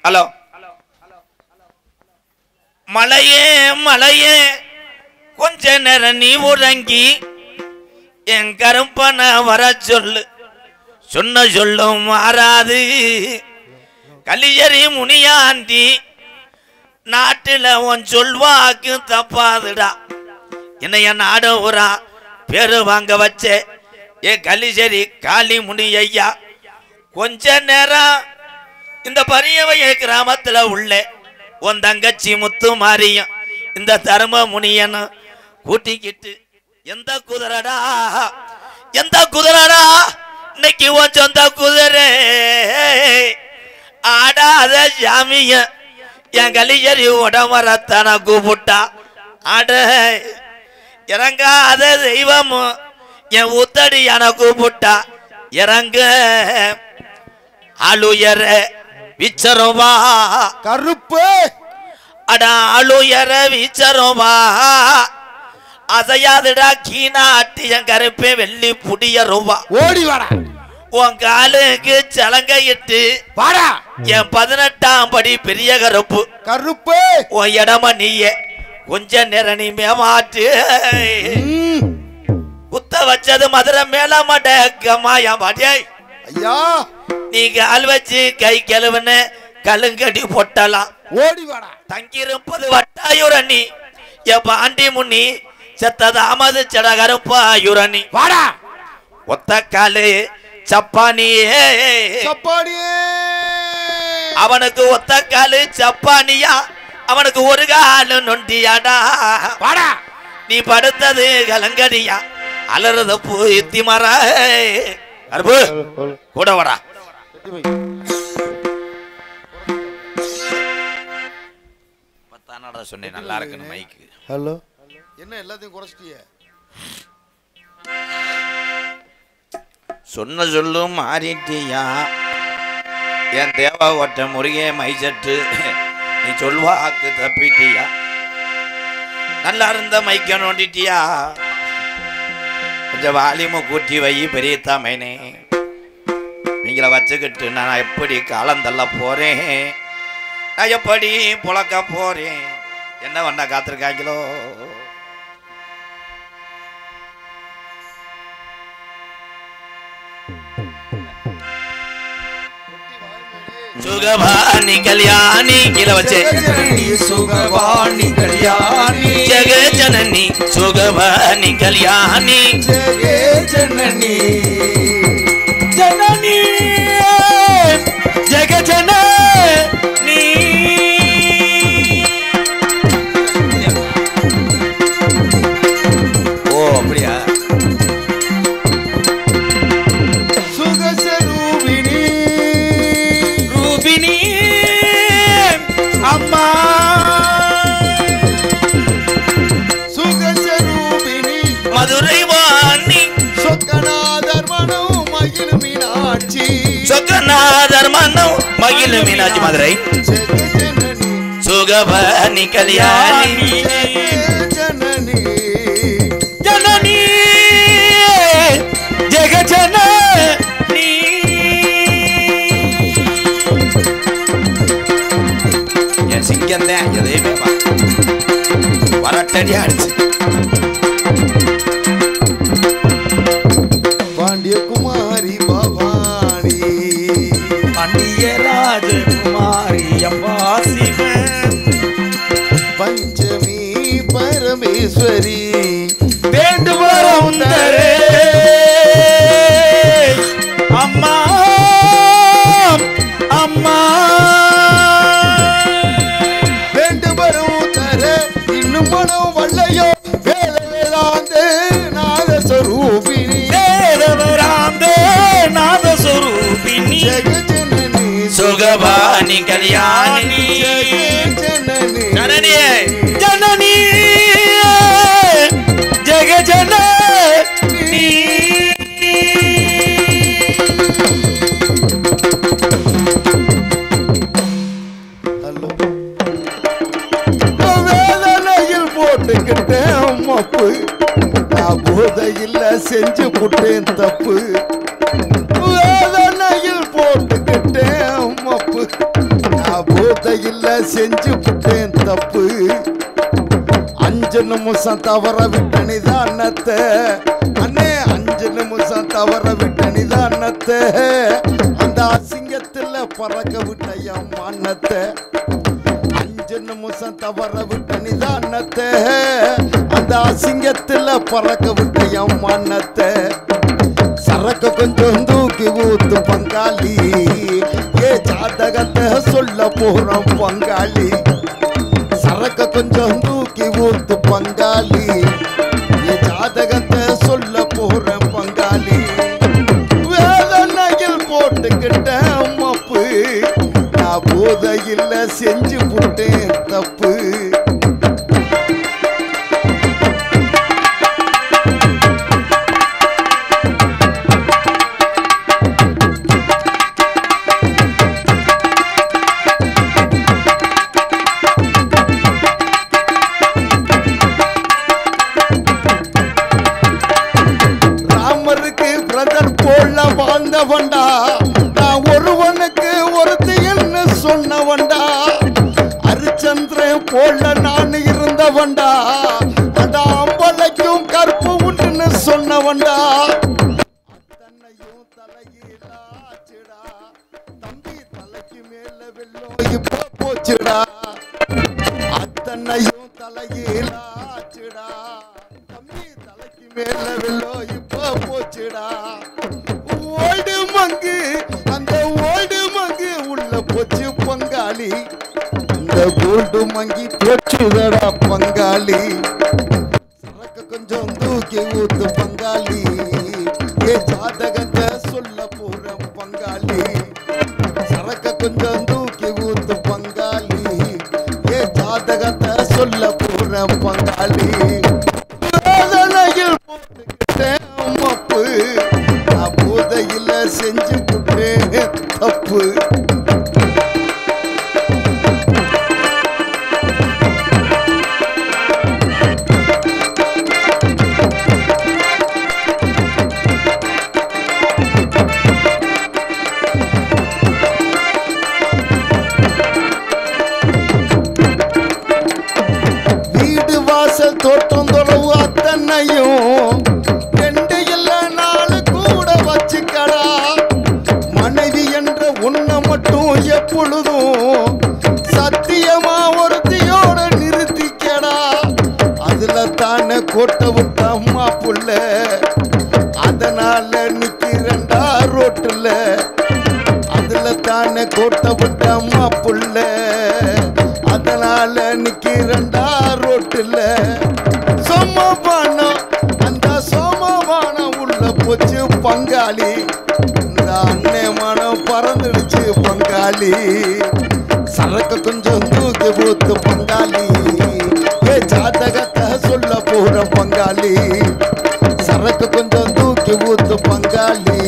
Hello மலையே மலையே கொஞ்ச நேரம் நீ உறங்கி என் கருப்பன வர சொல்லு சொன்ன சொல்லும் மாறாது கலியரி முனியாண்டி நாட்டுல உன் சொல்வாக்கு தப்பாதுடா என்னைய நாடவுரா பேரு வாங்க வச்ச ஏ கலிசரி காளி முனி ஐயா கொஞ்ச நேரம் இந்த பரியவைய கிராமத்துல உள்ள உன் தங்கச்சி முத்து மாரியும் இந்த தர்ம முனியனும் கூட்டிக்கிட்டு எந்த குதிரடா இன்னைக்கு உன் சொந்த குதிரை ஆடாத சாமிய என் கலியரி உடமரத்தான கூப்பிட்டா ஆட இறங்காத தெய்வமும் என் ஊத்தடியான கூப்பிட்டா இறங்க ஆளுயர விச்சரோவா கருப்பு அடா ஆளுயர விச்சரோவா அசையாதுடா கீனாட்டி என் கருப்பே வெள்ளி புடிய ரூபா ஓடி வாடா உன் காலுக்கு சலங்கையிட்டு வாடா என் 18ஆம் படி பெரிய கருப்பு கருப்பு உன் இடம நீயே கொஞ்ச நேரம் நீ மேமாட்டு குத்த வச்சது மதுரை மேல மாட்டேக்கம்மா என் பாட்டியை ஐயா நீ கால் வச்சு கை கழுவுன கலுங்கடி பொட்டலாம் ஓடி வாடா தங்கியிருப்பது வட்டாயுரணி என் பாண்டி முன்னி செத்தது அமது செட கருப்பாயுரணி வாடா ஒத்த காலு சப்பானியே அவனுக்கு ஒத்த காலு சப்பானியா அவனுக்கு ஒரு காலு நொண்டியாடா வாடா நீ படுத்தது கலங்கடியா அலறுத பூத்தி மர அருப்பு கூட வாடா பத்தானடா சொன்னேன் நல்லா இருக்குன்னு மைக்கு ஹலோ என்ன எல்லாத்தையும் குறைச்சிட்டிய சொன்ன சொல்லும் மாறிட்டியா என் தேவா ஒட்ட முருகே மைசட்டு நீ சொல்வாக்கு தப்பிட்டியா நல்லா இருந்த மைக்க நோண்டிட்டியா கொஞ்சம் வாலிம கூட்டி வை பெரிய தாமைனே நீங்கள வச்சுக்கிட்டு நான் எப்படி காலம் தள்ள போறேன் நான் எப்படி புழக்க போறேன் என்ன பண்ண காத்திருக்காங்களோ சுகவாணி கல்யாணி கீழே வச்சே சுகவாணி கல்யாணி ஜெக ஜனனி சுகவாணி கல்யாணி ஜனனி ஜனனி ஜெக ஜனனி ஓ அப்படியா சுகஸ்வரூபிணி ரூபிணி அம்மா சுகஸ்வரூபிணி மதுரை வாணி சொக்கநாதர் மனம் மகிழ் மீனாட்சி சொக்கநாதர் மனம் மகிழ் மீனாட்சி மதுரை சுகவாணி கல்யாணி ஜனனி ஜனனி ஜெக ஜனனி என் சிங்கம் தான் எதையுமே வரட்டடி அடிச்சு பாண்டியகுமாரி பவானி பாண்டிய ராஜகுமாரி அம்மா சிவன் பஞ்சமி பரமேஸ்வரி வேண்டுவரம் தரே அம்மா அம்மா வேண்டுவரம் தர இன்னும் மனம் வல்லையோ வேத வேதாந்த நாதஸ்வரூபிணி தேவராந்த நாதஸ்வரூபிணி ஜெகஜனனி சுகவாணி கல்யாணி ஜெகஜனனி ஜனனியே ஜனனி ஜெகஜனனி வேதனையில் போட்டுக்கிட்டேன் மப்பு நான் போதையில் செஞ்சு புட்டேன் தப்பு வேதனையில் போட்டுக்கிட்டேன் மப்பு போதையில் செஞ்சு புட்டேன் தப்பு 5 நிமிஷம் தவற விட்ட நிதானத்தை அண்ணே 5 நிமிஷம் தவற விட்ட நிதானத்தை அந்த அசிங்கத்தில் பறக்க விட்ட என் மானத்தை 5 நிமிஷம் தவற விட்ட நிதானத்தை அந்த அசிங்கத்தில் பறக்க விட்ட என் மானத்தை சரக்கு கொஞ்சம் தூக்கி ஊத்து பங்காளி ஏ ஜாதகத்தை சொல்ல போறோம் பங்காளி சரக்கு கொஞ்சம் தூக்கி ஊத்து பங்காளி ஏ ஜாதகத்தை சொல்ல போறேன் பங்காளி வேதனையில் போட்டுக்கிட்டேன் மப்பு நான் போதையில் செஞ்சு போட்டேன் தப்பு வாழ்ந்தவண்டா நான் ஒருவனுக்கு ஒருத்தி என்ன சொன்னவண்டா அரிச்சந்திரன் போல நான் இருந்தவண்டா அடா அம்பலைக்கும் கற்பு உண்டுன்னு சொன்னவண்டா அத்தனையும் தலையிலாச்சுடா தம்பி தலைக்கு மேல வெள்ளம் இப்ப போச்சுடா அத்தனையும் தலையிலாச்சுடா தம்பி தலைக்கு மேல வெள்ளம் இப்ப போச்சுடா ஓல்டு மங்கு அந்த ஓல்டு மங்கு உள்ள போச்சு பங்காளி இந்த கோல்டு மங்கி போச்சுதடா பங்காளி சரக்கு கொஞ்சம் தூக்கி ஊத்து பங்காளி ஏ ஜாதகத்தை சொல்ல போறேன் பங்காளி சரக்கு கொஞ்சம் தூக்கி ஊத்து பங்காளி ஏ ஜாதகத்தை சொல்ல போறேன் பங்காளி வேதனையில் போட்டுக்கிட்டேன் மப்பு போதையில் செஞ்சு புட்டேன் தப்பு வீடு வாசல் தோட்டம் தொலைவு அத்தனையும் மனைவி என்ற உன்னை மட்டும் எப்பொழுதும் சத்தியமா ஒருத்தியோட நிறுத்திக்கடா அதுல தானே கோட்டை விட்ட அம்மா புள்ள அதனால நிக்கிறண்டா ரோட்டுல அதுல தானே கோட்டை விட்ட அம்மா புள்ள அதனால நிக்கிறண்டா ரோட்டுல சோமபானம் அந்த சோமபானம் உள்ள போச்சு பங்காளி அண்ணே மனம் பறந்துடுச்சு பங்காளி சரக்கு கொஞ்சம் தூக்கி ஊத்து பங்காளி ஏ ஜாதகத்தை சொல்ல போற பங்காளி சரக்கு கொஞ்சம் தூக்கி ஊத்து பங்காளி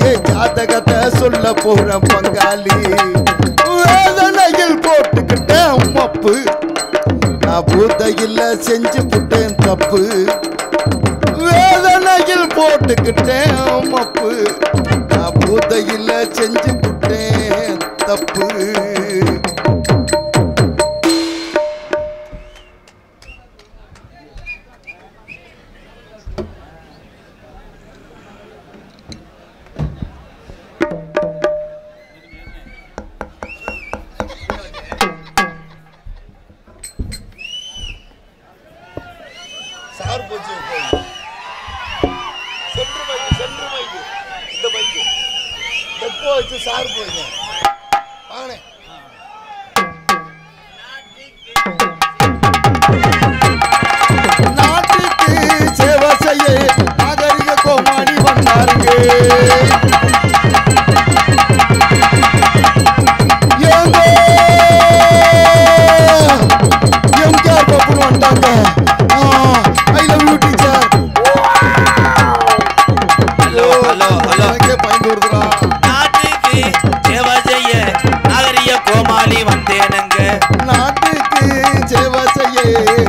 ஏ ஜாதகத்தை சொல்ல போற பங்காளி வேதனையில் போட்டுக்கிட்டேன் மப்பு நான் போதையில் செஞ்சு புட்டேன் தப்பு வேதனையில் போட்டுக்கிட்டேன் மப்பு நான் போதையில் செஞ்சு புட்டேன் தப்பு சார் போச்சு சென்று மைக்கு இந்த மைக்கு எப்போ வச்சு சார் போயிங்க வாங்கண்ணே நாட்டுக்கு சேவை செய்ய நாகரிக கோமாளி வந்தாருங்க எம்கேஆர் பப்புன்னு வந்துட்டாங்க I love you teacher hello hello hello பயந்துடுறா நாட்டுக்கு சேவை செய்ய நாகரிக கோமாளி வந்தேனுங்க நாட்டுக்கு சேவை செய்ய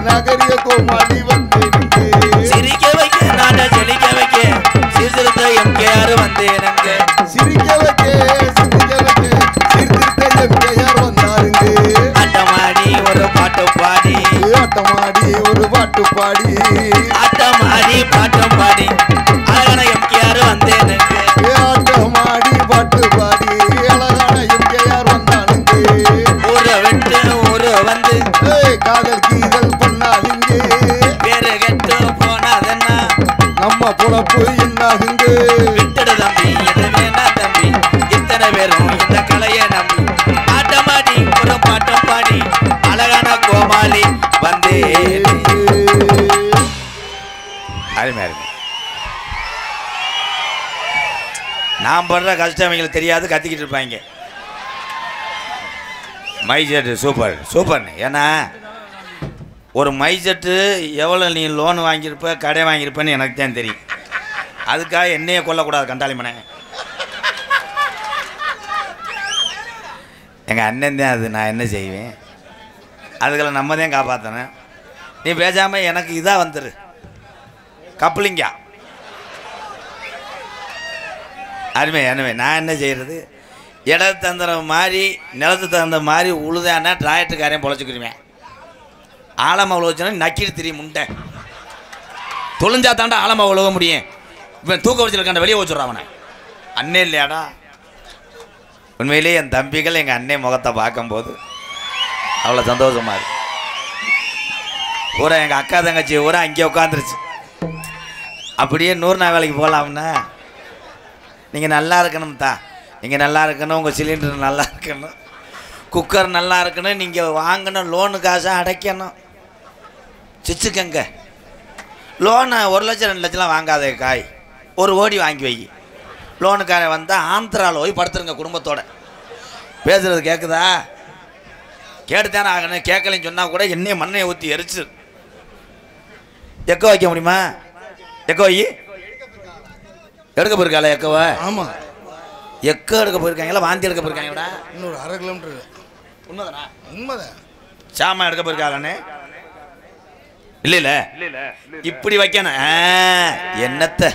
நாகரிக கோமாளி வந்தேனுங்க சிரிக்க வைக்க நாட்டை செழிக்க வைக்க சீர்திருத்த எம்கேஆர் வந்தேனுங்க சிரிக்க வைக்க சீர்திருத்த எம்கேஆர் வந்தாருங்க பாட்டு பாடி ஆட்டமாடி பாட்டம் பாடி அழகான எம்கேஆர் வந்தேனுங்க ஆட்டமாடி பாட்டு பாடி அழகான எம்கேஆர் வந்தானுங்க ஊரை விட்டு ஊரு வந்து காதல் கீதல் பண்ணாதுங்க பேரு கெட்டு போனாதன்னா நம்ம பொழப்பு என்னாகுங்க விட்டுடு தம்பி இது வேணா தம்பி இத்தனை பேரும் இந்த கலையை நம்பி ஆட்டமாடி ஒரு பாட்டம் பாடி அழகான கோமாளி வந்தே அருமையா இருக்கு. நான் படுற கஷ்டம் அவங்களுக்கு தெரியாது, கத்திக்கிட்டு இருப்பாங்க. மைசெட்டு சூப்பர் சூப்பர்னு. ஏன்னா ஒரு மைசெட்டு எவ்வளோ நீ லோன் வாங்கியிருப்ப கடை வாங்கியிருப்பேன்னு எனக்கு தான் தெரியும். அதுக்காக என்னையே கொல்லக்கூடாது கண்டாளிமனை. எங்கள் அண்ணன் தான் அது, நான் என்ன செய்வேன்? அதுக்கெல்லாம் நம்ம தான் காப்பாற்றணும். நீ பேசாமல் எனக்கு இதாக வந்துரு கப்ளிங்கா. அருமை அருமை. நான் என்ன செய்கிறது? இடத்து தந்திர மாதிரி நிலத்து தகுந்த மாதிரி உழுதானா டிராக்டருக்காரையும் பொழைச்சிக்கிருவேன். ஆழமாக உழவச்சுன்னா நக்கிட்டு தெரியும் முண்டை தொழிஞ்சா தாண்டா ஆழமாக உழவ முடியும். இப்போ தூக்க வச்சுருக்காண்ட வெளியே வச்சுட்றான் அவனை. அண்ணே இல்லையாடா? உண்மையிலேயே என் தம்பிகள் எங்கள் அண்ணே முகத்தை பார்க்கும்போது அவ்வளோ சந்தோஷமாக இருக்கு. பூரா எங்கள் அக்கா தங்கச்சி பூரா அங்கேயே உட்காந்துருச்சு. அப்படியே 100 நாள் வேலைக்கு போகலாம்னா நீங்கள் நல்லா இருக்கணும் தான். நீங்கள் நல்லா இருக்கணும், உங்கள் சிலிண்டர் நல்லா இருக்கணும், குக்கர் நல்லா இருக்கணும், நீங்கள் வாங்கணும், லோனு காசை அடைக்கணும். சிச்சுக்கங்க லோனை 1 லட்சம் 2 லட்சம்லாம் வாங்காதே காய், 1 கோடி வாங்கி வை. லோனுக்காரன் வந்தால் ஆந்திராவில் போய் படுத்துருங்க குடும்பத்தோட. பேசுகிறது கேட்குதா? கேட்டுத்தானே ஆகணும். கேட்கலன்னு சொன்னால் கூட என்னைய மண்ணையை ஊற்றி எரிச்சு எக்கோ வைக்க முடியுமா? எக்கோ வை எடுக்க போயிருக்காள எக்கோவை? ஆமாம், எக்கோ எடுக்க போயிருக்காங்களா வாந்தி எடுக்க போயிருக்காங்கடா? இன்னொரு 1/2 கிலோமீட்டர். உண்மைதானா? உண்மைதான். சாமா எடுக்க போயிருக்காளே? இல்ல இப்படி வைக்கணும். என்னத்த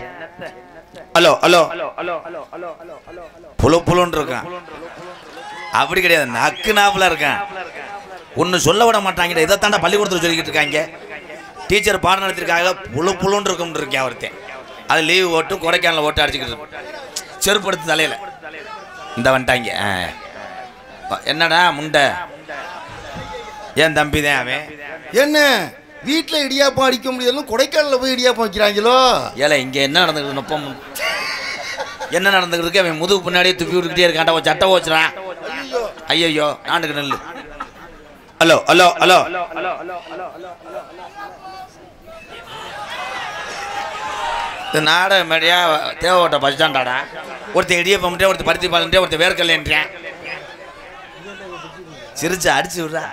ஹலோ ஹலோ புழு புழுன்னு இருக்கான். அப்படி கிடையாது, நக்கு நாப்புல இருக்கான். ஒன்று சொல்ல விட மாட்டாங்க. இதைத்தாண்டா பள்ளிக்கூடத்தில் சொல்லிக்கிட்டு இருக்காங்க. டீச்சர் பாடம் நடத்திருக்காங்க. புழு புழுன்னு இருக்கும்னு இருக்கேன் ஒருத்தன். அது லீவு ஓட்டு கொடைக்கானல ஓட்டு அடிச்சுக்கிட்டு செருப்படுத்து தலையில் இந்த வந்துட்டாங்க. என்னடா முண்டை? ஏன் தம்பி தான் அவன். என்ன வீட்டில் இடியாப்பம் அடிக்க முடியாதுன்னு கொடைக்கானலில் போய் இடியாப்பம் வைக்கிறாங்களோ? ஏல இங்கே என்ன நடந்துக்கிட்டு நொப்பம் என்ன நடந்துக்கிட்டு இருக்கு? அவன் முதுகு பின்னாடியே துப்பி விட்டுக்கிட்டே இருக்கான்டா. ஒரு சட்டை வச்சுறான். ஐயோ நாண்டுக்கு நெல்லு. ஹலோ ஹலோ ஹலோ இது நாடக மேடையா தேவோட்ட பஸ் ஸ்டாண்டாடா? ஒருத்தன் இடியப்பம்ட்டே, ஒருத்தர் பருத்தி பாலன்ட்டே, ஒருத்தர் வேர்க்கல்லேன்றேன். சிரிச்சு அடிச்சு விட்றா.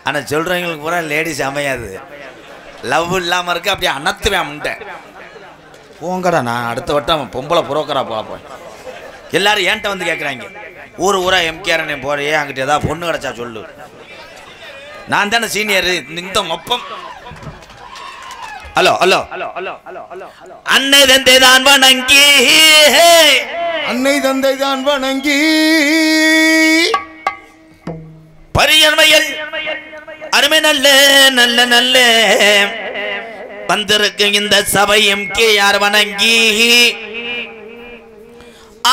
ஆனால் சொல்கிறவங்களுக்கு பூரா லேடிஸ் அமையாது. லவ் இல்லாமல் இருக்கு. அப்படியே அனத்துவேன் முண்டை. போங்கடா, நான் அடுத்த வட்டம் பொம்பளை புரோக்கரா போய் எல்லாரும் ஏன்ட்ட வந்து கேட்குறாங்க. ஊரா எம்கேஆர் போறியே, அங்கிட்ட ஏதாவது பொண்ணு கிடச்சா சொல்லு. நான் தானே சீனியர். இந்த மொப்பம். ஹலோ ஹலோ அன்னை தந்தை தான் வணங்கி, அன்னை தந்தை தான் வணங்கி, பரியன்மையல் அருமை நல்ல நல்ல நல்ல வந்திருக்கு இந்த சபை எம்கேஆர் வணங்கி.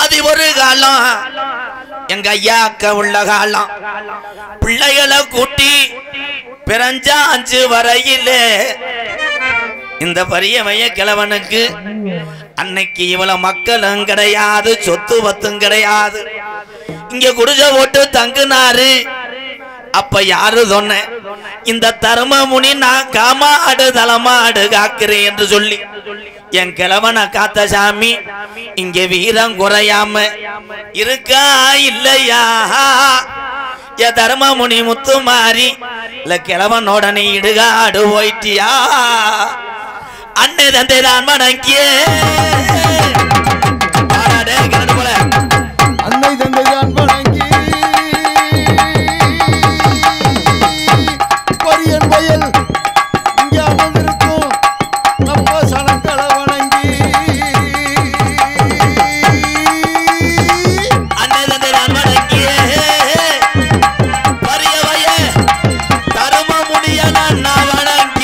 அது ஒரு காலம் எங்க ஐயாக்க உள்ள காலம். பிள்ளைகளை கூட்டி பிறஞ்சாஞ்சு வரையில இந்த பரியமைய கிழவனுக்கு அன்னைக்கு இவ்வளவு மக்களும் கிடையாது, சொத்து பத்தும் கிடையாது. இங்க குடிச போட்டு தங்குனாரு. அப்ப யாரு சொன்ன? இந்த தர்மமுனி நான் காமாடு தலமாடு காக்கிறேன் என்று சொல்லி என் கிழவனை காத்த சாமி இங்க வீரம் குறையாம இருக்கா இல்லையா? எ தர்மமுனி முத்து மாறி இல்ல கிழவனோட நீ இடுகாடு போயிட்டியா? அன்னை தந்தை தான் வணங்கிய போல அன்னை தந்தை தான் வணங்கி, பரியன் வயல் இங்கே அமர்ந்திருக்கும் நம்ம சனங்களை வணங்கி. அன்னை தந்தை தான் வணங்கிய பரிய வய தரும முடிய நான் வணங்கி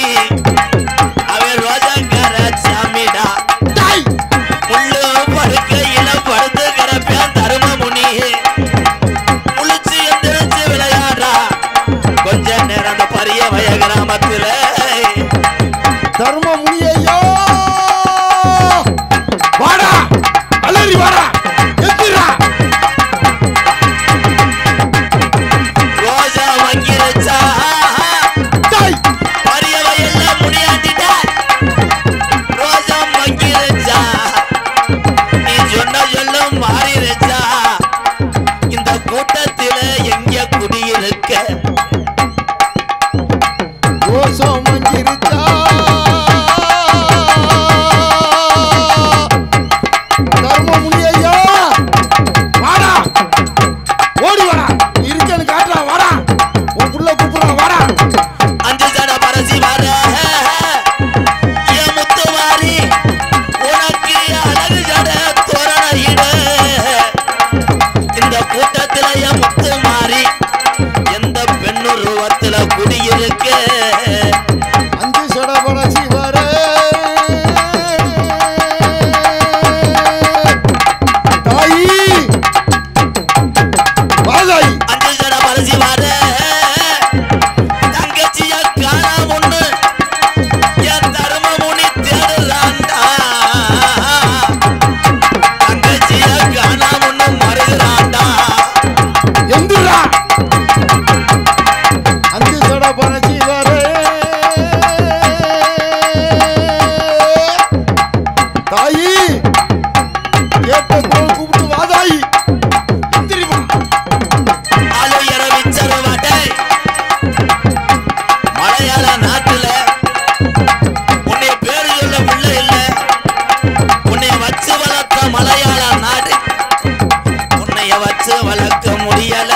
உன்னைய வச்சு வளர்க்க முடியல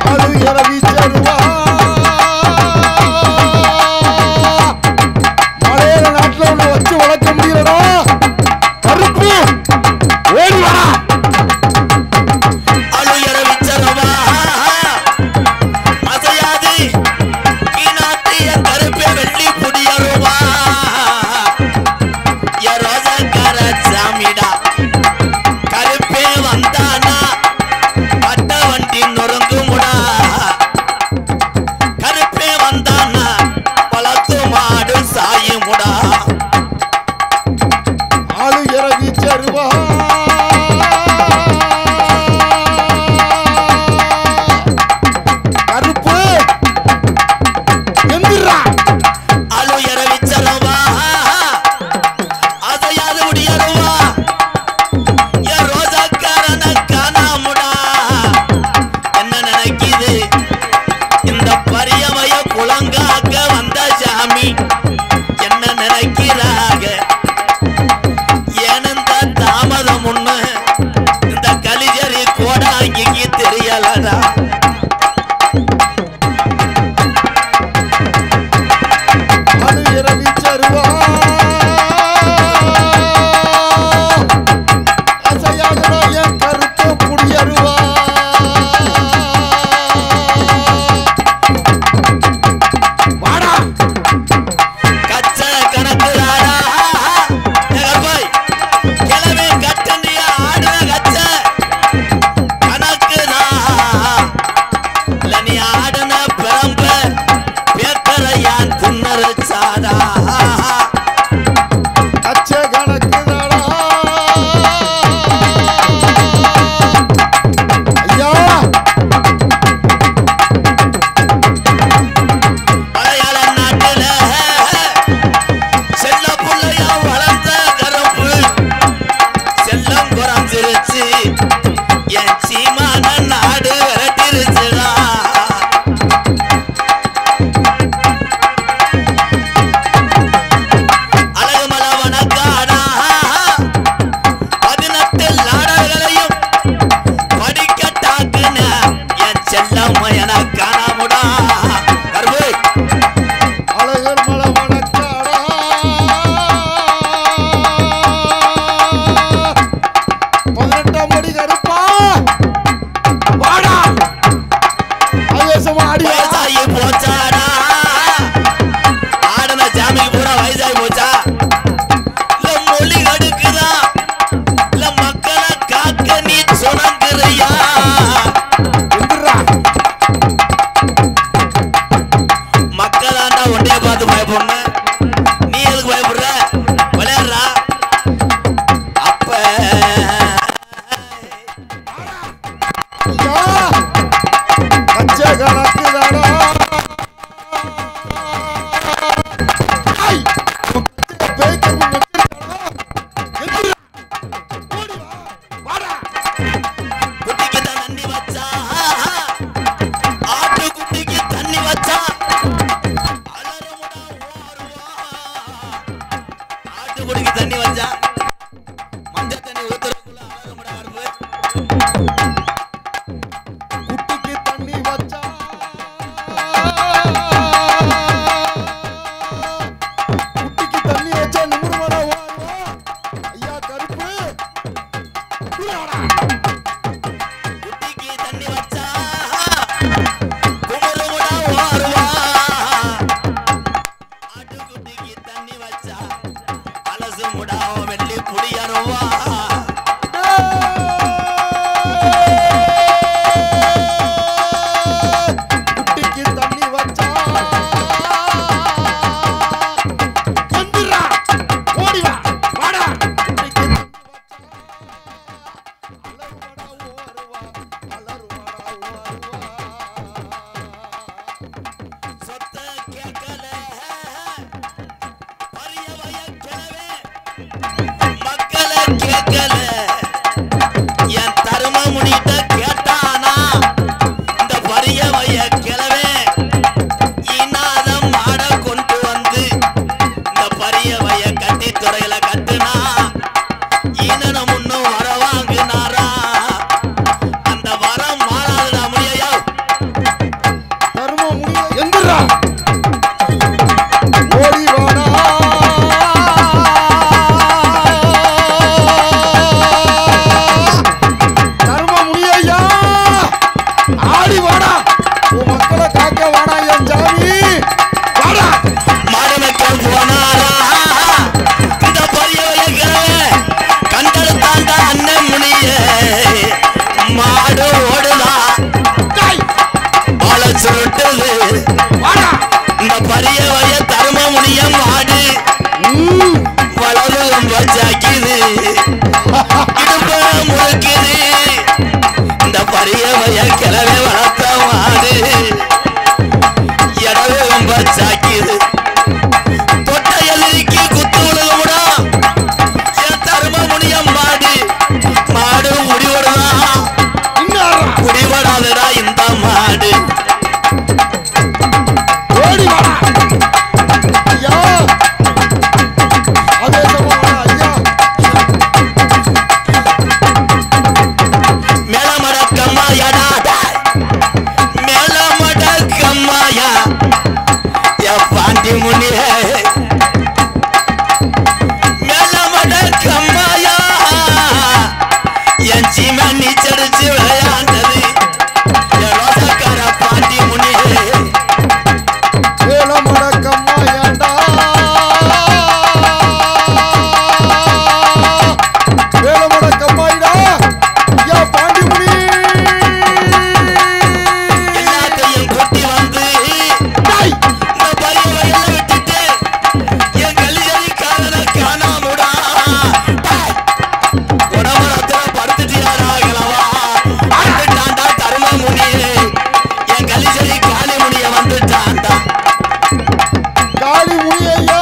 அழுகிற வீச்சருவா மலையாள நாட்டுல உன்னை வச்சு வளர்க்க முடியலடா கருப்பு ஓடி வா அழுகிற வீச்சருவா அசையாது ஈனாத்திய கருப்பே வெள்ளி புடியருவா ரோஜாக்கார சாமிடா கருப்பே வந்தானா பட்ட வண்டி நொறுங்குமுடா கருப்பே வந்தானா பழத்து மாடு சாயுமுடா ஆளுகிற வீச்சருவா கருப்பு எந்திரா அழுகிற வீச்சருவா அசையாது முடியருவா ரோஜாக்காரன காணாமுடா என்ன நினைக்குது இந்த பரியமைய குளங்காக்க வந்த சாமி என்ன நினைக்கிறாக ஏனந்த தாமதம் ஒண்ணு இந்த கலிஜரி கோடாங்கிக்கு தெரியலடா அழுகிற வீச்சருவா அசையாதடா என் கருப்பு புடியருவா வாடா கச்ச கணக்குதாடா போய் கிளம்பி கட்டுண்டியா ஆடுன கச்ச கணக்குதா இல்ல நீ ஆடுன பிறம்ப பேக்கரையான் தின்னரச்சாடா அச்ச கணக்குதாடா ஐயா மலையாள நாட்டுல செல்ல புள்ளையா வளர்ந்த கருப்பு செல்லம் குறைஞ்சிருச்சு என் சீமான நாடு விரட்டிருச்சுடா அழகுமல வனக்காடா 18 நாடகங்களையும் படிக்கட்டாக்குன என் செல்லம் என காணாமுடா கருப்பு அழகர் மலை வணக்காடா 18ஆம் படி கருப்பா வாடா ஆவேசமா ஆடி வா. வயசாகி போச்சாடா ஆடன ஜாமிக்கு பூரா வயசாகி போச்சா இல்ல மொழி கடுக்குதா இல்ல மக்களை காக்க நீ சுணங்குறியா எந்திரா மக்களாண்டா ஒன்றைய பார்த்து பயப்படணும் நீ எதுக்கு பயப்படுற விளையாடுறா அப்ப ஐயா அச்ச கணக்குதாடா ஐ பேக்கர் எந்திரா ஓடி வா வாடா குட்டிக்கு தண்ணி வச்சா ஆட்டு குட்டிக்கு தண்ணி வச்சா அலறுமுடா ஓடுவா. ஆட்டுக்குடிக்கு தண்ணி வச்சா மஞ்சள் தண்ணி ஊத்துறதுக்குள்ள அலறுமுடா அரும்பு. குட்டிக்கு தண்ணி வச்சா குட்டிக்கு தண்ணி வச்சா நிமிர்மடா ஓடுவா ஐயா கருப்பு வாடா குட்டிக்கு தண்ணி வச்சா குமுறுமுடா ஓடுவா. ஆட்டுக்குட்டிக்கு தண்ணி வச்சா அலசுமுடா வெள்ளி புடியருவா. குட்டிக்கு தண்ணி வச்சா எந்திரா ஓடி வா வாடா குட்டிக்கு தண்ணி வச்சா இடுப்ப முழுக்குது இந்த பரியமைய கிளவே வளர்த்த மாடு இடவே ரொம்ப சாக்கிது தொட்ட எதிரிக்கு குத்து உலகமுடா என் தரும முனியம் மாடு மாடு முடிவடா முடிவடாதடா இந்த மாடு ஓடி வாடா ஐயா அதே சமமா ஐயா மேலமட கம்மாயாடா மேலமட கம்மாயா யா பாண்டி முனியே மேலமட கம்மாயா என் சீமா நீச்சடிச்சு விளையாண்டது என் ரோசக்கார பாண்டி முனியே மேலமட கம்மாயாண்டா மேலமட கம்மாயிடா ஐயா பாண்டிமுனி எல்லாத்தையும் கூட்டி வந்து டேய் இந்த பரிய வயல்ல விட்டுட்டு என் கலிஜரிக்காரனை காணாமுடா உடம்புறத்துல படுத்துட்டியாராகலவா வந்துட்டாண்டா தரும முனியே என் கலிஜரி காளி முனிய வந்துட்டாண்டா காளிமுனி ஐயா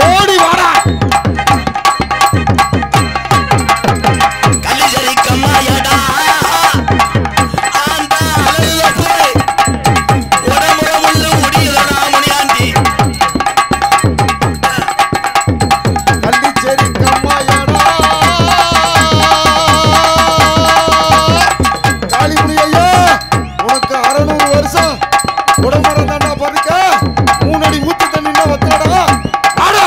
ஓடி வாடா கலிஜரி கம்மாயடா அந்த அலலப்பு உடம்புற முள்ளு முடியலடா முனியாண்டி கள்ளிச்சேரி கம்மாயாடா காளிமுனி ஐயா உனக்கு 600 வருஷம் உடம்புறம் தாண்டா பதுக்க 3 அடி ஊத்து தண்ணின்னா வத்தடா வாடா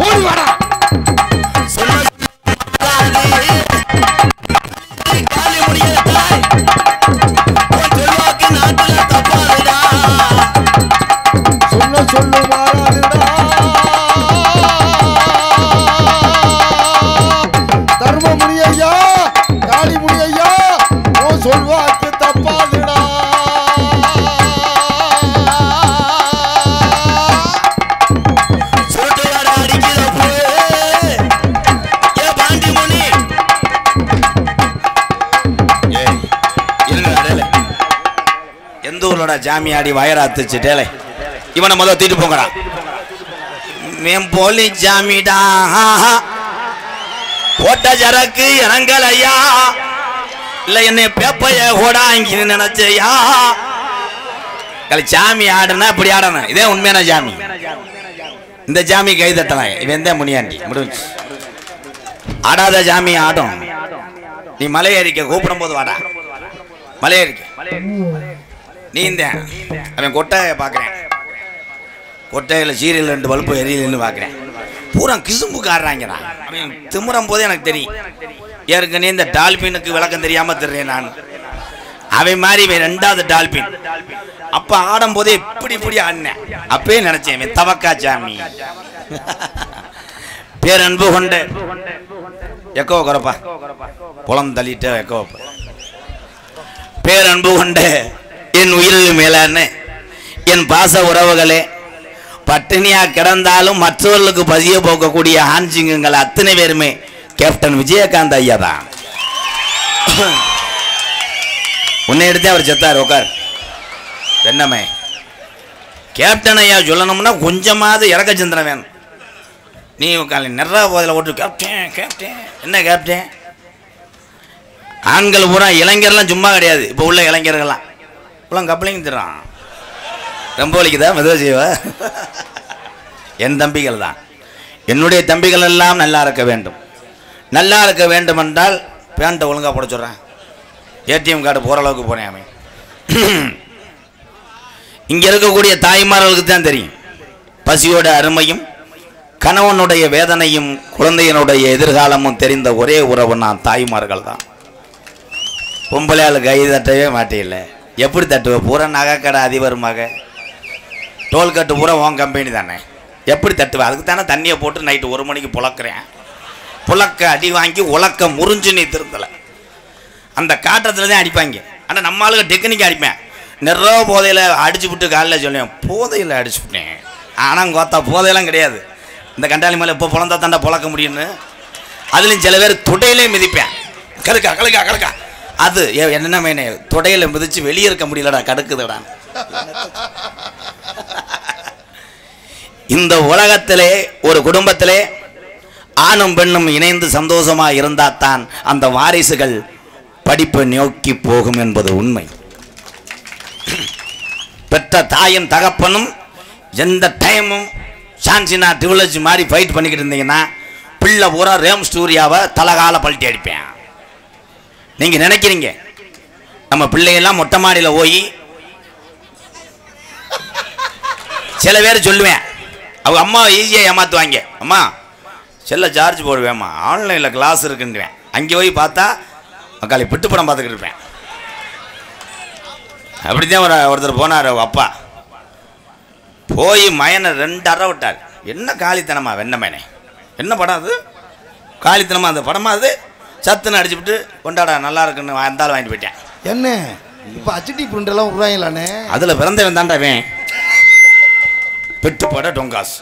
ஓடி வாடா காளி முனிய தாய் உன் சொல்வாக்கு நாட்டுல தப்பாதுடா சொல்ல சொல்லு மாறாதுடா தர்மமுனி ஐயா காளிமுனி ஐயா உன் சொல்வாக்கு தப்பாதுடா சுருட்டுவாட அடிக்கிறப்போ ஏ பாண்டி முனி எந்த ஊரோட ஜாமியாடி வயராத்துச்சு டேலே இவனை முதல் தூக்கிட்டு போங்கடா மேம் போலி ஜாமிடா போட்ட ஜரக்கு இறங்கல் ஐயா இல்ல என்னை பேப்பைய ஓடாங்கி நினைச்சையா ஜாமி ஆடுனா இப்படி ஆடணும் இதே உண்மையான ஜாமி இந்த ஜாமி கை தட்டலாம் இவன் தான் முனியாண்டி முடிஞ்சு ஆடாத ஜாமி ஆடும் நீ மலையேறிக்க கூப்பிடும் போது வாடா மலையேறிக்க நீ இந்த அவன் கொட்டையை பார்க்குறேன் கொட்டையில் சீரியல் 2 பல்பு எரியலன்னு பார்க்குறேன் பூரா கிசும்புக்காடுறாங்கடா அவன் திமுறம் போதே எனக்கு தெரியும் ஏற்கனவே இந்த டால்பினுக்கு விளக்கம் தெரியாமல் தெரிறேன் நான் அவன் மாதிரி இவன் 2வது டால்பின் அப்போ ஆடும் போதே இப்படி ஆடினேன் அப்பயே நினைச்சேன் இவன் தவக்கா ஜாமி பேரன்பு கொண்ட எக்கோ குறப்பா புலம் தள்ளிட்டு எக்கோ பேரன்பு கொண்ட என் உயிரில் மேலான என் பாச உறவுகளே பட்டினியா கிடந்தாலும் மற்றவர்களுக்கு பசிய போக்கக்கூடிய ஆண்சிங்கங்கள் அத்தனை பேருமே கேப்டன் விஜயகாந்த் ஐயா தான் உன்னை எடுத்தே அவர் செத்தார் உட்கார் என்னமே கேப்டன் ஐயா சொல்லணும்னா கொஞ்சமாவது இறக்க சிந்தனை வேணும் நீ நிறைய போதில் ஓட்டு கேப்டன் கேப்டன் என்ன கேப்டன் ஆண்கள் பூரா இளைஞர்லாம் சும்மா கிடையாது இப்போ உள்ள இளைஞர்கள்லாம் இப்பெல்லாம் கப்பலிங் தர்றான் ரொம்ப வலிக்குதா மெதுவாக செய்வா என் தம்பிகள் தான் என்னுடைய தம்பிகள் எல்லாம் நல்லா இருக்க வேண்டும் நல்லா இருக்க வேண்டும் என்றால் பேண்ட்டை ஒழுங்காக போட சொல்கிறேன் ஏடிஎம் கார்டு போகிற அளவுக்கு போனேன் அவன் இங்கே இருக்கக்கூடிய தாய்மார்களுக்கு தான் தெரியும் பசியோட அருமையும் கணவனுடைய வேதனையும் குழந்தையினுடைய எதிர்காலமும் தெரிந்த ஒரே உறவு நான் தாய்மார்கள் தான் பொம்பளையால் கை தட்டவே மாட்டேயில்ல எப்படி தட்டுவேன் பூரா நகைக்கடை அதிபர் மக டோல்கட்டு பூரா உன் கம்பெனி தானே எப்படி தட்டுவேன் அதுக்கு தானே தண்ணியை போட்டு நைட்டு 1 மணிக்கு புழக்கிறேன் புழக்க அடி வாங்கி உலக்க முறிஞ்சு நீ திருந்தலை அந்த காட்டத்தில் தான் அடிப்பாங்க ஆனால் நம்மளுக்கு டெக்னிக் அடிப்பேன் நிறைய போதையில் அடிச்சு விட்டு காலையில் சொல்லுவேன் போதையில் அடிச்சு விட்டேன் ஆனால் கோத்தா போதையெல்லாம் கிடையாது. இந்த கண்டாளி மேலே இப்போ பிறந்தா தாண்டா பொழக்க முடியும்னு அதுலேயும் சில பேர் தொடையிலே மிதிப்பேன். கழுக்கா கழுக்கா கழுக்கா அது என்ன மேனே தொடையில் மிதித்து வெளியே இருக்க முடியலடா, கடுக்குதுடா. இந்த உலகத்திலே ஒரு குடும்பத்திலே ஆணும் பெண்ணும் இணைந்து சந்தோஷமாக இருந்தால் தான் அந்த வாரிசுகள் படிப்பை நோக்கி போகும் என்பது உண்மை. பெற்ற தாயும் தகப்பனும் எந்த டைமும் சான்சினா டிவிலஜ் மாதிரி ஃபைட் பண்ணிக்கிட்டு இருந்தீங்கன்னா பிள்ளை பூரா ரேம் ஸ்டூரியாவை தலகால பல்ட்டி அடிப்பேன். நீங்கள் நினைக்கிறீங்க நம்ம பிள்ளையெல்லாம் மொட்டை மாடியில் போய் சில பேர் சொல்லுவேன், அவங்க அம்மா ஈஸியாக ஏமாற்றுவாங்க. அம்மா செல்ல சார்ஜ் போடுவேம்மா, ஆன்லைனில் கிளாஸ் இருக்குன்றேன். அங்கே போய் பார்த்தா மக்காளி பிட்டு படம் பார்த்துக்கிட்டு இருப்பேன். அப்படித்தான் ஒருத்தர் போனார். அப்பா போய் மயனை 2 அறை விட்டார். என்ன காலித்தனமா வெண்ணமேனே, என்ன படம் அது, காலித்தனமா அந்த படமா அது, சத்துன்னு அடிச்சுவிட்டு கொண்டாடா நல்லா இருக்குன்னு வந்தாலும் வாங்கிட்டு போயிட்டேன். என்ன இப்போ அச்சிட்டி பிரிண்டெல்லாம் விட்றாங்களானே, அதில் பிறந்தவன் தாண்டாவேன் பெட்டு போட டொங்காஸ்.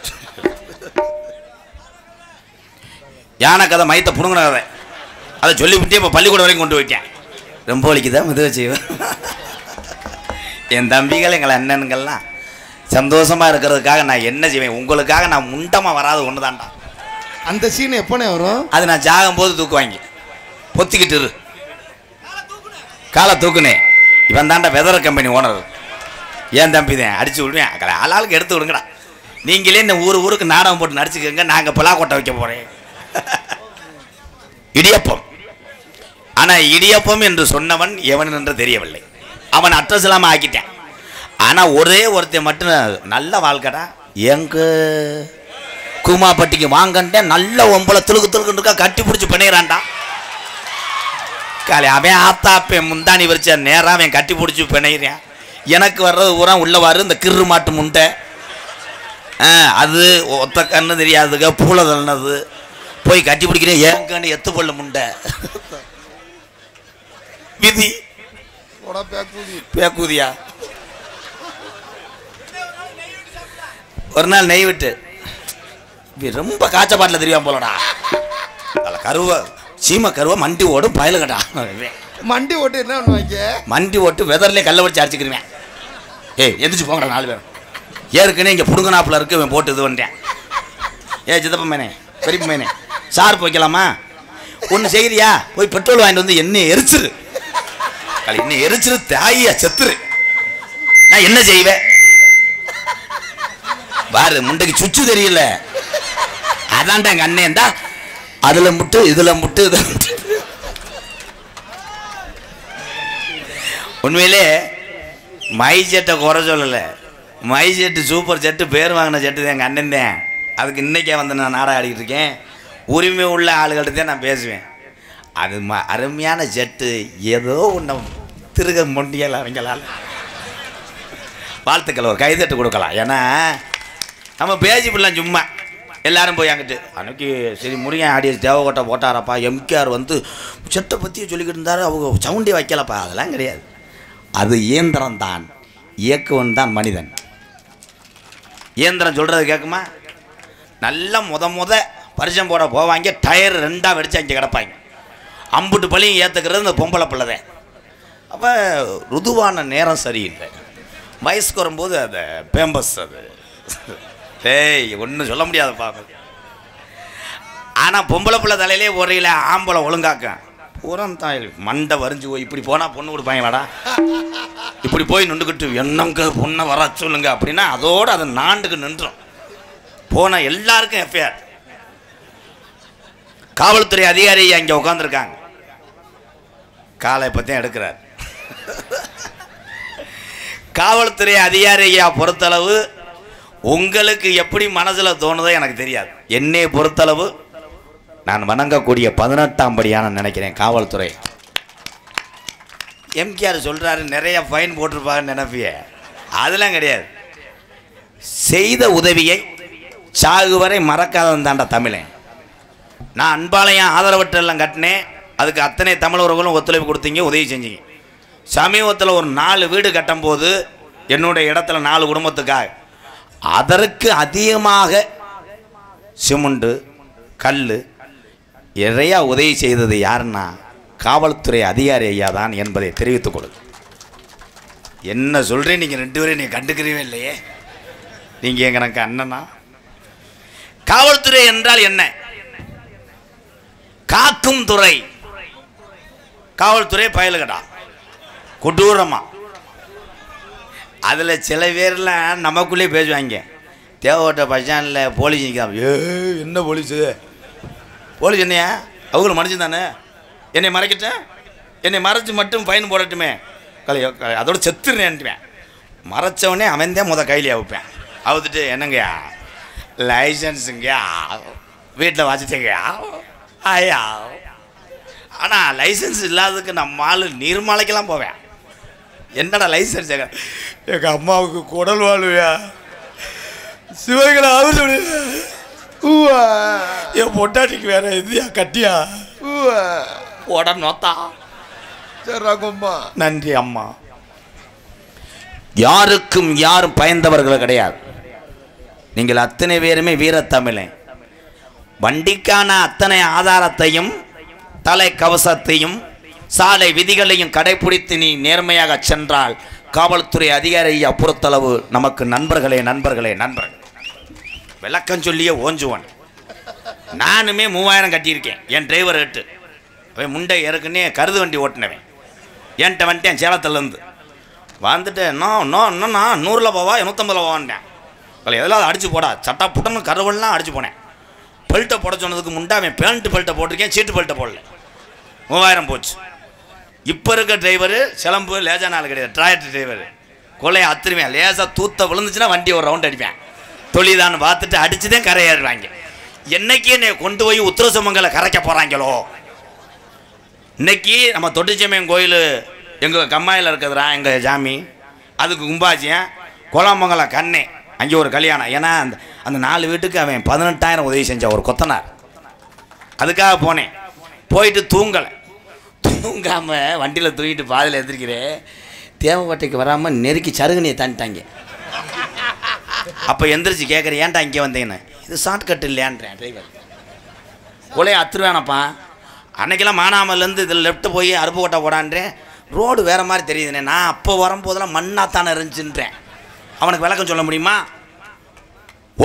யானை கதை மையத்தை புடுங்கின கதை, அதை சொல்லிவிட்டு இப்போ பள்ளிக்கூடம் வரைக்கும் கொண்டு போயிட்டேன். ரொம்ப வலிக்குதான் மெதுவை செய்வேன். என் தம்பிகள் எங்களை அண்ணனுங்கள்லாம் சந்தோஷமாக இருக்கிறதுக்காக நான் என்ன செய்வேன், உங்களுக்காக நான் முண்டமாக வராது ஒன்று தான்டா. அந்த சீன் எப்போனே வரும்? அது நான் ஜாகும்போது தூக்குவாங்க, பொத்திக்கிட்டு இரு காலை தூக்குனே. இவன் தாண்டா வெதர கம்பெனி ஓனர், ஏன் தம்பி தான் அடிச்சு விடுவேன். ஆளாளுக்கு எடுத்து விடுங்கடா, நீங்களே இந்த ஊருக்கு நாடகம் போட்டு நடிச்சுக்கோங்க, நாங்கள் பலாக்கொட்டை வைக்க போகிறேன். இடியப்பம். ஆனால் இடியப்பம் என்று சொன்னவன் எவன் என்று தெரியவில்லை, அவன் அட்ரஸ் இல்லாமல் ஆக்கிட்டேன். ஆனால் ஒரே ஒருத்தன் மட்டும் நல்ல வாழ்க்கடா, எங்க கூமாப்பட்டிக்கு வாங்கன்ட்டேன், நல்ல ஒம்பளை துளுக்கு துளுக்குன்னு இருக்கா, கட்டி பிடிச்சி பிணையிறான்டா. காலை அவன் ஆத்தாப்பேன் முந்தானி வரிச்ச நேராக அவன் கட்டி பிடிச்சி பிணையிறான். எனக்கு வர்றது பூரா உள்ளவாரு இந்த கிரு மாட்டு முண்டை, அது ஒத்த கண்ணு தெரியாதுங்க, பூளை தள்ளினது, போய் கட்டி பிடிக்கிறேன் ஏங்கன்னு எத்து பொல்ல முண்டை. விதி பேக்கூதியா. ஒரு நாள் நெய் விட்டு ரொம்ப காய்ச்ச பாட்டில் தெரியாம போலடா, கருவ சீம கருவ மண்டி ஓடும் பயலுகடா. மண்டி ஓட்டு என்ன பண்ணுவாங்க, மண்டி ஓட்டு வெதர்லேயே கல்லை வச்சு அடிச்சுக்கிருவேன். ஏய் எந்திரிச்சு போங்கடா 4 பேரும், ஏற்கனவே இங்கே புடுங்கனாப்பில் இருக்கு, இவன் போட்டு இது பண்ணிட்டேன். சித்தப்ப மேனே பெரியப்ப மேனே சார்பு வைக்கலாமா, ஒன்று செய்கிறியா, போய் பெட்ரோல் வாங்கிட்டு வந்து எண்ணெய் எரிச்சிரு, எண்ணெய் எரிச்சிரு தாயா செத்துரு. நான் என்ன செய்வேன் பாரு, முண்டைக்கு சுச்சு தெரியல, அதான்டா எங்க அண்ணன் தான் அதுல முட்டு இதுல முட்டு. உண்மையிலே மை ஜெட்டை குறை சொல்லலை, மை ஜெட்டு சூப்பர் ஜெட்டு பேர் வாங்கின ஜெட்டு தான் எங்கள் அண்ணன் தான். அதுக்கு இன்றைக்கே வந்து நான் நாடகம் ஆடிக்கிட்டு இருக்கேன். உரிமை உள்ள ஆளுகள்கிட்ட தான் நான் பேசுவேன். அது அருமையான ஜெட்டு, ஏதோ ஒன்று திருக முடியல அவங்களால். வாழ்த்துக்கள், ஒரு கைதட்டு கொடுக்கலாம். ஏன்னா நம்ம பேசி பிடலாம் சும்மா எல்லாரும் போய் அங்கிட்டு அன்னைக்கு சரி முருகன் ஆடியன்ஸ் தேவகோட்டை போட்டாரப்பா, எம்கேஆர் வந்து செட்டை பற்றியே சொல்லிக்கிட்டு இருந்தார், அவங்க சவுண்டே வைக்கலப்பா, அதெல்லாம் கிடையாது. அது இயந்திரம் தான், இயக்குவன் தான் மனிதன். இயந்திரம் சொல்கிறது கேட்குமா? நல்லா முத பரிசம் போட போவாங்க, டயர் 2ஆக வெடிச்சு அங்கே கிடப்பாங்க. அம்புட்டு பழியும் ஏற்றுக்கிறது இந்த பொம்பளை பிள்ளைதான். அப்போ ருதுவான நேரம் சரியில்லை, வயசுக்கு வரும்போது அது பேம்பஸ், அது டேய் ஒன்றும் சொல்ல முடியாது பார்க்க. ஆனால் பொம்பளை பிள்ளை தலையிலே ஒரையில் ஆம்பளை ஒழுங்காக்க பூரம் தான் மண்டை வரைஞ்சி போய் இப்படி போனால் பொண்ணு கொடுப்பாங்களாடா, இப்படி போய் நின்றுக்கிட்டு என்னங்க பொண்ணை வர சொல்லுங்க அப்படின்னா அதோடு அதை நாண்டுக்கு நின்றோம். போன எல்லாருக்கும் எஃப்ஐஆர். காவல்துறை அதிகாரி அங்கே உட்காந்துருக்காங்க, காலை பற்றியும் எடுக்கிறார். காவல்துறை அதிகாரியா பொறுத்தளவு உங்களுக்கு எப்படி மனசில் தோணுதோ எனக்கு தெரியாது. என்னை பொறுத்தளவு நான் வணங்கக்கூடிய 18ஆம் படியான நினைக்கிறேன் காவல்துறை. எம்கேஆர் சொல்கிறாரு நிறைய ஃபைன் போட்டிருப்பாங்கன்னு நினைப்பிய, அதெல்லாம் கிடையாது. செய்த உதவியை சாகு வரை மறக்காதவன் தாண்டா தமிழன். நான் அன்பாளையம் ஆதரவற்றெல்லாம் கட்டினேன், அதுக்கு அத்தனை தமிழர்களும் ஒத்துழைப்பு கொடுத்தீங்க, உதவி செஞ்சீங்க. சமீபத்தில் ஒரு 4 வீடு கட்டும்போது என்னுடைய இடத்துல 4 குடும்பத்துக்காக அதற்கு அதிகமாக சிமெண்ட் கல் நிறைய உதவி செய்தது யாருன்னா காவல்துறை அதிகாரி ஐயா தான் என்பதை தெரிவித்துக் கொடு. என்ன சொல்கிறேன், நீங்கள் 2 பேரும் நீங்கள் கண்டுக்கிறவே இல்லையே. நீங்கள் எனக்கு அண்ணனா? காவல்துறை என்றால் என்ன? காக்கும் துறை. காவல்துறை பயலுகடா கொடூரமா. அதில் சில பேர்லாம் நமக்குள்ளே பேசுவாங்க. தேவகோட்டை பஸ் ஸ்டாண்டில் போலீஸ் நிற்காம, என்ன போலீஸு போலீஸ் என்னையா அவங்களும் மனுஷன் தானே, என்னை மறைக்கிட்டேன், என்னை மறைச்சி மட்டும் ஃபைன் போடட்டுமே, அதோட செத்துருவேன்ட்டுவேன். மறைச்சவனே அவன் தான் கையிலே வைப்பேன். அவுத்துட்டு என்னங்கய்யா லைசன்ஸுங்கய்யா வீட்டில் வச்சுட்டேங்கய்யா ஐயா. ஆனால் லைசன்ஸ் இல்லாததுக்கு நம்ம ஆள் நீர்மலைக்கெல்லாம் போவேன். என்னடா லைசன்ஸ்? எங்கள் அம்மாவுக்கு குடல் வாழ்வியா சிவகளை அவர் என் பொட்டாட்டிக்கு வேற எதுயா கட்டியா உடனே நோத்தா. சரிம்மா, நன்றி அம்மா. யாருக்கும் யாரும் பயந்தவர்கள் கிடையாது. நீங்கள் அத்தனை பேருமே வீரத்தமிழன். வண்டிக்கான அத்தனை ஆதாரத்தையும் தலை கவசத்தையும் சாலை விதிகளையும் கடைபிடித்து நீ நேர்மையாக சென்றால் காவல்துறை அதிகாரியை பொறுத்தளவு நமக்கு நண்பர்களே நண்பர்களே நண்பர்கள். விளக்கம் சொல்லியே ஓஞ்சுவான். நானுமே 3000 கட்டியிருக்கேன். என் டிரைவர் 8. அவன் முண்டை இறக்குன்னே கருது வண்டி ஓட்டினவன். என்கிட்ட வந்துட்டேன் சேலத்துலேருந்து வந்துட்டு. இன்னும்ண்ணா 100 போவா 150 போவான்ட்டேன். எதெல்லாம் அடிச்சு போடா சட்டா புட்டன்னு கருவெல்லாம் அடிச்சு போனேன். பெல்ட்டை போட சொன்னதுக்கு முண்டை அவன் பேண்ட்டு பெல்ட்டை போட்டிருக்கேன், சீட்டு பெல்ட்டை போடல. 3000 போச்சு. இப்போ இருக்க டிரைவரு சிலம்பு லேஜா நாள் கிடையாது. டிராக்டர் டிரைவர் கொலையை அத்துருவேன். லேசாக தூத்த விழுந்துச்சுன்னா வண்டி ஒரு ரவுண்ட் அடிப்பேன். தொழிதான்னு பார்த்துட்டு அடிச்சுதான் கரையேறுவாங்க. என்னைக்கு என்னை கொண்டு போய் உத்திரசமங்கலை கரைக்க போகிறாங்களோ. இன்னைக்கு நம்ம தொட்டிச்சமயம் கோயில் எங்கள் கம்மாயில் இருக்கிறதுரா எங்கள் ஜாமி, அதுக்கு கும்பாச்சியம் கோலாமங்கலம் கண்ணே அங்கே ஒரு கல்யாணம். ஏன்னா அந்த 4 வீட்டுக்கு அவன் 18,000 உதவி செஞ்சான் ஒரு கொத்தனார். அதுக்காக போனேன். போயிட்டு தூங்கலை. தூங்காமல் வண்டியில் தூங்கிட்டு பாதியில் எதிர்க்கிறேன். தேவக்கோட்டைக்கு வராமல் நெருக்கி சருகனியை தாண்டிட்டாங்க. அப்போ எந்திரிச்சு கேட்குறேன், ஏன்டா இங்கே வந்தேன்னு. இது ஷார்ட்கட் இல்லையான்றேன் டிரைவர். கொலையை அத்துருவேனப்பா. அன்னைக்கெல்லாம் மானாமலேருந்து இதில் லெஃப்ட்டு போய் அருப்புக்கோட்டை போடான்றேன். ரோடு வேறு மாதிரி தெரியுதுண்ணே. நான் அப்போ வரும்போதெல்லாம் மண்ணாத்தானே இருந்துச்சுன்றேன். அவனுக்கு விளக்கம் சொல்ல முடியுமா?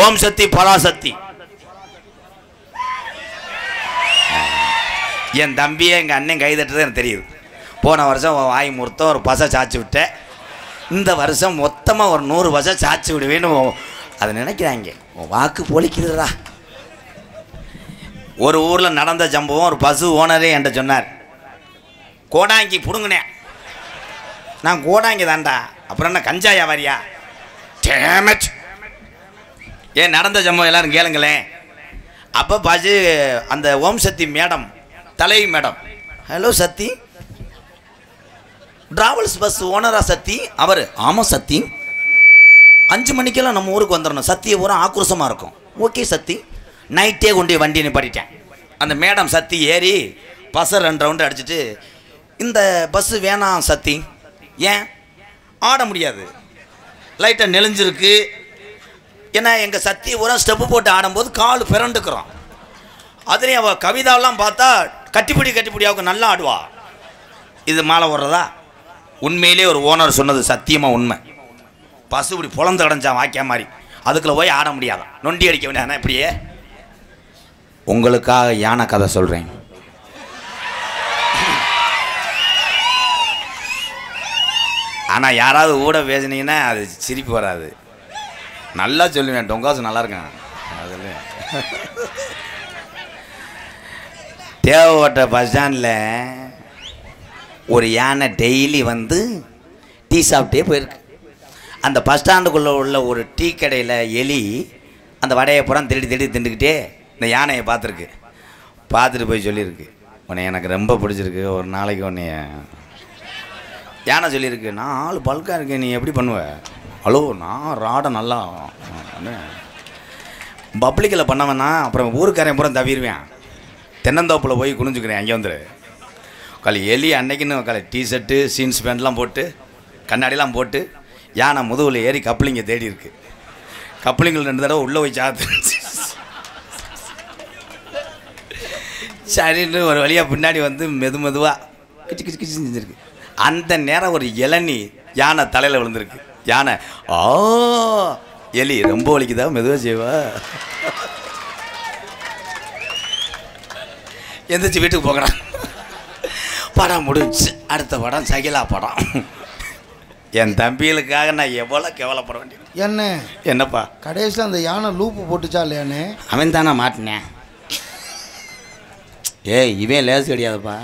ஓம் சக்தி பராசக்தி. என் தம்பியை எங்கள் அண்ணன் கைதட்டுறது எனக்கு தெரியுது. போன வருஷம் வாய் முறுத்தம் ஒரு பசை சாய்ச்சி விட்டேன். இந்த வருஷம் மொத்தமாக ஒரு 100 பசை சாய்ச்சி விடுவேன்னு அதை நினைக்கிறாங்க. வாக்கு பொழிக்கிறதா. ஒரு ஊரில் நடந்த சம்பவம் ஒரு பசு ஓனரே என்கிட்ட சொன்னார். கோடாங்கி பிடுங்கினேன். நான் கோடாங்கி தான்டா. அப்புறம் என்ன கஞ்சா வியாபாரியா? டேமேஜ். ஏன் நடந்த சம்பவம் எல்லாரும் கேளுங்களேன். அப்போ பாஜி அந்த ஓம் சக்தி மேடம் தலைவி மேடம், ஹலோ சக்தி டிராவல்ஸ் பஸ் ஓனரா சக்தி? அவர் ஆமாம் சக்தி, 5 மணிக்கெல்லாம் நம்ம ஊருக்கு வந்துடணும். சக்தியை பூரா ஆக்ரோஷமாக இருக்கும். ஓகே சக்தி. நைட்டே கொண்டு வண்டியை நிப்பாட்டிட்டேன். அந்த மேடம் சக்தி ஏறி பஸ்ஸை 2 ரவுண்டு அடிச்சுட்டு, இந்த பஸ்ஸு வேணாம் சக்தி. ஏன்? ஆட முடியாது, லைட்டாக நெளிஞ்சிருக்கு. ஏன்னா எங்கள் சக்தி பூரா ஸ்டெப்பு போட்டு ஆடும்போது கால் பிறண்டுக்கிறோம். அதுலேயும் அவள் கவிதாவெல்லாம் பார்த்தா கட்டிப்பிடியாவுக்கு நல்லா ஆடுவா. இது மாலை ஓடுறதா? உண்மையிலே ஒரு ஓனர் சொன்னது சத்தியமாக உண்மை. பசு இப்படி புலந்து கிடஞ்சான் வாக்கியா மாதிரி. அதுக்குள்ளே போய் ஆட முடியாதான், நொண்டி அடிக்க வேண்டியதானே. இப்படியே உங்களுக்காக யானை கதை சொல்கிறேன். ஆனால் யாராவது ஊட பேசினீங்கன்னா அது சிரிப்பு வராது. நல்லா சொல்லுவேன். டொங்காசு நல்லா இருக்கேன். அதில் தேவக்கோட்டை பஸ் ஸ்டாண்டில் ஒரு யானை டெய்லி வந்து டீ சாப்பிட்டே போயிருக்கு. அந்த பஸ் ஸ்டாண்டுக்குள்ளே உள்ள ஒரு டீ கடையில் எலி அந்த வடையை புறம் திருடி திண்டுக்கிட்டே இந்த யானையை பார்த்துருக்கு. பார்த்துட்டு போய் சொல்லியிருக்கு, உன்னை எனக்கு ரொம்ப பிடிச்சிருக்கு, ஒரு நாளைக்கு உன்னை. யானை சொல்லியிருக்கு, நான் ஆள் பல்காக இருக்கேன், நீ எப்படி பண்ணுவ? ஹலோ, நான் ராடை நல்லா பப்ளிக்கில் பண்ணவனா அப்புறம் ஊருக்காரன் புறம் தவிடுவேன். தென்னந்தோப்பில் போய் குனிஞ்சுக்கிறேன். அங்கே வந்துடு எலி அன்னைக்குன்னு டிஷர்ட்டு ஜீன்ஸ் பேண்ட்லாம் போட்டு கண்ணாடிலாம் போட்டு யானை முதுகில் ஏறி கப்ளிங்கை தேடி இருக்கு. கப்ளிங்கில் 2 தடவை உள்ளே போய் சாத்து. சரின்னு ஒரு வழியாக பின்னாடி வந்து மெதுவாக கிச்சு கிச்சு கிச்சு செஞ்சுருக்கு. அந்த நேரம் ஒரு இளநீ யானை தலையில் விழுந்திருக்கு. யானை ஓ எலி ரொம்ப வலிக்குதா, மெதுவாக செய்வா, எந்திரிச்சு வீட்டுக்கு போகிறான். படம் முடிஞ்சு அடுத்த படம் சகிலா படம். என் தம்பிகளுக்காக நான் எவ்வளோ கேவலப்பட வேண்டியது. என்னப்பா கடைசியில் அந்த யானை லூப்பு போட்டுச்சா இல்லையானே? அவன் தானே மாட்டினேன். ஏய் இவன் லேசு கிடையாதுப்பா,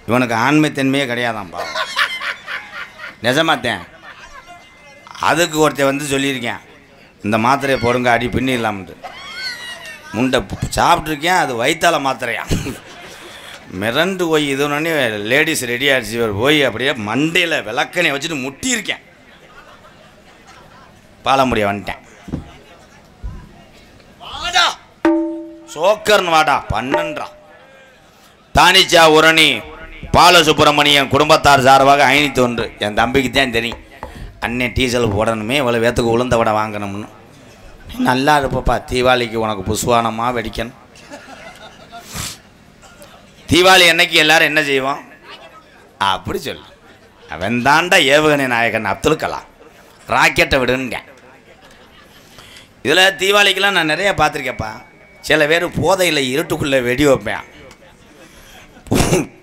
இவனுக்கு ஆண்மைத்தன்மையே கிடையாதான்ப்பா, நிஜமாத்தேன். அதுக்கு ஒருத்தன் வந்து சொல்லியிருக்கேன், இந்த மாத்திரையை போடுங்க அடி பின்னிடலாம்ட்டு. முண்டை சாப்பிட்ருக்கேன், அது வயிற்றால மாத்திரையா. மிரண்டு போய் இது ஒன்று லேடிஸ் ரெடி ஆகிடுச்சு போய் அப்படியே மண்டையில் விளக்கணையை வச்சுட்டு முட்டியிருக்கேன். பாலமுடிய வந்துட்டேன். வாடா சோக்கர்னு வாடா 12 தானிச்சா உரணி பாலசுப்பிரமணியன் குடும்பத்தார் சார்பாக 501. என் தம்பிக்கு தான் தெரியும், அண்ணன் டீசல் போடணுமே, இவ்வளோ வேத்துக்கு உளுந்த வடை வாங்கணும்னு. நல்லா இருப்பப்பா, தீபாவளிக்கு உனக்கு புஸ்வானமாக வெடிக்கணும். தீபாவளி அன்னைக்கு எல்லாரும் என்ன செய்வோம் அப்படி சொல்லு. அவன் தாண்டா ஏவுகணை நாயகன் அப்துல் கலாம், ராக்கெட்டை விடுன்ட்டேன். இதில் தீபாவளிக்கெல்லாம் நான் நிறையா பார்த்துருக்கேன்ப்பா. சில பேர் போதையில் இருட்டுக்குள்ளே வெடி வைப்பேன்,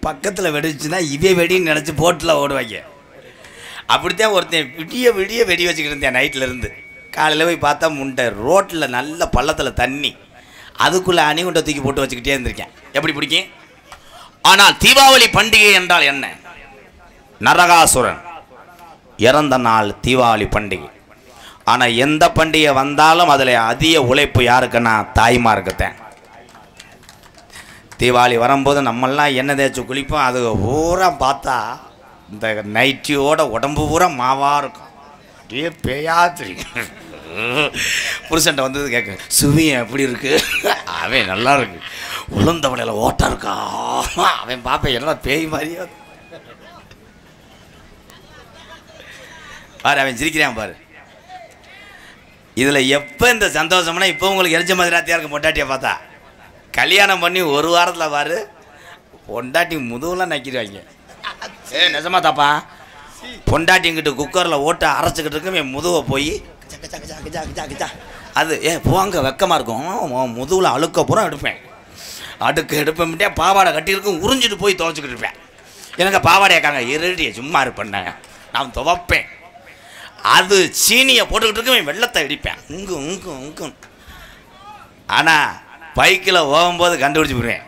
பக்கத்தில் வெடிச்சுன்னா இவே வெடின்னு நினச்சி போட்டில் ஓடுவாங்க. அப்படித்தான் ஒருத்தன் விடிய விடிய வெடி வச்சுக்கிட்டு இருந்தேன் நைட்லேருந்து. காலையில் போய் பார்த்தா முண்டை ரோட்டில் நல்ல பள்ளத்தில் தண்ணி, அதுக்குள்ளே அணிகுண்டை தூக்கி போட்டு வச்சுக்கிட்டே இருந்திருக்கேன். எப்படி பிடிக்கும்? ஆனால் தீபாவளி பண்டிகை என்றால் என்ன? நரகாசுரன் இறந்த நாள் தீபாவளி பண்டிகை. ஆனால் எந்த பண்டிகை வந்தாலும் அதில் அதிக உழைப்பு யாருக்குன்னா தாய்மாருக்குத்தான். தீபாவளி வரும்போது நம்மெல்லாம் எண்ணெய் தேய்ச்சி குளிப்போம், அது பூரா பார்த்தா இந்த நைட்டியோட உடம்பு பூரா மாவாக இருக்கும், அப்படியே பேயா தெரியும். புருஷன்ட்ட வந்தது கேட்க, சுவியம் எப்படி இருக்கு? அவன் நல்லா இருக்கு. உளுந்த வடையில் ஓட்டம் இருக்கா? அவன் பார்ப்பேன் என்ன பேய் மாதிரியா பாரு, அவன் சிரிக்கிறான் பாரு. இதில் எப்போ இந்த சந்தோஷம்னா இப்போ உங்களுக்கு எரிச்ச மாதிரியாத்தியா இருக்கும். பொண்டாட்டியை பார்த்தா கல்யாணம் பண்ணி ஒரு வாரத்தில் பாரு பொண்டாட்டி முதுகுலாம் நக்கிடுவாங்க. நிஜமா தாப்பா, பொண்டாட்டிங்கிட்ட குக்கரில் ஓட்ட அரைச்சிக்கிட்டு இருக்கு, என் முதுவை போய் அது போங்க வெக்கமாக இருக்கும், முதுகில் அழுக்க பூரா எடுப்பேன். அடுக்கு எடுப்பேன்ட்டே பாவாடை கட்டியிருக்கும், உறிஞ்சிட்டு போய் துவைச்சிக்கிட்டு இருப்பேன். எனக்கு பாவாடையாக்காங்க இருடிய சும்மா இருப்பேன், நான் துவைப்பேன். அது சீனியை போட்டுக்கிட்டு இருக்கேன், வெள்ளத்தை அடிப்பேன் இங்கு இங்கு இங்கு. ஆனால் பைக்கில் போகும்போது கண்டுபிடிச்சி போடுவேன்.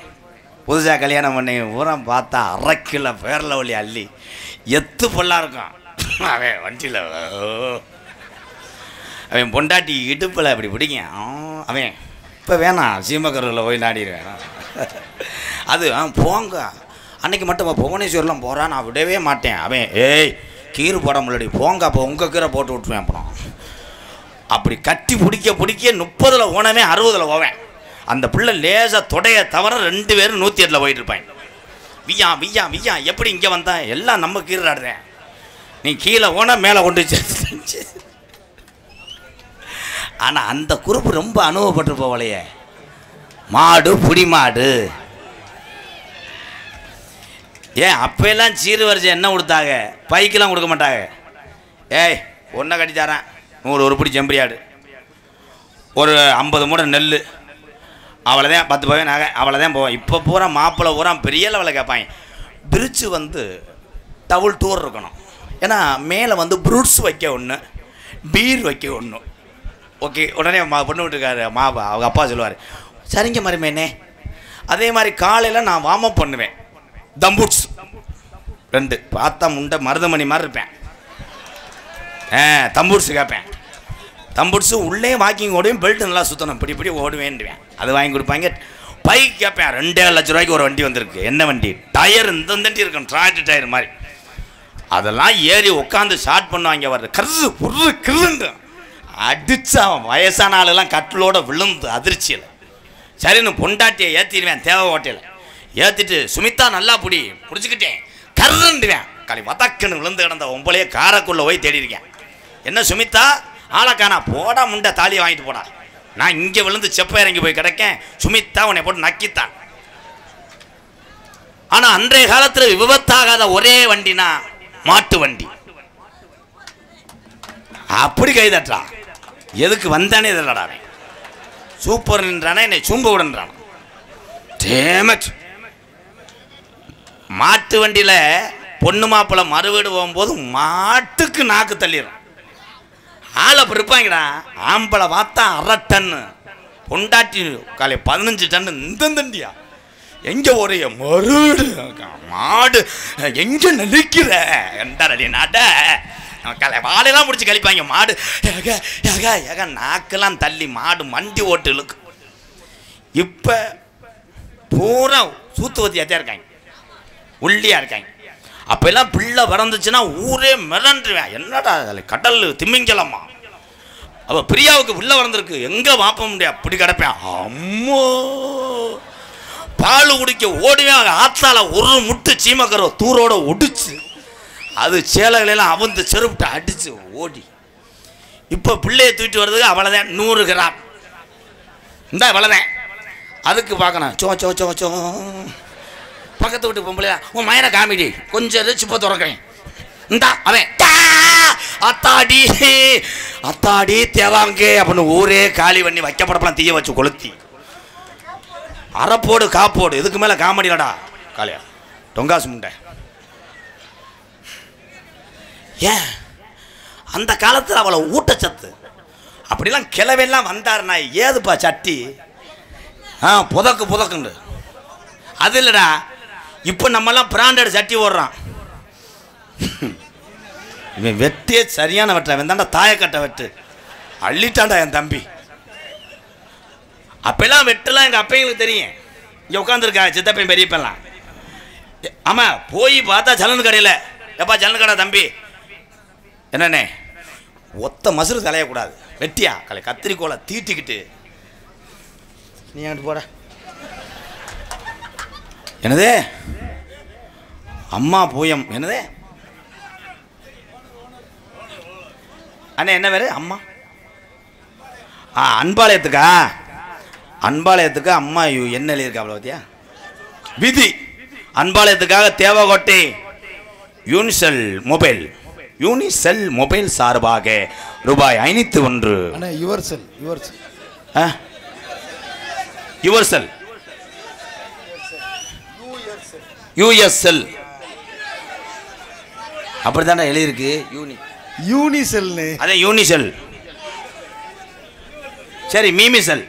புதுசாக கல்யாணம் பண்ணி பூரா பார்த்தா 1/2 கிலோ பேரில் ஒளி அள்ளி எத்து பொல்லாக இருக்கும். அவன் வண்டியில் அவன் பொண்டாட்டி இடுப்பில் அப்படி பிடிக்கும். அவன் இப்போ வேணாம் சீமக்கரில் போய் நாடிடுவேன். அது போங்க அன்னைக்கு மட்டும் புவனேஸ்வரில் போகிறான், நான் விடவே மாட்டேன். அவன் ஏய் கீரை போட முன்னாடி போங்க, அப்போ உங்கள் கீரை போட்டு விட்டுருவேன். அப்புறம் அப்படி கட்டி பிடிக்க 30ல் ஓனவே 60ல் போவேன். அந்த பிள்ளை லேசாக தொடைய தவிர 2 பேரும் 108ல் போயிட்டு இருப்பாங்க. வியா வியா வியா எப்படி இங்கே வந்தா எல்லாம் நம்ம கீரை ஆடுறேன், நீ கீழே ஓன மேலே கொண்டு வச்சு. ஆனால் அந்த குரூப் ரொம்ப அனுபவப்பட்டு போகலையே. மாடு புடி மாடு ஏன் அப்பெல்லாம் சீரு வரிசை என்ன கொடுத்தாங்க, பைக்கெல்லாம் கொடுக்க மாட்டாங்க. ஏய் ஒன்றை கட்டி தரேன், 100 உருப்படி செம்பரியாடு, ஒரு 50 மூடை நெல், அவ்வளோதான் 10 பவே நகை, அவ்வளோதான் போவேன். இப்போ பூரா மாப்பிள்ளை பூரா பெரிய லெவலில் கேட்பாங்க. பிரிட்ஜு வந்து டபுள் டூர் இருக்கணும், ஏன்னா மேலே வந்து ப்ரூட்ஸ் வைக்க ஒன்று, பீர் வைக்க ஒன்று. ஓகே உடனே பொண்ணு விட்டுருக்காரு அவங்க அப்பா சொல்லுவார், சரிங்க மருமேனே. அதே மாதிரி காலையில் நான் வார்ம் அப் பண்ணுவேன், தம்பூட்ஸ் 2 பார்த்தா முண்டை மருதமணி மாதிரி இருப்பேன். தம்பூட்ஸ் கேட்பேன், தம்பூட்ஸு உள்ளே வாக்கிங் ஓடுவேன், பெல்ட் நல்லா சுற்றணும், இப்படி ஓடுவேன்டுவேன். அது வாங்கி கொடுப்பாங்க. பைக் கேட்பேன், 2.5 லட்ச ரூபாய்க்கு ஒரு வண்டி வந்திருக்கு. என்ன வண்டி? டயர் இந்த தண்டி இருக்கும், டிராக்டர் டயர் மாதிரி. அதெல்லாம் ஏறி உட்காந்து ஷார்ட் பண்ணுவாங்க. வர்றது கரு பொருள் கிருண்டு அடிச்சா வயசான ஆளெல்லாம் கட்டிலோட விழுந்து அதிர்ச்சியில். சரின்னு பொண்டாட்டியை ஏற்றிடுவேன் தேவை ஓட்டையில். ஏற்றிட்டு சுமித்தா நல்லா பிடிச்சிக்கிட்டேன் கருண்டுவேன். களி வதக்குன்னு விழுந்து கிடந்த உம்பளையே காரைக்குள்ளே போய் தேடிருக்கேன். என்ன சுமித்தா? ஆளக்கானா போடா முண்டை தாலியை வாங்கிட்டு போடா. நான் இங்கே விழுந்து செப்ப இறங்கி போய் கிடக்கேன். சுமித்தா உன்னை போட்டு நக்கித்தான். ஆனால் அன்றைய காலத்தில் விபத்தாகாத ஒரே வண்டினா மாட்டு வண்டி. அப்படி கைதட்டா. எதுக்கு வந்தானே இதல்லடா. சூப்பர் நின்றானே, என்னை சூம்ப விடுன்றான். டேமேஜ். மாட்டு வண்டியில் பொண்ணு மாப்பிள்ளை மறுவீடு போகும்போது மாட்டுக்கு நாக்கு தள்ளிடும். ஆளை இருப்பாங்கடா. ஆம்பளை பார்த்தா 1/2 டன்னு, பொண்டாட்டி காலை 15 டன்னு. இந்த தண்டியா எங்க ஒரே மறுவீடு மாடு எங்க நெளிக்கிற என்றடி நாட்ட கலை வாழையெல்லாம் முடிச்சு கழிப்பாங்க. மாடு நாக்கெல்லாம் தள்ளி மாடு மண்டி ஓட்டு இழுக்கு. இப்போ பூரா சூத்துவத்தியாத்தான் இருக்காங்க, உள்ளியா இருக்காங்க. அப்பெல்லாம் பிள்ளை பிறந்துச்சுன்னா ஊரே மிரண்டுவேன். என்னடா கடல் திமிங்கலம்மா. அப்போ பிரியாவுக்கு பிள்ளை பிறந்திருக்கு, எங்கே பார்ப்ப முடியாது. அப்படி கிடப்பேன். அம்மோ பால் குடிக்க ஓடுவேன். ஆத்தால ஒரு முட்டு சீமக்கரை தூரோட ஒடிச்சு அது சேலைகளெல்லாம் அவந்து செருப்பிட்டு அடிச்சு ஓடி. இப்போ பிள்ளையை தூக்கிட்டு வர்றதுக்கு அவ்வளோதான் 100 கிராம் இந்த அவ்வளோதான். அதுக்கு பார்க்கணும் சோ சோ சோ சோ. பக்கத்து வீட்டு பொம்பளையா உன் மயனை காமிடி கொஞ்சம் சிப்ப துறக்கிறேன். இந்தா அவன் அத்தாடி அத்தாடி தேவாங்க அப்படின்னு ஊரே காலி பண்ணி வைக்கப்படப்பெல்லாம் தீய வச்சு கொளுத்தி அரைப்போடு காப்போடு. இதுக்கு மேலே காமெடிலடா காலியா டொங்காசு முண்டை. ஏன் அந்த காலத்தில் அவளை ஊட்டச்சத்து அப்படிலாம் கிளவெல்லாம் வந்தாருண்ணா. ஏதுப்பா சட்டி புதக்கு புதக்குண்டு அது இல்லைடா. இப்போ நம்மெல்லாம் பிராண்டட் சட்டி ஓடுறான். இவன் வெட்டே சரியான வெட்டுறான். இவன் தாண்டா தாயக்கட்டை வெட்டு அள்ளிட்டான்டா என் தம்பி. அப்பெல்லாம் வெட்டலாம் எங்கள் அப்பைங்களுக்கு தெரியும். இங்கே உட்காந்துருக்கா சித்தப்பையும் பெரியப்பெல்லாம். ஆமாம் போய் பார்த்தா ஜலனு கடையில் எப்பா ஜலனு கடை தம்பி என்னண்ணே ஒத்த மசுறு தலையக்கூடாது வெட்டியா கலை கத்திரிக்கோளை தீட்டிக்கிட்டு நீ அங்கிட்டு போட. என்னதே அம்மா பூயம் என்னதே அண்ணே என்ன வேறு அம்மா அன்பாலயத்துக்கா அன்பாலயத்துக்கு அம்மா என்ன எழுதியிருக்கா அவ்வளோ பத்தியா விதி. அன்பாலயத்துக்காக தேவகோட்டை யூனிசெல் மொபைல் சார்பாக ரூபாய் 501. யூஎஸ்எல் அப்படித்தானே எழுதியிருக்கு. யூனிசெல் அதே யூனிசெல். சரி மீமிசெல்.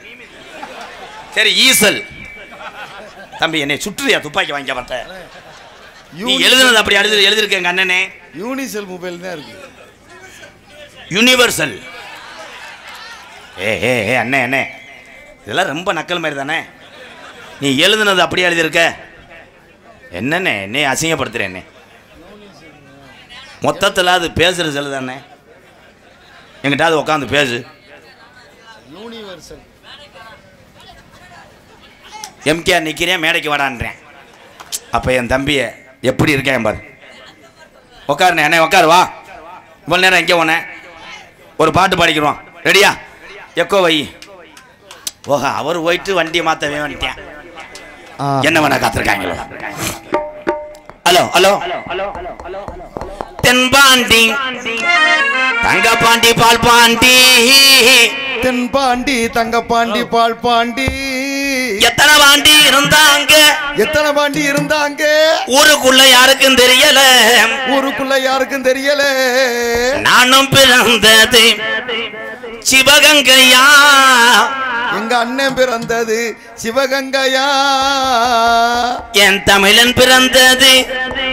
சரி ஈசல். தம்பி என்னை சுற்றுறியா துப்பாக்கி வாங்கிக்க மாட்டேன். நீ எழுதுனது அப்படி எழுதிருக்க எங்க அண்ணனே. யூனிசெல் மொபைல் தான் இருக்கு. யூனிவர்சல். ஏ அண்ணே அண்ணே இதெல்லாம் ரொம்ப நக்கல் மாதிரி தானே. நீ எழுதுனது அப்படியே எழுதியிருக்க. என்னண்ணே என்னை அசிங்கப்படுத்துறேன்னே. மொத்தத்தில் அது பேசுகிற செல்லு தானே. எங்கிட்ட அது உட்காந்து பேசு. யூனிவர்சல் எம்கேஆர் நிற்கிறேன் மேடைக்கு வாடான்றேன். அப்போ என் தம்பியை எப்படி இருக்கேன் பாரு. உட்காருண்ணே அண்ணே உட்காரு வா. இவ்வளோ நேரம் எங்கே போனேன். ஒரு பாட்டு பாடிக்கிறோம் ரெடியா. எக்கோ வை. ஓஹா அவர் போயிட்டு வண்டியை மாற்றவே வந்துட்டேன். என்ன வேணா காத்திருக்காங்களோ. ஹலோ ஹலோ தென்பாண்டி தங்கப்பாண்டி பால் பாண்டி தென்பாண்டி தங்கப்பாண்டி பால் பாண்டி எத்தனை பாண்டி இருந்தாங்க ஊருக்குள்ள யாருக்கும் தெரியல. நானும் பிறந்தது சிவகங்கையா. எங்க அண்ணன் பிறந்தது சிவகங்கையா. என் தமிழன் பிறந்தது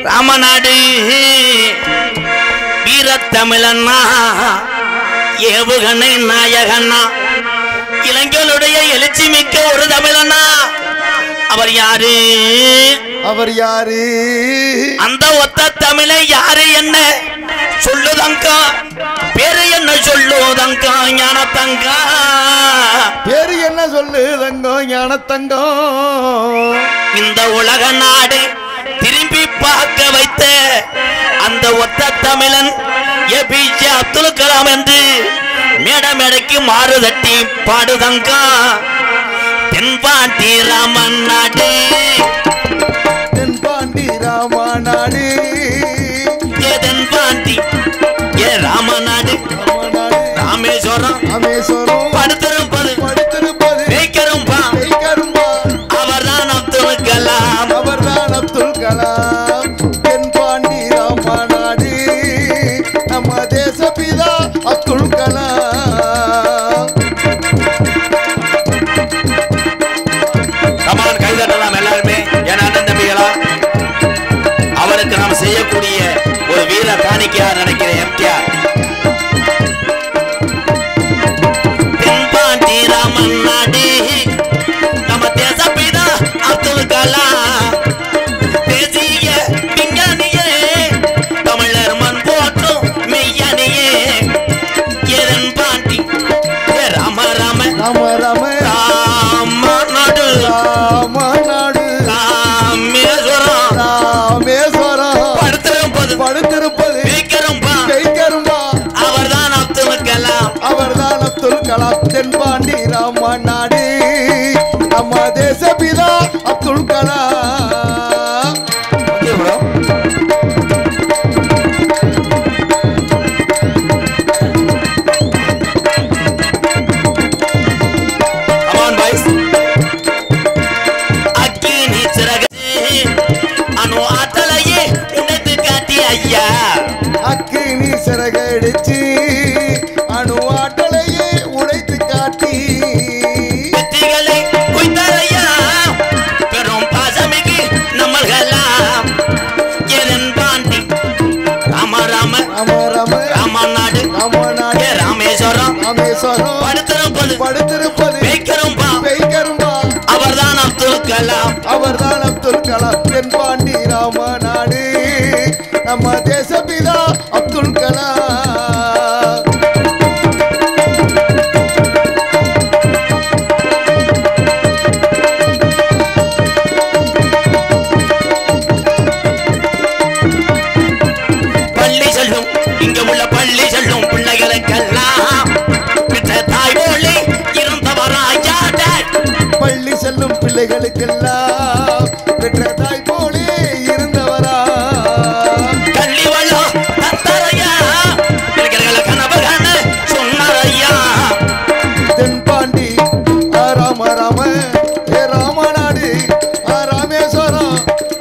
ராமநாடு. வீரத்தமிழன்னா ஏவுகணை நாயகன்னா இளைஞனுடைய எழுச்சி மிக்க ஒரு தமிழனா. அவர் யாரு அந்த ஒத்த தமிழை யாரு என்ன சொல்லுதங்கா. பேரு என்ன சொல்லுதங்கா ஞானத்தங்கா. பேரு என்ன சொல்லுதங்கோ ஞானத்தங்கோ. இந்த உலக நாடு திரும்பி பார்க்க வைத்த அந்த ஒத்த தமிழன் ஏபிஜே அப்துல் கலாம் என்று மேட மேடைக்கு மாறு தட்டி பாடுதங்கா தென்பாண்டி ராமன் நாடு தென்பாண்டி ராமநாடு ஏ தென்பாண்டி ஏ ராமநாடு ராமேஸ்வரம் ராமேஸ்வரம் படுத்திருப்பது வைக்கரும்பா அவர்தான் அப்துல் கலாம் அவர்தான் அப்துல் கலாம் தென்பாண்டி ராமநாடு நம்ம தேசபிதா அப்துல் கலாம் கமான் கைதட்டலாம் எல்லாருமே என் அண்ணன் தம்பிகளா அவருக்கு நாம் செய்யக்கூடிய ஒரு வீர காணிக்கையா நினைக்கிறேன் எம்கேஆர் தென்பாண்டி ராமன் நாடு நம்ம தேசபிதா அப்துல் கலாம் தேசிய விஞ்ஞானியே தமிழர் மண் போற்றும் மெய்யானியே தென்பாண்டி ராம ராம ராம ராம ராமநாடு ராமநாடு ராமேஸ்வரம் ராமேஸ்வரம் படுத்திருப்பது வைக்கரும்பா அவர்தான் அப்துல் கலாம் அவர்தான் அப்துல் கலாம் தென்பாண்டி ராமநாடு நம்ம தேசபிதா அப்துல் கலாம் அக்கினி சிறகு அணு ஆற்றலையே உடைத்து காட்டி ஐயா அக்கினி சிறகடிச்சு அணு ஆட்டலையே உடைத்து காட்டி வெற்றிகளை குய்த்தாரையா பெரும் பாசமிகு நம்மள்கலாம் எதன் பாண்டி ராம ராம ராம ராம ராமநாடு ராமநாடு ராமேஸ்வரம் ராமேஸ்வரம் படுத்திருப்பது வைக்கரும்பா அவர்தான் அப்துல் கலாம் அவர்தான் அப்துல் கலாம் தென்பாண்டி ராமநாடு நம்ம தேசபிதா அப்துல் கலாம் பள்ளி செல்லும் இங்க உள்ள பள்ளி செல்லும் பிள்ளைகளுக்கெல்லாம் பெற்ற தாய் மொழி இருந்தவராயா பள்ளி செல்லும் பிள்ளைகளுக்கெல்லாம் பெற்ற தாய் போலே இருந்தவரா கள்ளி வள்ளம் தந்தரையா பிள்ளைகள கனவு காண சொன்னாரையா தென்பாண்டி ராம ராம ராமநாடு ராமேஸ்வரம்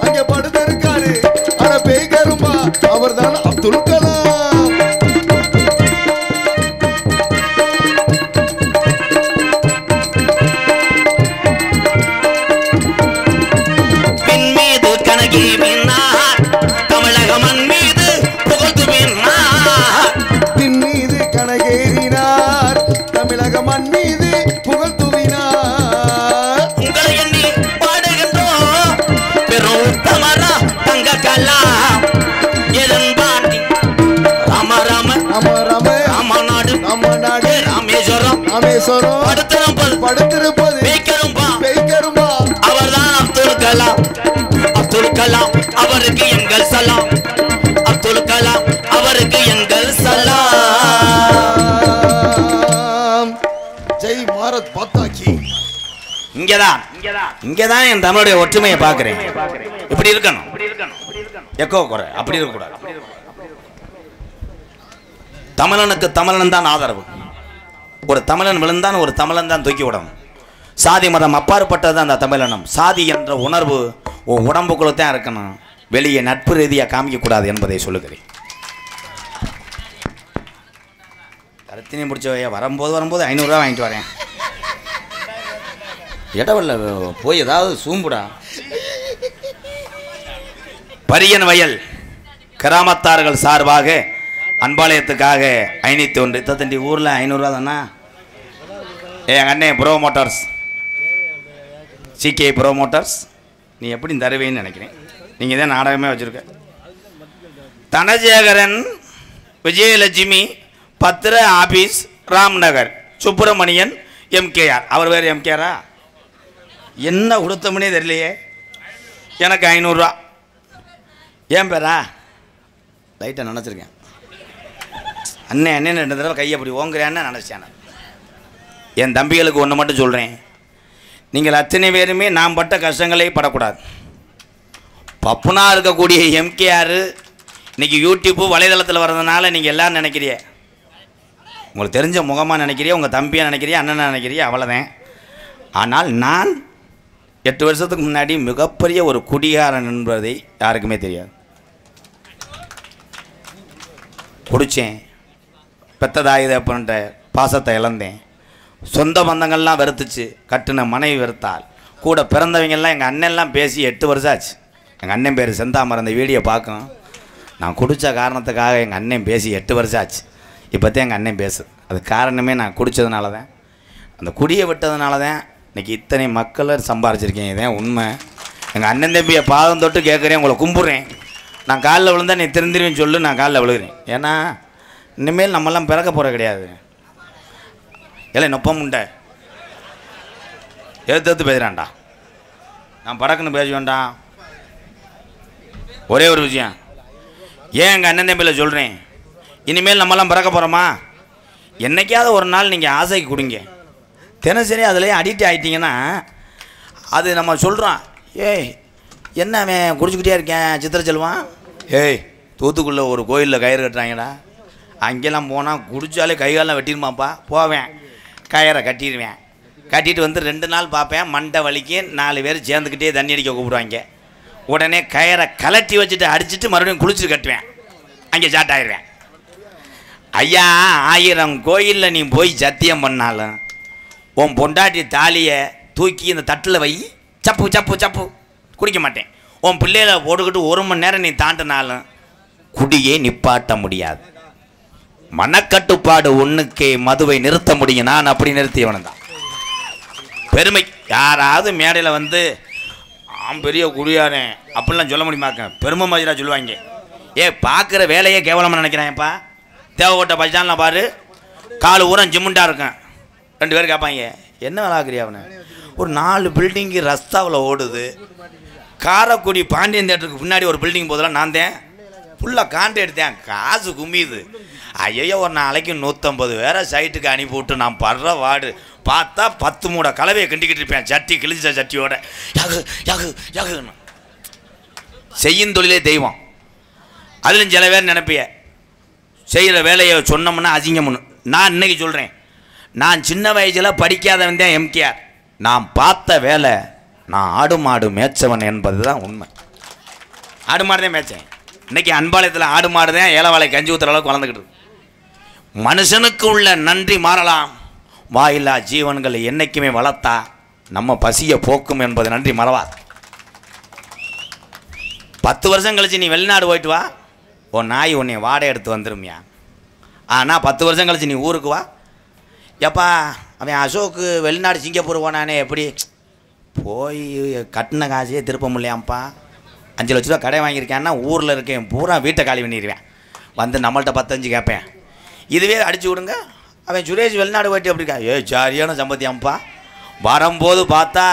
அங்கே படுத்திருக்காரு ஆனா பேய்கருமா அவர்தான் அப்துல் கலாம் பின் மீது கணக்கி பின்னார் தமிழக மண் மீது புகழ்ந்து பின்னார் பின் மீது கணகேறினார் தமிழக மண் மீது புகழ் துவினார் உங்களை எண்ணி பாடுகின்றோம் பெரும் உத்தமரா தங்க கலாம் எதன் பாண்டி ராம ராம ராம ராம ராமநாடு ராமநாடு ராமேஸ்வரம் ராமேஸ்வரம் படுத்திருப்பது வைக்கரும்பா பேய்கருமா அவர்தான் அப்துல் கலாம் அவருக்கு எங்கள் சலாம் அப்துல் கலாம் அவருக்கு எங்கள் சலாம் ஜெய் பாரத் மாதாகி இங்கதான் என் தமிழுடைய ஒற்றுமையை பார்க்கிறேன் இப்படி இருக்கணும் எக்கோ குறை அப்படி இருக்கக்கூடாது தமிழனுக்கு தமிழன் தான் ஆதரவு ஒரு தமிழன் விழுந்தான் ஒரு தமிழன் தான் தூக்கி விடணும் சாதி மதம் அப்பாற்பட்டது அந்த தமிழனம் சாதி என்ற உணர்வு உன் உடம்புக்குள்ள தான் இருக்கணும் வெளியே நட்பு ரீதியாக காமிக்கக்கூடாது என்பதை சொல்லுகிறேன் கருத்தினி முடிச்சவையா வரும்போது 500 ரூபா வாங்கிட்டு வரேன் இடவல்ல போய் ஏதாவது சூம்புடா பரியன் வயல் கிராமத்தார்கள் சார்பாக அன்பாலயத்துக்காக 501 தண்டி ஊரில் 500 ரூபா தானா எங்கள் அண்ணே ப்ரோ மோட்டார்ஸ் சிகே ப்ரோ மோட்டார்ஸ் நீ எப்படி தருவேன்னு நினைக்கிறேன் நீங்கள் தான் நாடகமே வச்சுருக்க தனசேகரன் விஜயலட்சுமி பத்திர ஆபீஸ் ராம்நகர் சுப்பிரமணியன் எம்கேஆர் அவர் வேறு எம்கேஆரா என்ன கொடுத்தோம்னே தெரியலையே எனக்கு 500 ரூபா ஏன் பேரா லைட்டாக நினச்சிருக்கேன் அண்ணன் அண்ணன் 2 தடவை கையை அப்படி ஓங்குறேன்னு நினச்சேன். என் தம்பிகளுக்கு ஒன்று மட்டும் சொல்கிறேன், நீங்கள் அத்தனை பேருமே நாம் பட்ட கஷ்டங்களே படக்கூடாது. பப்புனா இருக்கக்கூடிய எம்கேஆர் இன்றைக்கி யூடியூப்பு வலைதளத்தில் வர்றதுனால நீங்கள் எல்லோரும் நினைக்கிறீங்க, உங்களுக்கு தெரிஞ்ச முகமாக நினைக்கிறீங்க, உங்கள் தம்பியாக நினைக்கிறீங்க, அண்ணனை நினைக்கிறீங்க, அவ்வளோதான். ஆனால் நான் 8 வருஷத்துக்கு முன்னாடி மிகப்பெரிய ஒரு குடிகாரன் என்பதை யாருக்குமே தெரியாது. குடித்தேன், பெத்ததாயுத அப்படின்ற பாசத்தை இழந்தேன், சொந்த பந்தங்கள்லாம் வெறுத்துச்சு, கட்டுன மனைவி வெறுத்தாள், கூட பிறந்தவங்கெல்லாம் எங்கள் அண்ணன்லாம் பேசி 8 வருஷம் ஆச்சு. எங்கள் அண்ணன் பேர் செந்தாமரை, அந்த வீடியோ பார்க்கும். நான் குடித்த காரணத்துக்காக எங்கள் அண்ணன் பேசி 8 வருஷம் ஆச்சு. இப்போ தான் எங்கள் அண்ணன் பேசு. அது காரணமே நான் குடித்ததுனால தான், அந்த குடியை விட்டதுனால தான் இன்றைக்கி இத்தனை மக்களை சம்பாரிச்சிருக்கேன். இதான் உண்மை. எங்கள் அண்ணன் தம்பியை பாதம் தொட்டு கேட்குறேன், உங்களை கும்பிட்றேன். நான் காலில் விழுந்தா நீ திருந்திருவேன்னு சொல்லு, நான் காலில் விழுகிறேன். ஏன்னா இனிமேல் நம்மெல்லாம் பிறக்க போகிற கிடையாது. இல்லை நொப்பம் உண்டை எடுத்து பேசுகிறான்டா, நான் படக்குன்னு பேச வேண்டாம். ஒரே ஒரு விஷயம், ஏன் எங்கள் அண்ணன் தம்பியில் சொல்கிறேன், இனிமேல் நம்மலாம் பிறக்க போகிறோமா? என்றைக்காவது ஒரு நாள் நீங்கள் ஆசைக்கு கொடுங்க, தினசரி அதில் அடிக்ட் ஆகிட்டிங்கன்னா அது நம்ம சொல்கிறோம், ஏய் என்ன அவன் குடிச்சிக்கிட்டே இருக்கேன் சித்திர செல்வான், ஏய் தூத்துக்குள்ளே ஒரு கோயிலில் கயிறு கட்டுறாங்கடா, அங்கெல்லாம் போனால் குடித்தாலே கைகாலெலாம் வெட்டிடுமாப்பா. போவேன், கயிறை கட்டிடுவேன், கட்டிட்டு வந்து 2 நாள் பார்ப்பேன், மண்டை வலிக்கு 4 பேர் சேர்ந்துக்கிட்டே தண்ணி அடிக்க கூப்பிடுவாங்க. உடனே கயிறை கலட்டி வச்சுட்டு அடிச்சுட்டு மறுபடியும் குளிச்சுட்டு கட்டுவேன், அங்கே சாட்டாயிடுவேன். ஐயா 1000 கோயிலில் நீ போய் சத்தியம் பண்ணாலும் உன் பொண்டாட்டி தாலியை தூக்கி இந்த தட்டில் வை, சப்பு சப்பு சப்பு குடிக்க மாட்டேன். உன் பிள்ளைகளை போட்டுக்கிட்டு 1 மணி நேரம் நீ தாண்டினாலும் குடியே நிப்பாட்ட முடியாது. மனக்கட்டுப்பாடு ஒன்றுக்கே மதுவை நிறுத்த முடியும். நான் அப்படி நிறுத்தியவன் தான். பெருமை, யாராவது மேடையில் வந்து பெரிய குடியாரன் அப்படிலாம் சொல்ல முடியுமாக்க, பெருமை மாதிரியாக சொல்லுவாங்க. பார்க்குற வேலையே கேவலமாக நினைக்கிறான்ப்பா. தேவைப்பட்ட பைசான்லாம் பாரு, கால் ஊரம் ஜிம்முண்டா இருக்கேன். 2 பேர் கேட்பாங்க, என்ன வேலை ஆக்குறியா அவனை? ஒரு 4 பில்டிங்கு ரஸ்தாவில் ஓடுது. காரைக்குடி பாண்டியன் தேட்டருக்கு பின்னாடி ஒரு பில்டிங் போதெல்லாம் நான் தான் ஃபுல்லாக காண்ட்ராக்ட் எடுத்தேன், காசு கும்மியுது. ஐயோ ஒரு நாளைக்கு 150 பேரை சைட்டுக்கு அனுப்பி விட்டு நான் படுற வாடு. பார்த்தா 10 மூட கலவையை கிண்டிக்கிட்டு இருப்பேன், சட்டி கிழிச்ச சட்டியோட. யகு யகு யகுன்னு செய்யும் தொழிலே தெய்வம். அதிலும் சில பேர் நினைப்பிய செய்கிற வேலையை சொன்னோம்னா அசிங்கம்னு. நான் இன்னைக்கு சொல்கிறேன், நான் சின்ன வயசில் படிக்காதவன் தான் எம்கேஆர். நான் பார்த்த வேலை, நான் ஆடு மாடு மேய்ச்சவன் என்பது தான் உண்மை. ஆடு மாடு தான் மேய்ச்சேன். இன்றைக்கி அன்பாளையத்தில் ஆடு மாடு தான் ஏலவாழை கஞ்சி ஊற்றுற அளவுக்கு வளர்ந்துக்கிட்டு. மனுஷனுக்கு உள்ள நன்றி மாறலாம், வாயில்லா ஜீவன்களை என்றைக்குமே வளர்த்தா நம்ம பசியை போக்கும் என்பது நன்றி மறவாது. 10 வருஷம் கழிச்சு நீ வெளிநாடு போயிட்டு வா, உன் நாய் உன்னை வாடகை எடுத்து வந்துருமியா. ஆனால் 10 வருஷம் கழிச்சு நீ ஊருக்கு வா, எப்பா அவன் அசோக்கு வெளிநாடு சிங்கப்பூர் போனானே, எப்படி போய் கட்டின காசையே திருப்ப முடியாம்ப்பா. 5 லட்ச ரூபா கடை வாங்கியிருக்கேன்னா ஊரில் இருக்கேன் பூரா வீட்டை காலி பண்ணிடுவேன், வந்து நம்மள்கிட்ட 15 கேட்பேன். இதுவே அடிச்சு விடுங்க, அவன் சுரேஷ் வெளிநாடு போயிட்டு எப்படி இருக்கா, சரியான சம்பத்தியாம்ப்பா. வரும்போது பார்த்தா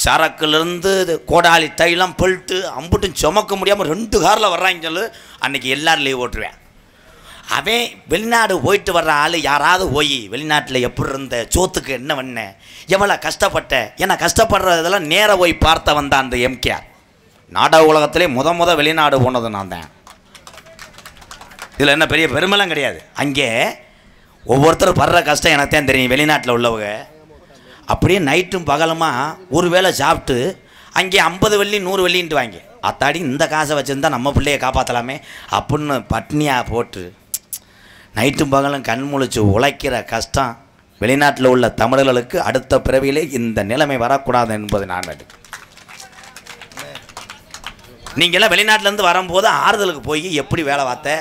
சரக்குலேருந்து கோடாலி தைலம் பெல்ட்டு அம்புட்டும் சுமக்க முடியாமல் 2 காரில் வர்றாங்க சொல்லு. அன்றைக்கி எல்லோரும் லீவ் ஓட்டுருவேன். அவன் வெளிநாடு போயிட்டு வர்ற ஆள் யாராவது போய் வெளிநாட்டில் எப்படி இருந்த, சோத்துக்கு என்ன பண்ண, எவ்வளோ கஷ்டப்பட்ட, ஏன்னா கஷ்டப்படுறதெல்லாம் நேராக போய் பார்த்த வந்தான் அந்த எம்கேஆர். நாடக உலகத்திலே முத வெளிநாடு போனது நான் தான். இதில் என்ன பெரிய பெருமைலாம் கிடையாது. அங்கே ஒவ்வொருத்தரும் படுற கஷ்டம் எனக்கு தான் தெரியும். வெளிநாட்டில் உள்ளவங்க அப்படியே நைட்டும் பகலுமா ஒரு வேளை சாப்பிட்டு அங்கே 50 வெள்ளி 100 வெள்ளின்ட்டு வாங்கி, அத்தாடி இந்த காசை வச்சுருந்தா நம்ம பிள்ளையை காப்பாற்றலாமே அப்படின்னு பட்னியாக போட்டு நைட்டும் பகலும் கண் முழிச்சு உழைக்கிற கஷ்டம் வெளிநாட்டில் உள்ள தமிழர்களுக்கு அடுத்த பிறவியிலே இந்த நிலைமை வரக்கூடாது என்பது நான் வேண்டு. நீங்கள்லாம் வெளிநாட்டிலேருந்து வரும்போது ஆறுதலுக்கு போய் எப்படி வேலை பார்த்த,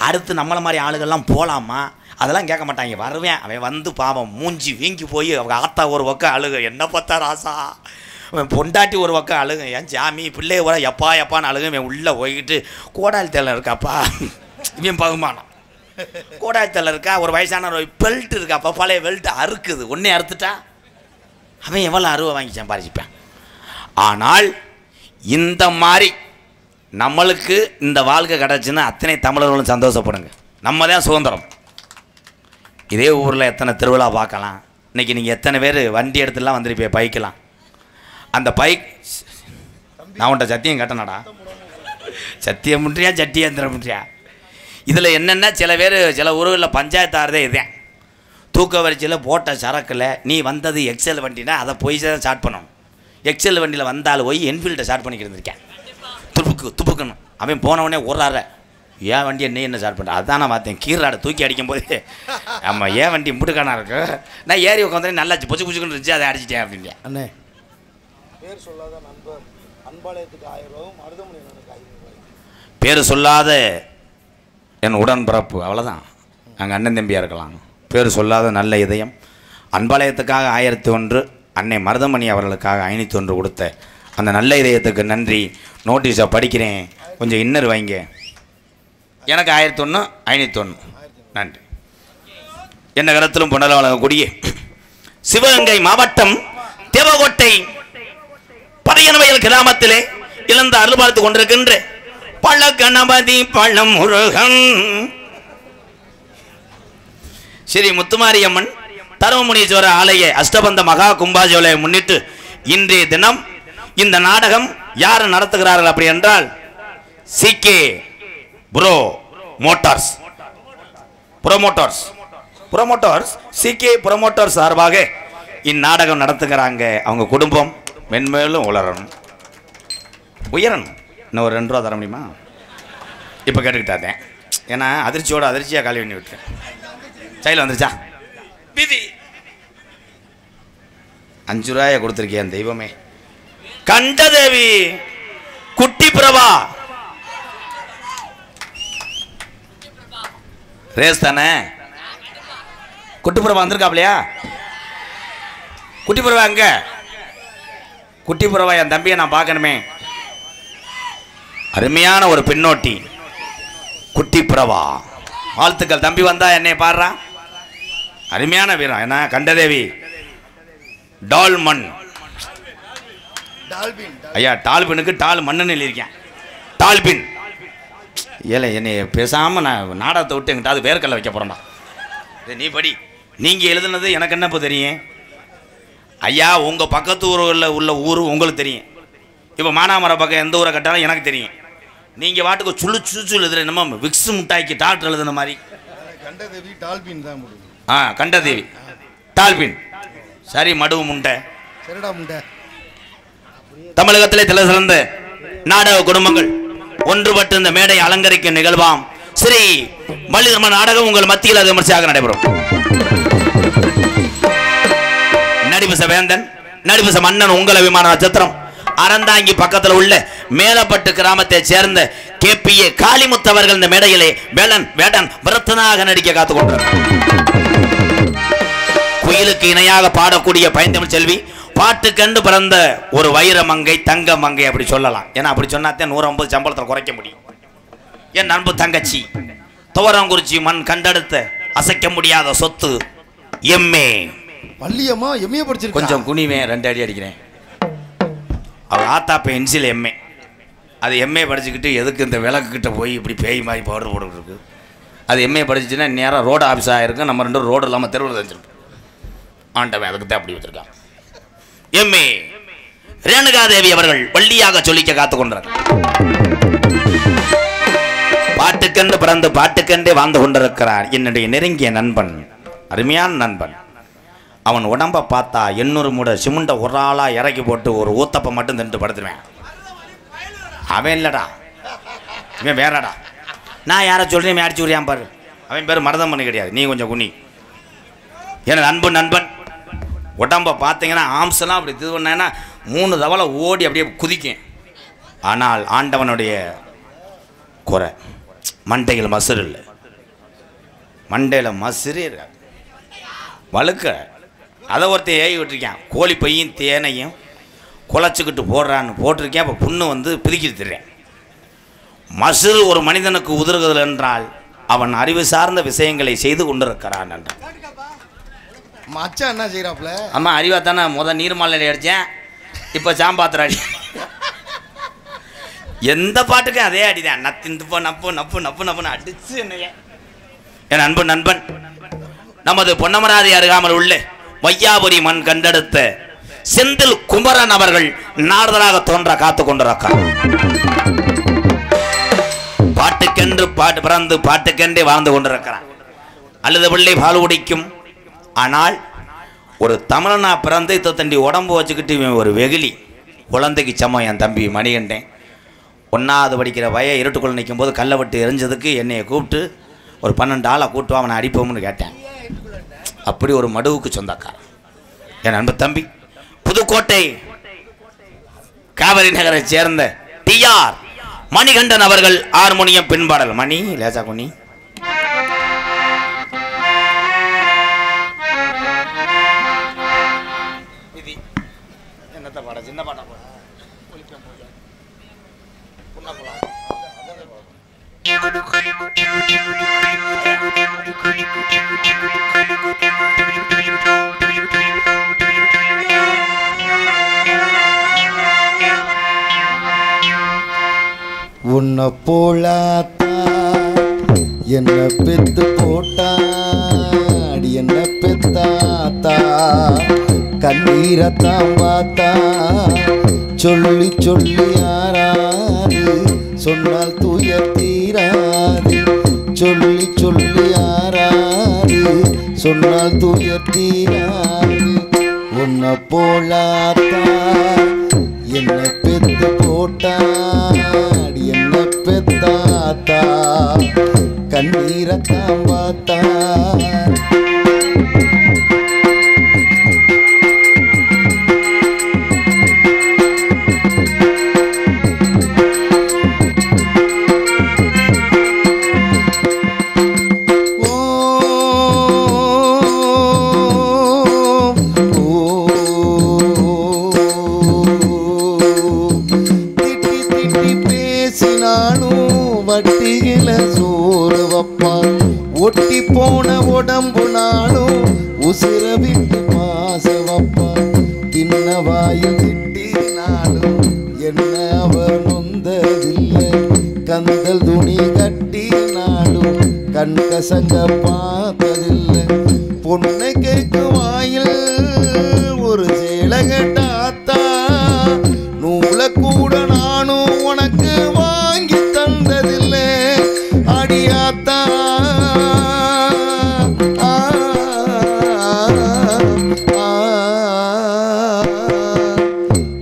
அடுத்து நம்மளை மாதிரி ஆளுகள்லாம் போகலாமா அதெல்லாம் கேட்க மாட்டாங்க. வருவேன், அவன் வந்து பாவம் மூஞ்சி வீங்கி போய் அவங்க ஆத்தா ஒரு பக்கம் அழுக, என்ன பார்த்தா ராசா, அவன் பொண்டாட்டி ஒரு பக்கம் அழுக, என் சாமி பிள்ளைய வர எப்பா எப்பான்னு அழுக. இவன் உள்ளே போய்கிட்டு கோடாலி தேலை இருக்காப்பா, இவன் பகுமானம் கோடாலி தேலை இருக்கா, ஒரு வயசான ஒரு பெல்ட் இருக்காப்பா, பழைய பெல்ட் அறுக்குது, ஒன்றே அறுத்துட்டா அவன் எவ்வளோ அருவை வாங்கி சம்பாரிச்சிப்பேன். ஆனால் இந்த மாதிரி நம்மளுக்கு இந்த வாழ்க்கை கிடச்சுன்னு அத்தனை தமிழர்களும் சந்தோஷப்படுங்க. நம்ம தான் சுதந்திரம். இதே ஊரில் எத்தனை திருவிழா பார்க்கலாம். இன்றைக்கி நீங்கள் எத்தனை பேர் வண்டி எடுத்துலாம் வந்துருப்பே பைக்கெலாம். அந்த பைக் நான் உன்ட்ட சத்தியம் கேட்டேனாடா, சத்தியம் முன்றியா சட்டியந்திரம் முன்றியா. இதில் என்னென்னா சில பேர் சில ஊர்களில் பஞ்சாயத்து ஆறுதே இதே தூக்க வரிசையில் போட்ட சரக்கில் நீ வந்தது எக்ஸல் வண்டினா அதை போய் தான் ஸ்டார்ட் பண்ணணும். எக்ஸல் வண்டியில் வந்தாலும் போய் என்ஃபீல்டை ஸ்டார்ட் பண்ணிக்கிட்டு இருக்கேன். துப்புக்கணும். அவன் போனவனே ஓடுறார ஏன் வண்டி என்ன ஸ்டார்ட் பண்ணுறேன் அதான் நான் பார்த்தேன். கீராடை தூக்கி அடிக்கும்போது ஆமாம் ஏன் வண்டி முட்டுக்கானா இருக்கு. நான் ஏறி உட்காந்து நல்லா புச்சு புச்சுக்குன்னு இருந்துச்சு அதை அடிச்சிட்டேன் அப்படின்ட்டு. அண்ணே பேர் சொல்லாத நண்பர் அன்பாலயத்துக்கு 1000 ரூபாயும் மருதமணி எனக்கு 500 ரூபாய். பேர் சொல்லாத என் உடன்பிறப்பு அவ்வளோதான். அங்கே அண்ணன் தம்பியாக இருக்கலாம். பேர் சொல்லாத நல்ல இதயம் அன்பாலயத்துக்காக 1001, அன்னை மருதமணி அவர்களுக்காக 501 கொடுத்த அந்த நல்ல இதயத்துக்கு நன்றி. நோட்டீஸை படிக்கிறேன், கொஞ்சம் இன்னர் வைங்க. எனக்கு 1001 501 நன்றி. என்ன கருத்திலும் பொன்னல வழங்கக்கூடிய சிவகங்கை மாவட்டம் தேவகோட்டை பரையனவயல் கிராமத்திலே இழந்த அருள் பார்த்து கொண்டிருக்கின்ற பழ கணபதி பழம் முருகன் ஸ்ரீ முத்துமாரியம்மன் தருமமுனீஸ்வர ஆலய அஷ்டபந்த மகா கும்பாஜோலையை முன்னிட்டு இன்றைய தினம் இந்த நாடகம் யார் நடத்துகிறார்கள் அப்படி என்றால் சிகே புரோமோட்டர்ஸ் சிகே புரோமோட்டர்ஸ் சார்பாக இந்நாடகம் நடத்துகிறாங்க. அவங்க குடும்பம் மென்மேலும் உயரணும். இன்னும் ஒரு 2 ரூபா தர முடியுமா? இப்போ கேட்டுக்கிட்டாதே, ஏன்னா அதிர்ச்சியாக காலி பண்ணி விட்டுறேன். சைடில் வந்துருச்சா விதி 5 ரூபாயை கொடுத்துருக்கேன். தெய்வமே கண்டதேவி குட்டி பிரபா ரேஸ் தானே. குட்டிப்புறவா வந்திருக்காப்லையா? குட்டிப்புறவா எங்க? குட்டிப்புறவா என் தம்பியை நான் பார்க்கணுமே. அருமையான ஒரு பின்னோட்டி குட்டிப்புறவா. வாழ்த்துக்கள் தம்பி. வந்தா என்னை பாடுறா. அருமையான வீரம். என்ன கண்டதேவி டால்மன் ஐயா. டால்பினுக்கு டால் மண்ணுன்னு எழுதியிருக்கேன். டால்பின் ஏல என்னை பேசாமல் நான் நாடகத்தை விட்டு எங்கிட்டாவது வேர்க்கல்ல வைக்க போகிறேன்டா. நீ படி. நீங்கள் எழுதுனது எனக்கு என்ன இப்போ தெரியும் ஐயா. உங்கள் பக்கத்து ஊரில் உள்ள ஊர் உங்களுக்கு தெரியும். இப்போ மானாமரம் பக்கம் எந்த ஊரை கட்டாலும் எனக்கு தெரியும். நீங்கள் வாட்டுக்கு சுழு எழுதுற என்னமோ விக்ஸ் முட்டாய்க்கு டாக்டர் எழுதுன மாதிரி. கண்டதேவி டால்பின் தான் முடியும். கண்டதேவி டால்பின். சரி மடுவு முண்டை சரிடா முண்டை. தமிழகத்திலே தலை சிறந்த நாடக குடும்பங்கள் ஒன்றுபட்டு இந்த மேடை அலங்கரிக்கும் நிகழ்வாம் ஸ்ரீ மல்லிதர்ம நாடகம் உங்கள் மத்தியில் அது விமர்சையாக நடைபெறும். நடிபச வேந்தன் நடிபச மன்னன் உங்கள் விமான நட்சத்திரம் அறந்தாங்கி பக்கத்தில் உள்ள மேலப்பட்டு கிராமத்தை சேர்ந்த KPA காளிமுத்தவர்கள் இந்த மேடையிலே வேடன் விரத்தனாக நடிக்க காத்துக் கொண்டார். குயிலுக்கு இணையாக பாடக்கூடிய பைந்தமிழ் செல்வி, பாட்டு கண்டு பிறந்த ஒரு வைர மங்கை, தங்க மங்கை அப்படி சொல்லலாம். ஏன்னா அப்படி சொன்னாத்தான் 150 சம்பளத்தில் குறைக்க முடியும். என் அன்பு தங்கச்சி துவரங்குறிச்சி மண் கண்டெடுத்த அசைக்க முடியாத சொத்து எம்ஏ வள்ளியம்மா. எம்ஏ படிச்சிருக்கா? கொஞ்சம் குனிவேன் 2 அடி அடிக்கிறேன். அவள் ஆத்தா பென்சில் எம்ஏ. அது எம்ஏ படிச்சுக்கிட்டு எதுக்கு இந்த விளக்கு கிட்ட போய் இப்படி பேய் மாதிரி பவுடர் போட்டுருக்கு. அது எம்ஏ படிச்சுன்னா நேராக ரோடு ஆஃபீஸாக இருக்கும். நம்ம 2 ரோடு இல்லாமல் தெருவில் தெரிஞ்சிருப்போம். ஆண்டவன் அதுக்கு தான் அப்படி வச்சிருக்கான். எம்ஏ ரேணுகாதேவி அவர்கள் வள்ளியாக சொல்லிக்க காத்துக் கொண்டார். பாட்டுக்கென்று பிறந்து பாட்டுக்கென்றே வாழ்ந்து கொண்டிருக்கிறார் என்னுடைய நெருங்கிய நண்பன், அருமையான நண்பன். அவன் உடம்பை பார்த்தா 800 மூட சிமெண்ட்டை ஒரு ஆளாக இறக்கி போட்டு ஒரு ஊத்தப்பை மட்டும் தின்ட்டு படுத்துருவேன். அவன் இல்லைடா, இவன் வேறடா. நான் யாரை சொல்கிறேன் அடிச்சு விடுறியான் பாரு. அவன் பேர் மருதமணி கிடையாது. நீ கொஞ்சம் குனி. எனது அன்பு நண்பன். உடம்பை பார்த்தீங்கன்னா ஆம்ஸ்லாம் அப்படி இது பண்ணேன்னா 3 தவளை ஓடி அப்படியே குதிக்கும். ஆனால் ஆண்டவனுடைய குறை மண்டையில் மசுறு இல்லை. மண்டையில் மசுரே இருக்காது, வழுக்க. அதை ஒருத்தர் ஏகி விட்டுருக்கேன். கோழி பையும் தேனையும் குலைச்சிக்கிட்டு போடுறான்னு போட்டிருக்கேன். அப்போ புண்ணு வந்து பிதிக்கிட்டு திடுறேன். மசுறு ஒரு மனிதனுக்கு உதிர்குதல் என்றால் அவன் அறிவு சார்ந்த விஷயங்களை செய்து கொண்டிருக்கிறான் என்றான். மச்சான் என்ன செய்யறாப்ல? அம்மா அறிவா தானே நீர்மாலையில் அடித்தேன். இப்போ சாம்பாத்திர அடி. எந்த பாட்டுக்கும் அதே அடிதான். நப்பு நப்பு நப்பு நப்புன்னு அடிச்சு என்னைய. என் அன்பு நண்பன் நமது பொன்னமராதி அருகாமல் உள்ள வையாபுரி மண் கண்டெடுத்த செந்தில் குமரன் அவர்கள் நாரதராக தோன்ற காத்து கொண்டிருக்கார். பாட்டுக்கென்று பாட்டு பிறந்து பாட்டுக்கென்றே வாழ்ந்து கொண்டிருக்கிறார். அல்லது பிள்ளை பால் குடிக்கும். ஆனால் ஒரு தமிழனா பிறந்து தண்டி உடம்பு வச்சுக்கிட்டு இவன் ஒரு வெகுளி குழந்தைக்கு சமம். என் தம்பி மணிகண்டேன் 1வது படிக்கிற வய இருட்டுக்குள்ள நிற்கும் போது கல்லை விட்டு எரிஞ்சதுக்கு என்னையை கூப்பிட்டு ஒரு 12 ஆளை கூட்டுவா அவனை அடிப்போம்னு கேட்டேன். அப்படி ஒரு மடுவுக்கு சொந்தக்கார் என் அன்பு தம்பி. புதுக்கோட்டை காவிரி நகரை சேர்ந்த டிஆர் மணிகண்டன் அவர்கள் ஹார்மோனியம் பின்பாடல். மணி லேசா குனி. என்னத்த பாட சின்ன பாட்டா போட உன்னை போலாத்தா என்ன பெத்து போட்டாடி என்ன பெத்தாத்தா கண்ணீரத்தான் பார்த்தா சொல்லி சொல்லி யாராது சொன்னால் துயர் தீராது சொல்லி சொல்லி யாராது சொன்னால் துயர் தீராது உன்னை போலாத்தா என்ன பெத்து போட்டாடி என்ன பெத்தாத்தா கண்ணீரத்தான் பார்த்தா வட்டியில சோறு வப்பான் ஒட்டி போன உடம்பு நானும் உசிர விட்டு பாச வப்பான் தின்ன வாயில் திட்டினாலும் என்ன அவர் நொந்ததில்லை கந்தல் துணி கட்டினாலும் கண் கசங்க பார்த்ததில்லை பொண்ணை கேட்கும் வாயில் ஒரு சேலை கட்டாத்தா நூலை கூட நானும் உனக்கு வாங்கி தந்ததில்லை அடியாத்தா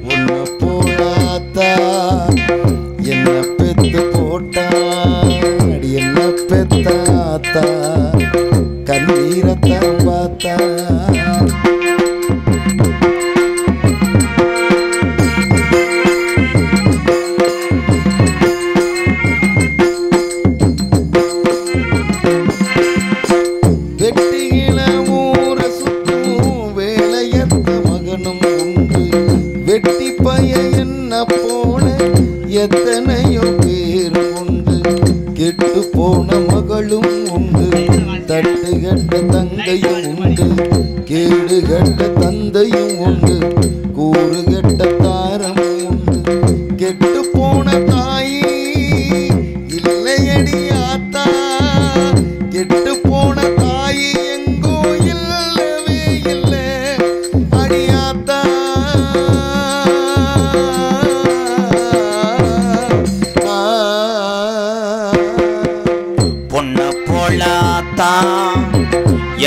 உன்னை போடாத்தா என்ன பெத்து போட்டா அடி என்ன பெத்தாத்தா கண்ணீரத்தான் பார்த்தா வெட்டி பய என்ன போல எத்தனையோ பேர் உண்டு கெட்டு போன மகளும் உண்டு தட்டு கட்ட தங்கையும் உண்டு கேடு கட்ட தந்தையும் உண்டு கூறு கட்ட தாரம் உண்டு கெட்டு போன தாயி இல்லையடி ஆத்தா கெட்டு போன தாயி எங்கோ இல்லவே இல்லை அடியாத்தா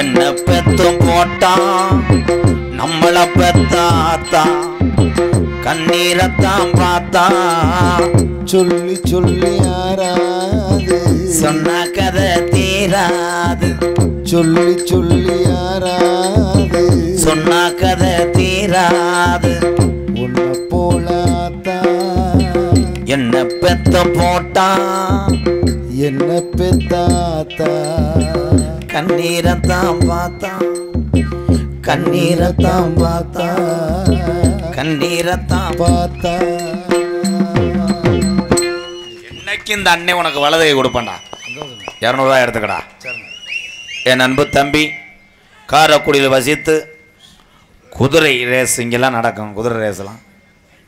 என்ன பெத்து போட்டான் நம்மள பெத்தாத்தா கண்ணீரத்தான் பார்த்தா சொல்லி சொல்லி யாராது சொன்ன கதை தீராது சொல்லி சொல்லி யாராது சொன்ன கதை தீராது உன்னை போலாத்தா என்ன பெத்து போட்டான் என்ன பெத்தாத்தா கண்ணீரத்தான் பார்த்தா கண்ணீரத்தான் பார்த்தா கண்ணீரத்தான் பார்த்தா இன்னைக்கு இந்த அண்ணன் உனக்கு வலதையை கொடுப்பேன்டா 200 ரூபாய் எடுத்துக்கடா. என் அன்பு தம்பி காரைக்குடியில் வசித்து குதிரை ரேஸ் இங்கெல்லாம் நடக்கும். குதிரை ரேஸ்லாம்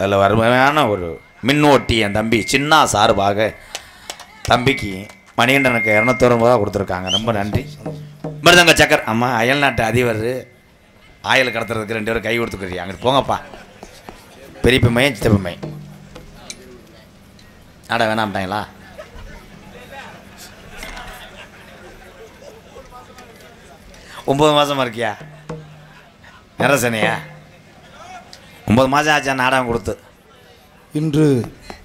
அதில் வறுமையான ஒரு மின்னோட்டி என் தம்பி சின்ன சார்பாக தம்பிக்கு மணிகண்டனுக்கு 250 ரூபா கொடுத்துருக்காங்க. ரொம்ப நன்றி. மிருதங்க சக்கர். அம்மா அயல் நாட்டு அதிபர் ஆயில் கடத்துறதுக்கு 2 பேரும் கை கொடுத்துக்கிறீங்க. அங்கிட்டு போங்கப்பா. பெரியப்ப மையம் சித்தப்ப மையம் ஆட வேணாம்ட்டாங்களா? ஒம்பது மாதமாக இருக்கியா? நிறசனையா? 9 மாதம் ஆச்சா நாடகம் கொடுத்து. இன்று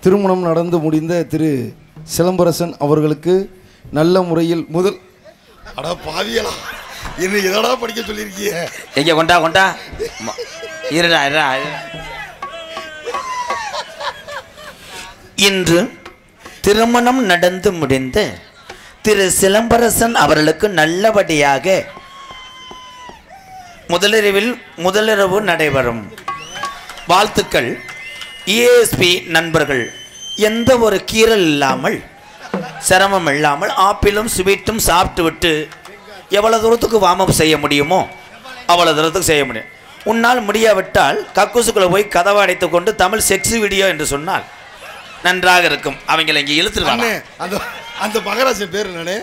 திருமணம் நடந்து முடிந்த திரு சிலம்பரசன் அவர்களுக்கு நல்ல முறையில் முதல் அடா பாவியலா என்ன எதடா படிக்க சொல்லியிருக்கீங்க? எங்கே கொண்டா இருடா. இன்று திருமணம் நடந்து முடிந்த திரு சிலம்பரசன் அவர்களுக்கு நல்லபடியாக முதலிரவு நடைபெறும். வாழ்த்துக்கள். ESP நண்பர்கள் எந்த ஒரு கீறல் இல்லாமல் சிரமம் இல்லாமல் ஆப்பிளும் ஸ்வீட்டும் சாப்பிட்டு விட்டு எவ்வளோ தூரத்துக்கு வார்ம் செய்ய முடியுமோ அவ்வளோ தூரத்துக்கு செய்ய முடியும். உன்னால் முடியாவிட்டால் கக்கூசுக்குள்ளே போய் கதவை அடைத்து கொண்டு தமிழ் செக்ஸ் வீடியோ என்று சொன்னால் நன்றாக இருக்கும். அவங்களை இங்கே இழுத்துருவாங்க. அந்த மகாராஜன் பேர் என்னன்னு?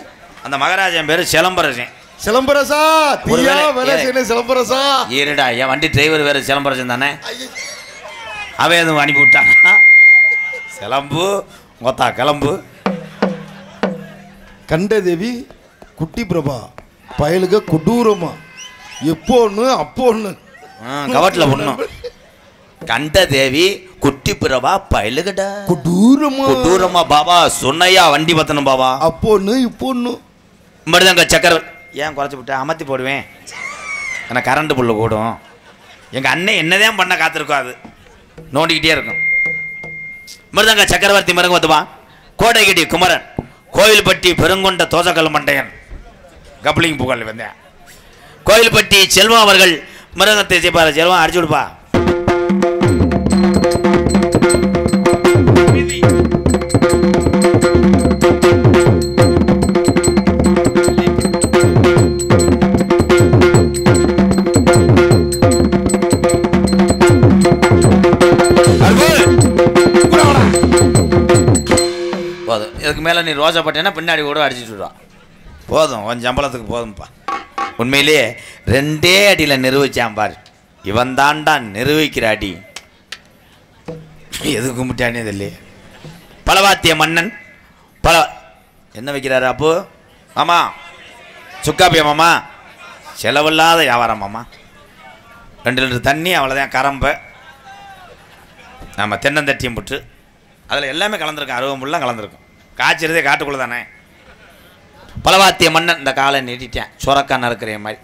அந்த மகாராஜன் பேர் சிலம்பரசன். சிலம்பரசா சிலம்பரசா ஏறிடா. என் வண்டி டிரைவர் வேறு சிலம்பரசன் தானே. அவன் எதுவும் அனுப்பி விட்டான். சிலம்பு மொத்தா கிளம்பு. கண்டதேவி குட்டி பிரபா பயலுக கொடூரமா எப்போ ஒன்று அப்போ ஒன்று கவட்டில் ஒன்றும். கண்டதேவி குட்டி பிரபா பயலுகடா கொடூரமா பாபா சொன்னையா வண்டி பத்தணும் பாபா. அப்போ ஒன்று இப்போ ஒன்று. மருதங்க சக்கர ஏன் குறைச்சி விட்டு அமர்த்தி போடுவேன். ஆனால் கரண்ட் புல்லு கூடும். எங்கள் அண்ணன் என்னதான் பண்ண காத்திருக்கோம். அது நோண்டிக்கிட்டே இருக்கும். மிருதங்க சக்கரவர்த்தி மிருகவத்துவா கோடைகிடி குமரன் கோயில்பட்டி பெருங்கொண்ட தோசக்கல் மண்டையன் கப்ளிங் புகழ் வந்தேன். கோயில்பட்டி செல்வம் அவர்கள் மிருகத்தை செய்ப்பார். செல்வம் அடிச்சு விடுப்பா. போதும். இதுக்கு மேலே நீ ரோசா பட்டேன்னா பின்னாடி கூட அடிச்சுட்டு விடுவான். போதும். கொஞ்சம் சம்பளத்துக்கு போதும்ப்பா. உண்மையிலேயே 2 அடியில் நிரூபிச்சான் பாரு. இவன் தாண்டா நிரூபிக்கிற அடி. எது கும்பிட்டானே இல்லையே. பலவாத்திய மன்னன் என்ன வைக்கிறாரு அப்போ? மாமா சுக்காப்பியா மாமா செலவில்லாத வியாபாரம் மாமா. 2 லிட்டர் தண்ணி அவ்வளோதான். கரம்பை நம்ம தென்னந்தட்டியும் புட்டு அதில் எல்லாமே கலந்துருக்கும். அருவம்புல்லாம் கலந்துருக்கும். காய்ச்சிறதே காட்டுக்குள்ளே தானே. பலவாத்திய மன்னன் இந்த காலை நீட்டிட்டேன் சுரக்கான இருக்கிற மாதிரி.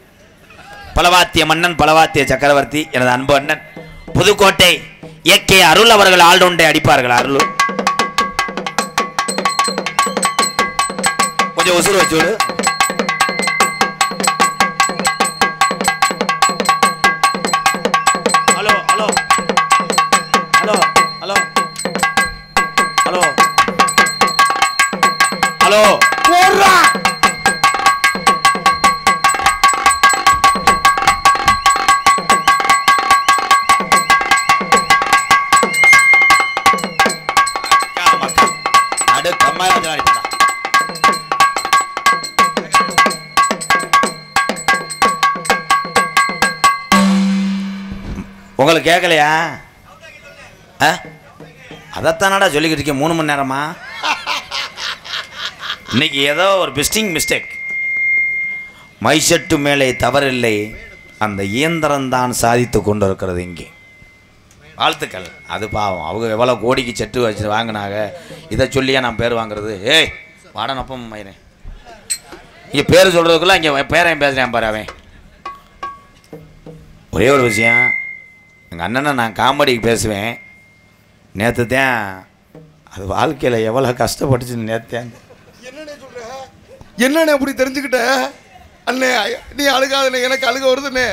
பலவாத்திய மன்னன் பலவாத்திய சக்கரவர்த்தி எனது அன்பு அண்ணன் புதுக்கோட்டை ஏகே அருள் அவர்கள் ஆல்ரவுண்டை அடிப்பார்கள். அருள் கொஞ்சம் உசுறு வச்சு. Hello hello hello hello hello hello போடுறா. உங்களுக்கு கேட்கலையா? அதைத்தானடா சொல்லிக்கிட்டு இருக்கேன் 3 மணி நேரமா. இன்னைக்கு ஏதோ ஒரு பிஸ்டிங் மிஸ்டேக். மைசெட்டு மேலே தவறில்லை, அந்த இயந்திரம்தான் சாதித்து கொண்டு இருக்கிறது இங்கே. வாழ்த்துக்கள். அது பாவம், அவங்க எவ்வளோ கோடிக்கு செட்டு வச்சு வாங்கினாங்க. இதை சொல்லியா நான் பேர் வாங்குறது? ஏய் வாடனப்பம் மயிரேன் இங்கே பேர் சொல்கிறதுக்குள்ள இங்கே பேரையும் பேசுகிறேன் பாரு. அவன் ஒரே ஒரு விஷயம், எங்கள் அண்ணனை நான் காமெடிக்கு பேசுவேன். நேற்று தான் அது வாழ்க்கையில் எவ்வளோ கஷ்டப்பட்டுச்சுன்னு நேற்று. என்னண்ணே அப்படி தெரிஞ்சுக்கிட்ட? அண்ணே நீ அழுகாதண்ணே, எனக்கு அழுக வருதுண்ணே.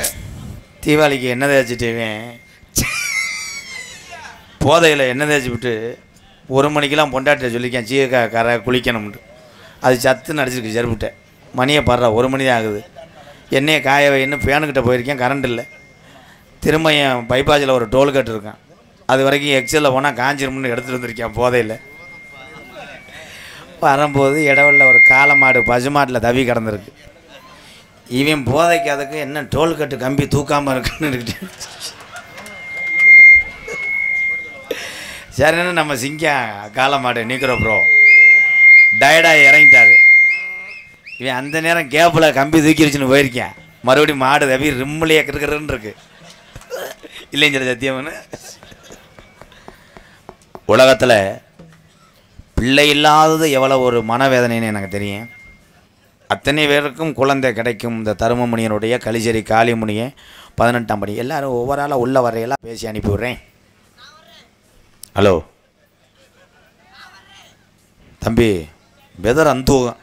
தீபாவளிக்கு என்ன தேய்ச்சிட்டுவேன் போதையில் என்ன தேய்ச்சி விட்டு 1 மணிக்கெல்லாம் பொண்டாட்டிய சொல்லிக்கேன் சீக்கா கரை குளிக்கணும்ட்டு. அது சத்துன்னு அடிச்சிருக்கு செருப்புட்டேன். மணியை பாடுறா 1 மணி தான் ஆகுது. எண்ணெயை காய வைன்னு ஃபேனுக்கிட்ட போயிருக்கேன், கரண்ட் இல்லை. திரும்ப என் பைபாஸில் ஒரு டோல்கேட் இருக்கேன், அது வரைக்கும் எக்ஸலில் போனால் காஞ்சிரும்னு எடுத்துகிட்டு வந்திருக்கேன் போதையில். வரும்போது இடவெளியில் ஒரு காளை மாடு பசுமாட்டில் தவி கிடந்திருக்கு. இவன் போதைக்கு அதுக்கு என்ன டோல்கட்டு கம்பி தூக்காமல் இருக்குன்னு இருக்கு. சரின்னு நம்ம சிங்கம் காலமாடு நீக்கிற ப்ரோ டயர்டாக இறங்கிட்டாரு. இவன் அந்த நேரம் கேப்பில் கம்பி தூக்கிடுச்சுன்னு போயிருக்கேன். மறுபடியும் மாடு தவி ரிம்மிலேயே இருக்கிறன்னு இருக்கு. இல்லைங்க சார் சத்தியம்னு. உலகத்தில் பிள்ளை இல்லாதது எவ்வளோ ஒரு மனவேதனைன்னு எனக்கு தெரியும். அத்தனை பேருக்கும் குழந்தை கிடைக்கும். இந்த தருமமுனியனுடைய கலிச்சேரி காளிமுனியை 18ஆம் படி எல்லோரும் ஒவ்வொரு ஆளாக உள்ள வரையெல்லாம் பேசி அனுப்பி விட்றேன். ஹலோ தம்பி பெதர் அந்தூகம்.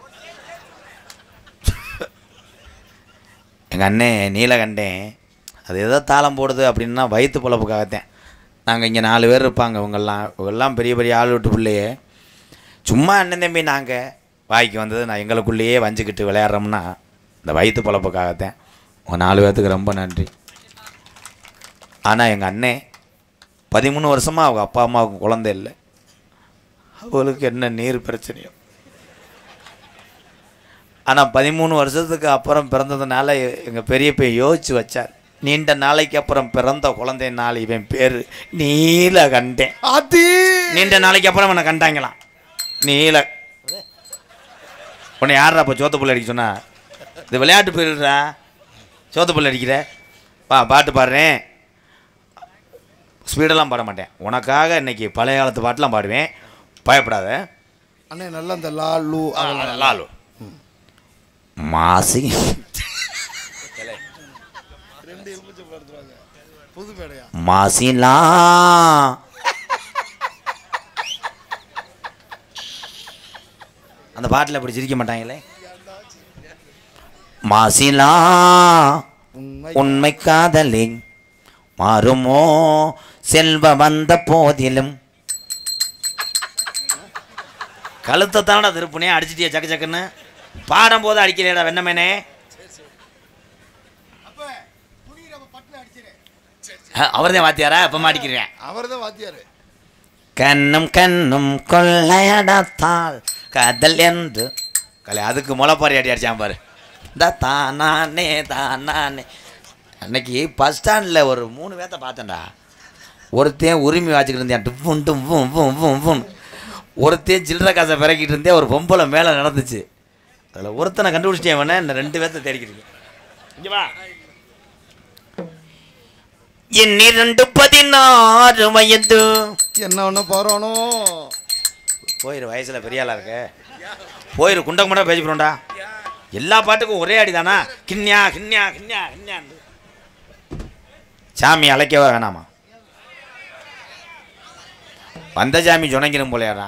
எங்கள் அண்ணே நீலகண்டேன் அது எதோ தாளம் போடுது அப்படின்னா வயிற்று பொழப்புக்காகத்தேன். நாங்கள் இங்கே 4 பேர் இருப்பாங்க. இவங்கெல்லாம் பெரிய பெரிய ஆள் விட்டு பிள்ளையே. சும்மா அண்ணன் தம்பி நாங்கள் வாய்க்கு வந்தது நான் எங்களுக்குள்ளேயே வஞ்சிக்கிட்டு விளையாடுறோம்னா இந்த வயிற்று பொழப்புக்காகத்தேன். உங்கள் 4 பேர்த்துக்கு ரொம்ப நன்றி. ஆனால் எங்கள் அண்ணே 13 வருஷமாக அவங்க அப்பா அம்மாவுக்கு குழந்தை இல்லை. அவளுக்கு என்ன நீர் பிரச்சனையோ. ஆனால் 13 வருஷத்துக்கு அப்புறம் பிறந்ததுனால எங்கள் பெரிய பையன் யோசித்து வச்சார். நீண்ட நாளைக்கு அப்புறம் பிறந்த குழந்தைனால இவன் பேர் நீலகண்டேன். அது நீண்ட நாளைக்கு அப்புறம் அவனை கண்டாங்களாம் நீல. உன்னை யாரா இப்போ சோத்துப்புள்ள அடிக்க சொன்னா? இது விளையாட்டு போயிடுறா. சோத்துப்புள்ள அடிக்கிற வா பாட்டு பாடுறேன். ஸ்பீடெல்லாம் பாட மாட்டேன். உனக்காக இன்னைக்கு பழைய காலத்து பாட்டெலாம் பாடுவேன். பயப்படாத அண்ணே. நல்லா இந்த லாலு லாலு மாசி மாசிலா அந்த பாட்டில் அப்படி சிரிக்க மாட்டாங்களே. மாசிலா உண்மை காதலி மாறுமோ செல்வ வந்த போதிலும். கழுத்தை தானடா திருப்புனே அடிச்சிட்டியா சக்கு சக்குன்னு. பாடும் போது அடிக்கிறேடா வெண்ணமேனே. அவர் தான் வாத்தியாரா? அப்பமா அடிக்கிறேன். அவர் தான் வாத்தியாரு. கண்ணும் கண்ணும் கொள்ளையடத்தால் காதல் என்று கலை அதுக்கு முளைப்பாரி அடி அடிச்சான் பாரு. தானே தானே. அன்னைக்கு பஸ் ஸ்டாண்டில் ஒரு 3 பேர்த்த பார்த்தேன்டா. ஒருத்தையும் உரிமை வாச்சிக்கிட்டு இருந்தேன். டுஃபுன் டுஃபுன் ஃபும் ஃபும் ஃபும். ஒருத்தையும் சில்லற காசை பிறக்கிட்டு இருந்தேன். ஒரு பொம்பளை மேலே நடந்துச்சு. அதில் ஒருத்தனை கண்டுபிடிச்சிட்டேன். வேணா இந்த 2 பேர்த்த தேடிக்கிட்டு இங்கே வா. என் 16 வயது என்ன ஒன்று போகிறோனோ போயிரு. வயசில் பெரிய ஆளாக இருக்க போயிரு. குண்டக்கு மட்டும் பேசி போகிறோம்டா. எல்லா பாட்டுக்கும் ஒரே அடி தானா? கிண்ணியா கிண்ணியா கிண்ணியா கிண்ணியா. சாமி அழைக்கவா வேணாமா? வந்த சாமி சொன்னங்கிடும் போலையாடா.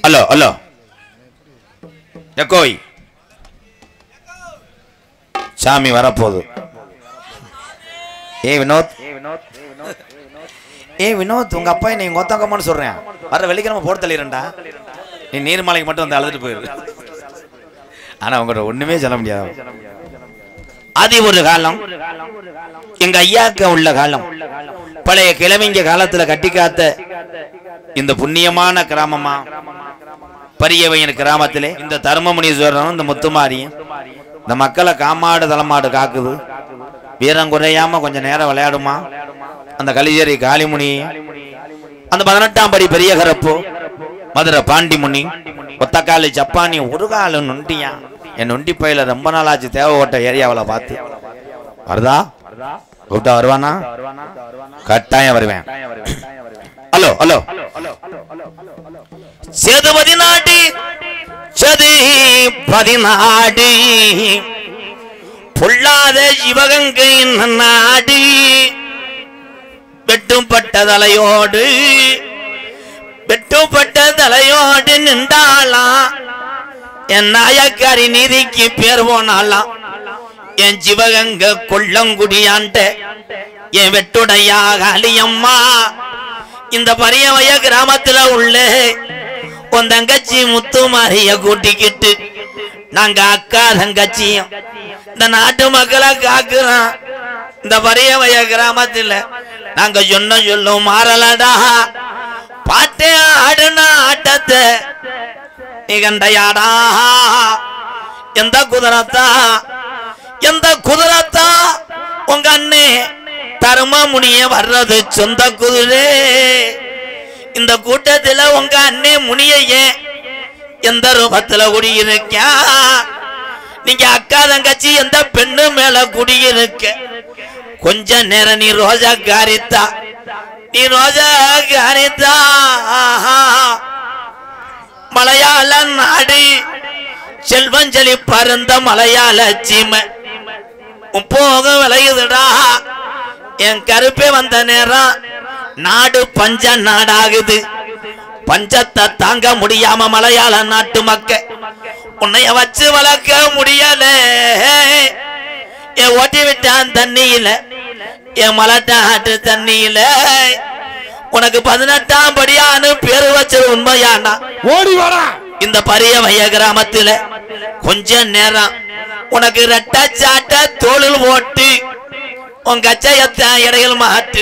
ஹலோ ஹலோ எக்கோய் சாமி வரப்போகுது. ஏ வினோத் ஏ வினோத் உங்கள் அப்பா நீ உங்கள் ஒத்தங்கம்மான்னு சொல்கிறேன். வர வெள்ளிக்கிழமை போட்டு தள்ளிடுறேன்டா. நீ நீர்மலைக்கு மட்டும் வந்து அழுதுட்டு போயிரு. ஆனால் உங்கள்கிட்ட ஒன்றுமே சொல்ல முடியாது. அது ஒரு காலம். எங்கள் ஐயாக்க உள்ள காலம். பழைய கிழமைங்க காலத்தில் கட்டி காத்த இந்த புண்ணியமான கிராமமா பரியவையின் கிராமத்திலே இந்த தருமமுனீஸ்வரனும் இந்த முத்துமாரியும் இந்த மக்களை காமாடு தலைமாடு காக்குது. வீரம் குறையாம கொஞ்சம் நேரம் விளையாடுமா அந்த கலிச்சேரி காளிமுனி. அந்த 18ஆம் படி பெரிய கரப்பு மதுரை பாண்டிமுனி ஒத்தக்காலி ஜப்பானி ஒரு கால நொண்டியா. என் நொண்டி பயில ரொம்ப நாளாச்சு தேவை ஓட்ட ஏரியாவில் பார்த்து. வருதா கூப்பிட்டா வருவானா? கட்டாயம் வருவேன். ஹலோ ஹலோ சேதுபதி நாடு சதுபதி நாடு பொல்லாத சிவகங்கை நாடு. வெட்டுப்பட்ட தலையோடு வெட்டுப்பட்ட தலையோடு நின்றாளாம் என் நாயக்காரி நீதிக்கு பேர் போனாலாம். என் சிவகங்க கொள்ளங்குடியாண்ட என் வெட்டுடையா காளியம்மா இந்த பரியவைய கிராமத்துல உள்ள உன் தங்கச்சி முத்துமாரிய கூட்டிக்கிட்டு நாங்க அக்கா தங்கச்சியும் இந்த நாட்டு மக்களை காக்குறோம். இந்த பரியவைய கிராமத்துல நாங்க சொல்லும் மாறலடா. பாட்டே ஆடுனா ஆட்டத்தை நீ கண்டையாடா. எந்த குதிரத்தா எந்த குதிரத்தா உங்க அண்ணே தருமமுனிய வர்றது சொந்த குதிரை. இந்த கூட்டத்துல உங்க அண்ணே முனியே எந்த ரூபத்துல குடியிருக்க? நீங்க அக்கா தங்கச்சி எந்த பெண்ணு மேல குடியிருக்க? கொஞ்ச நேரம் நீ ரோஜா காரித்தா நீ ரோஜா காரித்தா மலையாள நாடு செல்வஞ்சலி பருந்த மலையாள சீமை போக விளையுதுடா. என் கருப்பே வந்த நேரம் நாடு பஞ்ச நாடாகுது. பஞ்சத்தை தாங்க முடியாம மலையாள நாட்டு மக்க உன்னைய வச்சு வளர்க்க முடியல. என் ஓட்டி விட்டான் தண்ணியில என் மலட்டாட்டு தண்ணியில உனக்கு 18ஆம் படியான்னு பேரு வச்சது உண்மையானா? ஓடி வாடா. இந்த பரியவைய கிராமத்துல கொஞ்ச நேரம் உனக்கு ரெட்ட சாட்ட தோளில் போட்டு உன் கச்சையத்த இடையில் மாட்டு.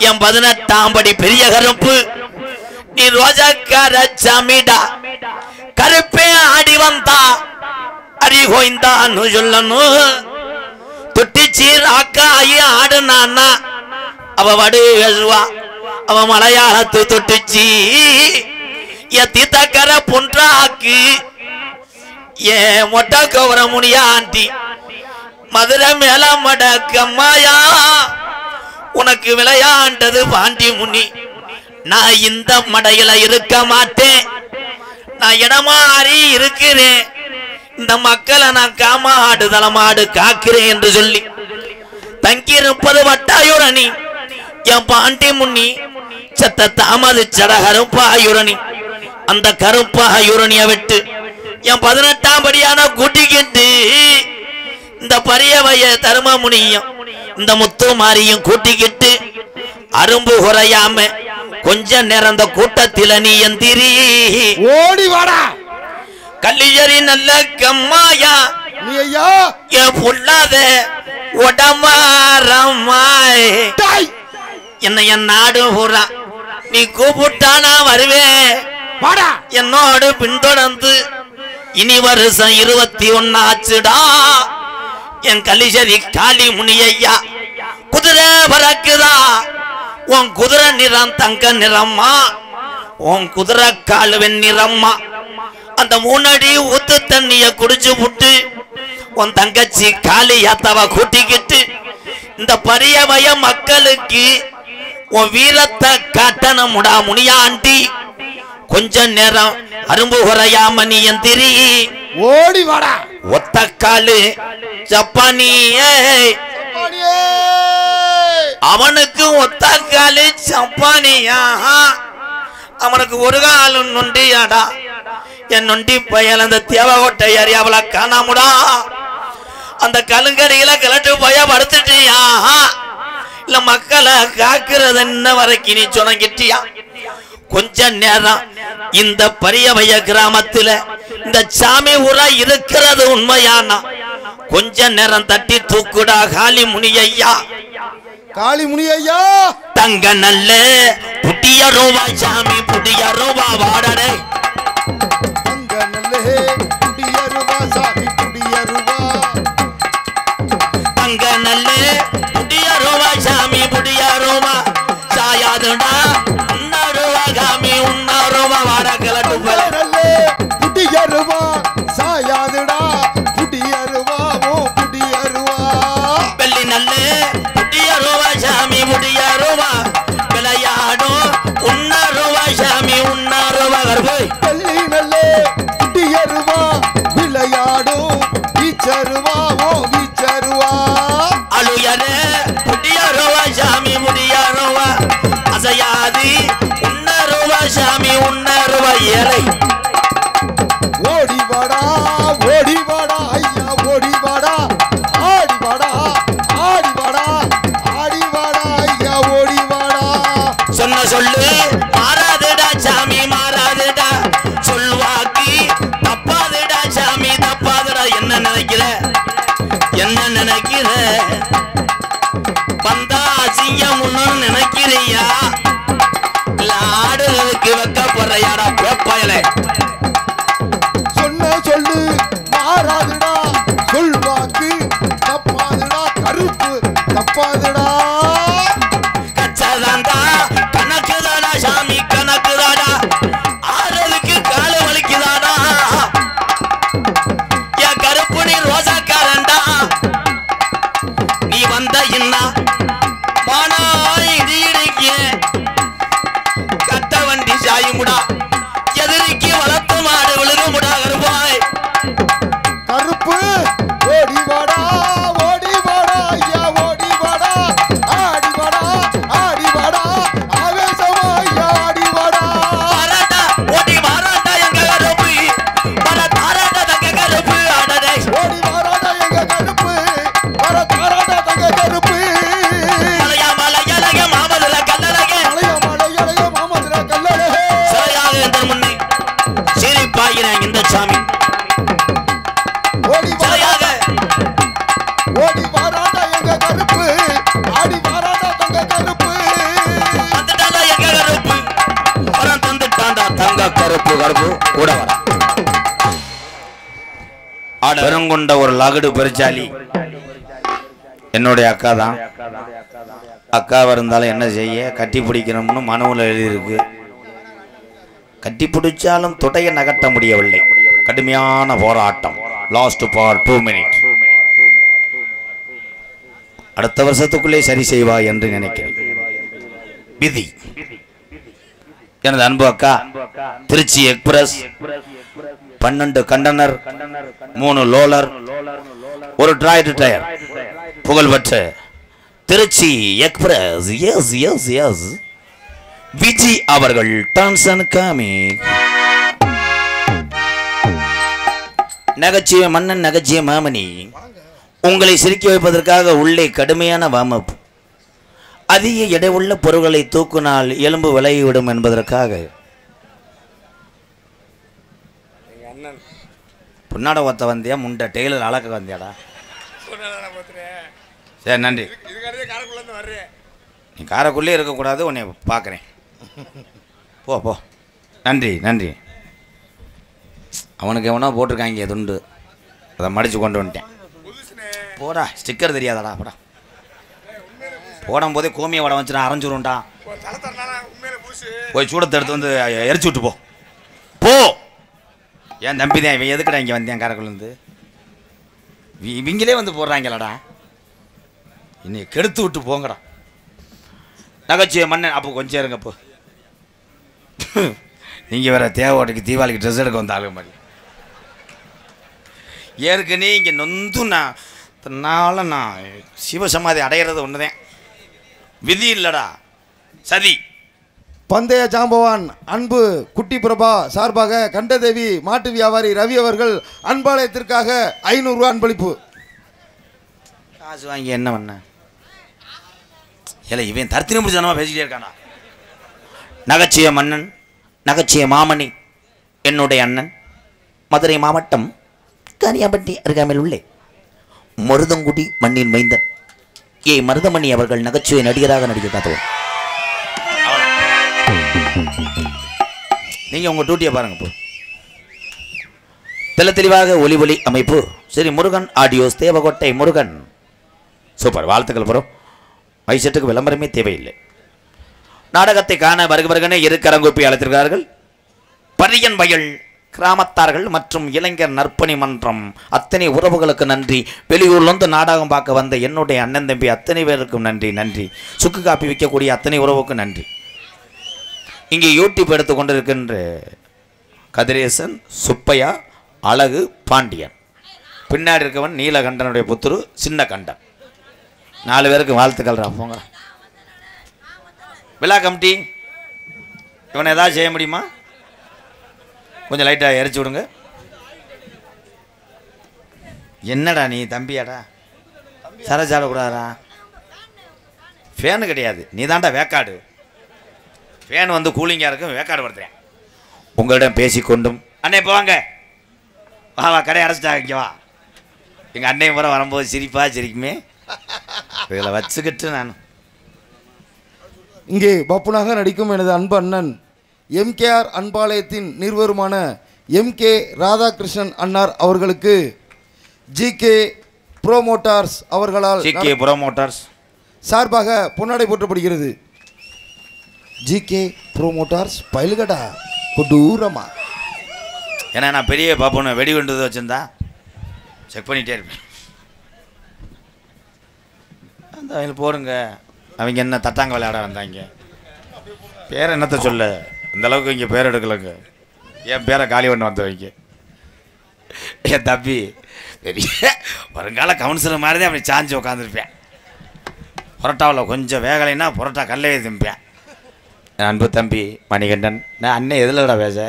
என் 18ஆம் படி பெரிய கருப்பு நீ ரோஜாக்கார சாமிடா. கருப்பே ஆடி வந்தா அடி கோய்ந்தான்னு சொல்லணும். தொட்டிச்சி ராக்காயி ஆடுனான்னா அவ வடு பேசுவா. அவ மலையாளத்து தொட்டிச்சி தீத்தக்கர புன்றாக்கு ஏ மொட்டை கவர முடியா ஆண்டி மதுரை மேல மடக்கம்மாயா உனக்கு விளையாண்டது பாண்டி முனி. நான் இந்த மடையில இருக்க மாட்டேன். நான் இடமாறி இருக்கிறேன். இந்த மக்களை நான் காமாடு தலமாடு காக்கிறேன் என்று சொல்லி தங்கியிருப்பது வட்டாயுரணி. என் பாண்டி முன்னி சத்த தாமது சட கருப்பாயுரணி. அந்த கருப்பாயுரணிய விட்டு என் 18ஆம் படியான கூட்டிக்கிட்டு இந்த பரியவைய தருமமுனியும் இந்த முத்து மாரியும் கூட்டிக்கிட்டு அரும்பு குறையாம கொஞ்ச நேரம் அந்த கூட்டத்தில நீ எந்திரி ஓடி வாடா. கல்லியரி நல்ல கம்மாயா நீ ஐயா என் புள்ளாத உடமாரம்மாய் என்ன என் நாடு பூரா நீ கூப்பிட்டானா வருவேன். என்னோடு பின்தொடர்ந்து இனி வருஷம் 21 ஆச்சுடா. என் கலிசரி காளி முனியா குதிரை பறக்குதா. உன் குதிரை நிறம் தங்க நிறம்மா உன் குதிரை கால் வெண்ணிறம்மா. அந்த 3 அடி ஊத்து தண்ணிய குடிச்சு புட்டு உன் தங்கச்சி காளி யாத்தவ கூட்டிக்கிட்டு இந்த பரியவய மக்களுக்கு உன் வீரத்தை காட்டணும்டா முனியாண்டி. கொஞ்ச நேரம் அரும்பு குறையாம நீ எந்திரி ஓடி வாடா. ஒத்த காலு ஜப்பானியே அவனுக்கு ஒத்த காலு ஜப்பானியா. அவனுக்கு ஒரு காலு நொண்டியாடா. என் நொண்டி பயல் அந்த தேவகோட்டை ஏரியாவில் காணாமுடா. அந்த கலுங்கடியில கிளட்டு போய படுத்துட்டியா இல்ல மக்களை காக்குறது என்ன வரைக்கும் நீ சொன்னங்கிட்டியா? கொஞ்ச நேரம் இந்த பரியவைய கிராமத்துல இந்த சாமி ஊரா இருக்கிறது உண்மையானா கொஞ்ச நேரம் தட்டி தூக்குடா காளி முனியா. காளி முனியா தங்க நல்ல புட்டிய ரூபா சாமி புட்டிய ரூபா வாடடே. தங்க நல்ல புட்டிய ரூபா சாமி புட்டிய ரூபா. தங்க நல்ல புட்டிய ரூபா சாமி புட்டிய ரூபா சாயாதுடா. காமி உன்னா ரூபா வாட கிளட்டு போல புட்டிய ரூபா சாயாதுடா. புட்டிய ரூபா ஓ புட்டிய ரூபா. வெள்ளி நல்ல புட்டிய ரூபா சாமி புட்டிய ரூபா விளையாடும் உன்னா ரூபா சாமி உன்னா ரூபா கருப்போய். வெள்ளி நல்ல புட்டிய ரூபா விளையாடும் வீச்சருவா ஓ வீச்சருவா. அழுயர புட்டிய ரூபா சாமி புட்டிய ரூபா அசையாது உன்னா ரூபா சாமி உன்னா ரூபா ஏழை. ஓடி வாடா ஓடி வாடா ஐயா ஓடி வாடா. ஆடி வாடா ஆடி வாடா ஆடி வாடா ஐயா ஓடி வாடா. சொன்ன சொல்லு மாறாதுடா சாமி மாறாதுடா. சொல்வாக்கி தப்பாதுடா சாமி தப்பாதுடா. என்ன நினைக்கிற என்ன நினைக்கிற? வந்தா அசிங்கம் முன்னு நினைக்கிறியா இல்ல ஆடுறதுக்கு வைக்க போறையாடா பேப்பயலே? சொன்ன சொல்லு மாறாது தாயுமுடா எதிரிக்கு வளர்த்து மாடு விழுகுமுடா கருப்பாய் கருப்பு ஓடி வாடா ஐயா ஓடி வாடா ஆடி வாடா ஆவேசமா ஐயா ஆடி வாடா மாறாட்டா ஓடி மாறாட்டா எங்க கருப்பு பல தாராட்டா தங்க கருப்பு ஆடடே ஓடி வாடா எங்க கருப்பு வர தாராடா தங்க கருப்பு மலையா மலையலக மாமதுல கல்லலக மலையா மாமதுர கல்லழகே சரியாக இந்த முன்னே சிரிப்பாயின இந்த சாமி ஓடி சரியாக வாடா எங்க கருப்பு ஆடி வாடா தங்க கருப்பு வந்துட்டாண்டா எங்க கருப்பு வரம் தந்துட்டாண்டா தங்க கருப்பு கருப்பு கூட வர பெருங்கொண்ட ஒரு லகுடு பெருச்சாலி என்னுடைய அக்கா தான். அக்காவா இருந்தாலும் என்ன செய்ய, கட்டி பிடிக்கணும்னு மனவுல எழுதியிருக்கு. கட்டி பிடிச்சாலும் தொடையை நகட்ட முடியவில்லை. கடுமையான போராட்டம். Last for 2 minutes. அடுத்த வருஷத்துக்குள்ளே சரி செய்வா என்று நினைக்கிறேன். விதி. எனது அன்பு அக்கா திருச்சி எக்ஸ்பிரஸ் 12 கண்டனர் 3 லோலர் 1 டிராய்டு டயர் புகழ்பெற்ற திருச்சி எக்ஸ்பிரஸ் எஸ் விஜி அவர்கள் டான்சன் காமி நகைச்சுவை மன்னன் நகைச்சுவை மாமணி உங்களை சிரிக்க வைப்பதற்காக உள்ளே கடுமையான வாமப் அதிக எடையுள்ள பொருட்களை தூக்குனால் எலும்பு விலகிவிடும் என்பதற்காக புன்னாட ஒத்த வந்தியா முண்டை டெய்லர் அளக்க வந்தியாடா. சரி நன்றி. நீ காரைக்குள்ளே இருக்கக்கூடாது, உன்னை பார்க்குறேன். போ போ. நன்றி நன்றி. அவனுக்கு எவனோ போட்டிருக்காங்க துண்டு, அதை மடித்து கொண்டு வந்துட்டேன். போடா, ஸ்டிக்கர் தெரியாதாடா. போடா, போடும்போதே கோமியை வடை வச்சு நான் அரைஞ்சிரும்டா. போய் சூடத்தை எடுத்து வந்து எரிச்சு விட்டு போ போ. ஏன் தம்பி தான் இவன் எதுக்குடா இங்கே வந்தேன் காரைக்குள்ளேருந்து? இவங்களே வந்து போடுறாங்களடா, இன்னைக்கு கெடுத்து விட்டு போங்கடா. நகைச்சுவை மன்னன் அப்போ கொஞ்சம் இருங்க. அப்போ நீங்கள் வேற தேவோட்டுக்கு தீபாவளிக்கு ட்ரெஸ் எடுக்க வந்த ஆளுங்க மாதிரி ஏற்கனவே இங்கே நொந்து நான் சிவசமாதி அடையிறது ஒன்று தான். விதி இல்லடா, சதி. பந்தய ஜாம்பவான் அன்பு குட்டி பிரபா சார்பாக கண்டதேவி மாட்டு வியாபாரி ரவி அவர்கள் அன்பாலயத்திற்காக 500 ரூபா அன்பளிப்பு. காசு வாங்கி என்ன பண்ண? இல்லை இவன் தர்த்தினி முடிச்சனமா பேசிக்கிட்டே இருக்கானா. நகைச்சுவை மன்னன் நகைச்சுவை மாமணி என்னுடைய அண்ணன் மதுரை மாவட்டம் கனியாம்பட்டி அருகாமையில் உள்ளே மருதங்குடி மண்ணின் மைந்தன் ஏ மருதமணி அவர்கள் நகைச்சுவை நடிகராக நடிக்க காத்துவோம். நீங்கள் உங்கள் டியூட்டியை பாருங்க. இப்போ தெளிவாக ஒலி அமைப்பு சரி முருகன் ஆடியோஸ் தேவகோட்டை முருகன் சூப்பர். வாழ்த்துக்கள் ப்ரோ. மைசெட்டுக்கு விளம்பரமே தேவையில்லை. நாடகத்தை காண வருகவர்கனே இரு கரங்கூப்பி அழைத்திருக்கிறார்கள். பரியன் வயல் கிராமத்தார்கள் மற்றும் இளைஞர் நற்பணி மன்றம் அத்தனை உறவுகளுக்கு நன்றி. வெளியூர்லேருந்து நாடகம் பார்க்க வந்த என்னுடைய அண்ணன் தம்பி அத்தனை பேருக்கும் நன்றி. நன்றி. சுக்கு காப்பி விற்கக்கூடிய அத்தனை உறவுக்கும் நன்றி. இங்கே யூடியூப் எடுத்து கொண்டிருக்கின்ற கதிரேசன் சுப்பையா அழகு பாண்டியன், பின்னாடி இருக்கவன் நீலகண்டனுடைய புத்துரு சின்ன கண்டன், 4 பேருக்கு வாழ்த்துக்கள். போங்க. விழா கமிட்டி இவனை ஏதாவது செய்ய முடியுமா? கொஞ்சம் லைட்டாக எரிச்சு விடுங்க. என்னடா நீ தம்பியாடா, சரச்சாடக்கூடாதா? ஃபேனு கிடையாது, நீ தாண்டா வேக்காடு. ஃபேன் வந்து கூலிங்காக இருக்கும், வேக்காடு படுத்துறேன். உங்களிடம் பேசிக்கொண்டும் அண்ணே இப்போ வாங்க வா கடை அடைச்சிட்டாங்க, இங்கே வா. எங்கள் அன்னை முறை வரும்போது சிரிப்பா சிரிக்குமே, இதில் வச்சுக்கிட்டு நான் இங்கே பப்புனாக நடிக்கும் எனது அன்பு அண்ணன் எம்கேஆர் அன்பாலயத்தின் நிறுவனமான எம்கே ராதாகிருஷ்ணன் அன்னார் அவர்களுக்கு ஜிகே ப்ரோமோட்டார்ஸ் அவர்களால் ஜிகே ப்ரோமோட்டார்ஸ் சார்பாக பொன்னாடை போற்றப்படுகிறது. ஜிகே ப்ரோமோட்டார்ஸ் பயில்கடா கொடூரமா. ஏன்னா நான் பெரிய பாப்போன்னு வெடி கொண்டு வச்சுருந்தா செக் பண்ணிகிட்டே இருப்பேன். அந்த வயல் போடுங்க. அவங்க என்ன தட்டாங்க விளையாட வந்தாங்க, பேர் என்னத்தை சொல்ல இந்த அளவுக்கு இங்கே பேர் எடுக்கலைங்க. என் பேரை காலி பண்ண வந்தவங்க என் தம்பி பெரிய வருங்கால கவுன்சிலர் மாதிரி தான் அப்படி சாஞ்சு உட்காந்துருப்பேன். புரோட்டாவில் கொஞ்சம் வேகலைன்னா புரோட்டா கல்லையே திம்பேன். என் அன்பு தம்பி மணிகண்டன். நான் அண்ணன் எதில்டா பேச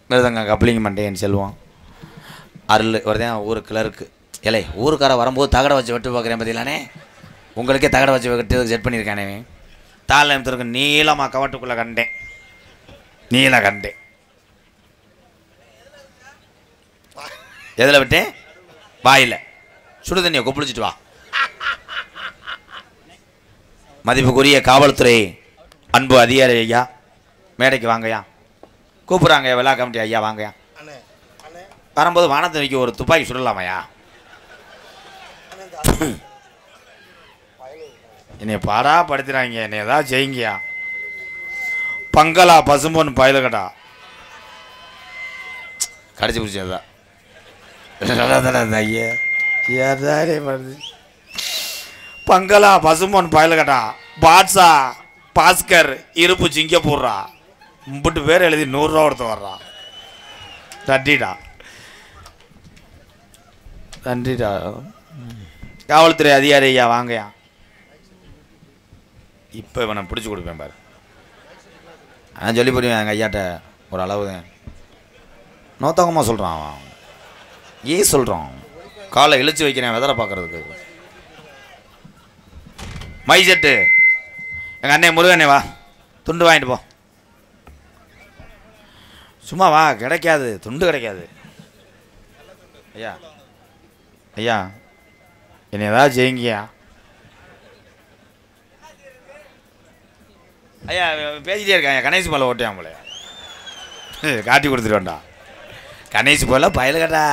மிருதங்க கப்ளிங்க மண்டையன் செல்வோம். அருள் ஒருதான் ஊர் கிளருக்கு. இல்லை ஊருக்கார வரும்போது தகடை வச்சு வெட்டு பார்க்குறேன் பார்த்தீங்களானே. உங்களுக்கே தகடை வச்சு வெட்டுறதுக்கு செட் பண்ணியிருக்கானே. தாள் நிமித்திருக்கு நீளமாக கவட்டுக்குள்ளே கண்டேன். நீல கண்டேன். எதில் விட்டேன்? வாயில். சுடு தண்ணியை கொப்பளிச்சிட்டு வா. மதிப்புக்குரிய காவல்துறை அன்பு அதிகாரி ஐயா மேடைக்கு வாங்கய்யா. கூப்பிட்றாங்க விழா கமிட்டி ஐயா வாங்கய்யா. வரும்போது வானத்தை வைக்க ஒரு துப்பாக்கி சுடலாமையா? என்னை பாடா படுத்துறாங்க. என்னை ஏதாவது செய்யுங்கய்யா. பங்களா பசும்பொன் பயலுகடா கடைச்சி பிடிச்சதுதான் ஐயா. ஏதாரே வருது. பங்களா பசும்பொன் பயலுகடா பாட்ஸா பாஸ்கர் இருப்பு சிங்கப்பூர்ரா மும்பிட்டு பேர் எழுதி 100 ரூபா கொடுத்து வர்றா. நன்றிடா நன்றிடா. காவல்துறை அதிகாரி ஐயா வாங்கயா. இப்போ இவனை பிடிச்சி கொடுப்பேன் பாரு. நான் சொல்லி போடுவேன் எங்கள் ஐயாட்ட ஒரு அளவு தான். நோத்தகமாக சொல்கிறான் அவன். ஏன் சொல்கிறான்? காலை இழுச்சி வைக்கிறேன் வெதரை பார்க்குறதுக்கு. மைசெட்டு எங்கள் அண்ணே முருகண்ணே வா துண்டு வாங்கிட்டு போ. சும்மா வா, கிடைக்காது துண்டு கிடைக்காது. ஐயா ஐயா என்னை ஏதாவது செய்யுங்கய்யா. ஐயா பேசிட்டே இருக்காங்க. கணேஷ் போல ஓட்டியான் போல காட்டி கொடுத்துட்டு வேண்டா. கணேஷ் போல பயல் கேட்டா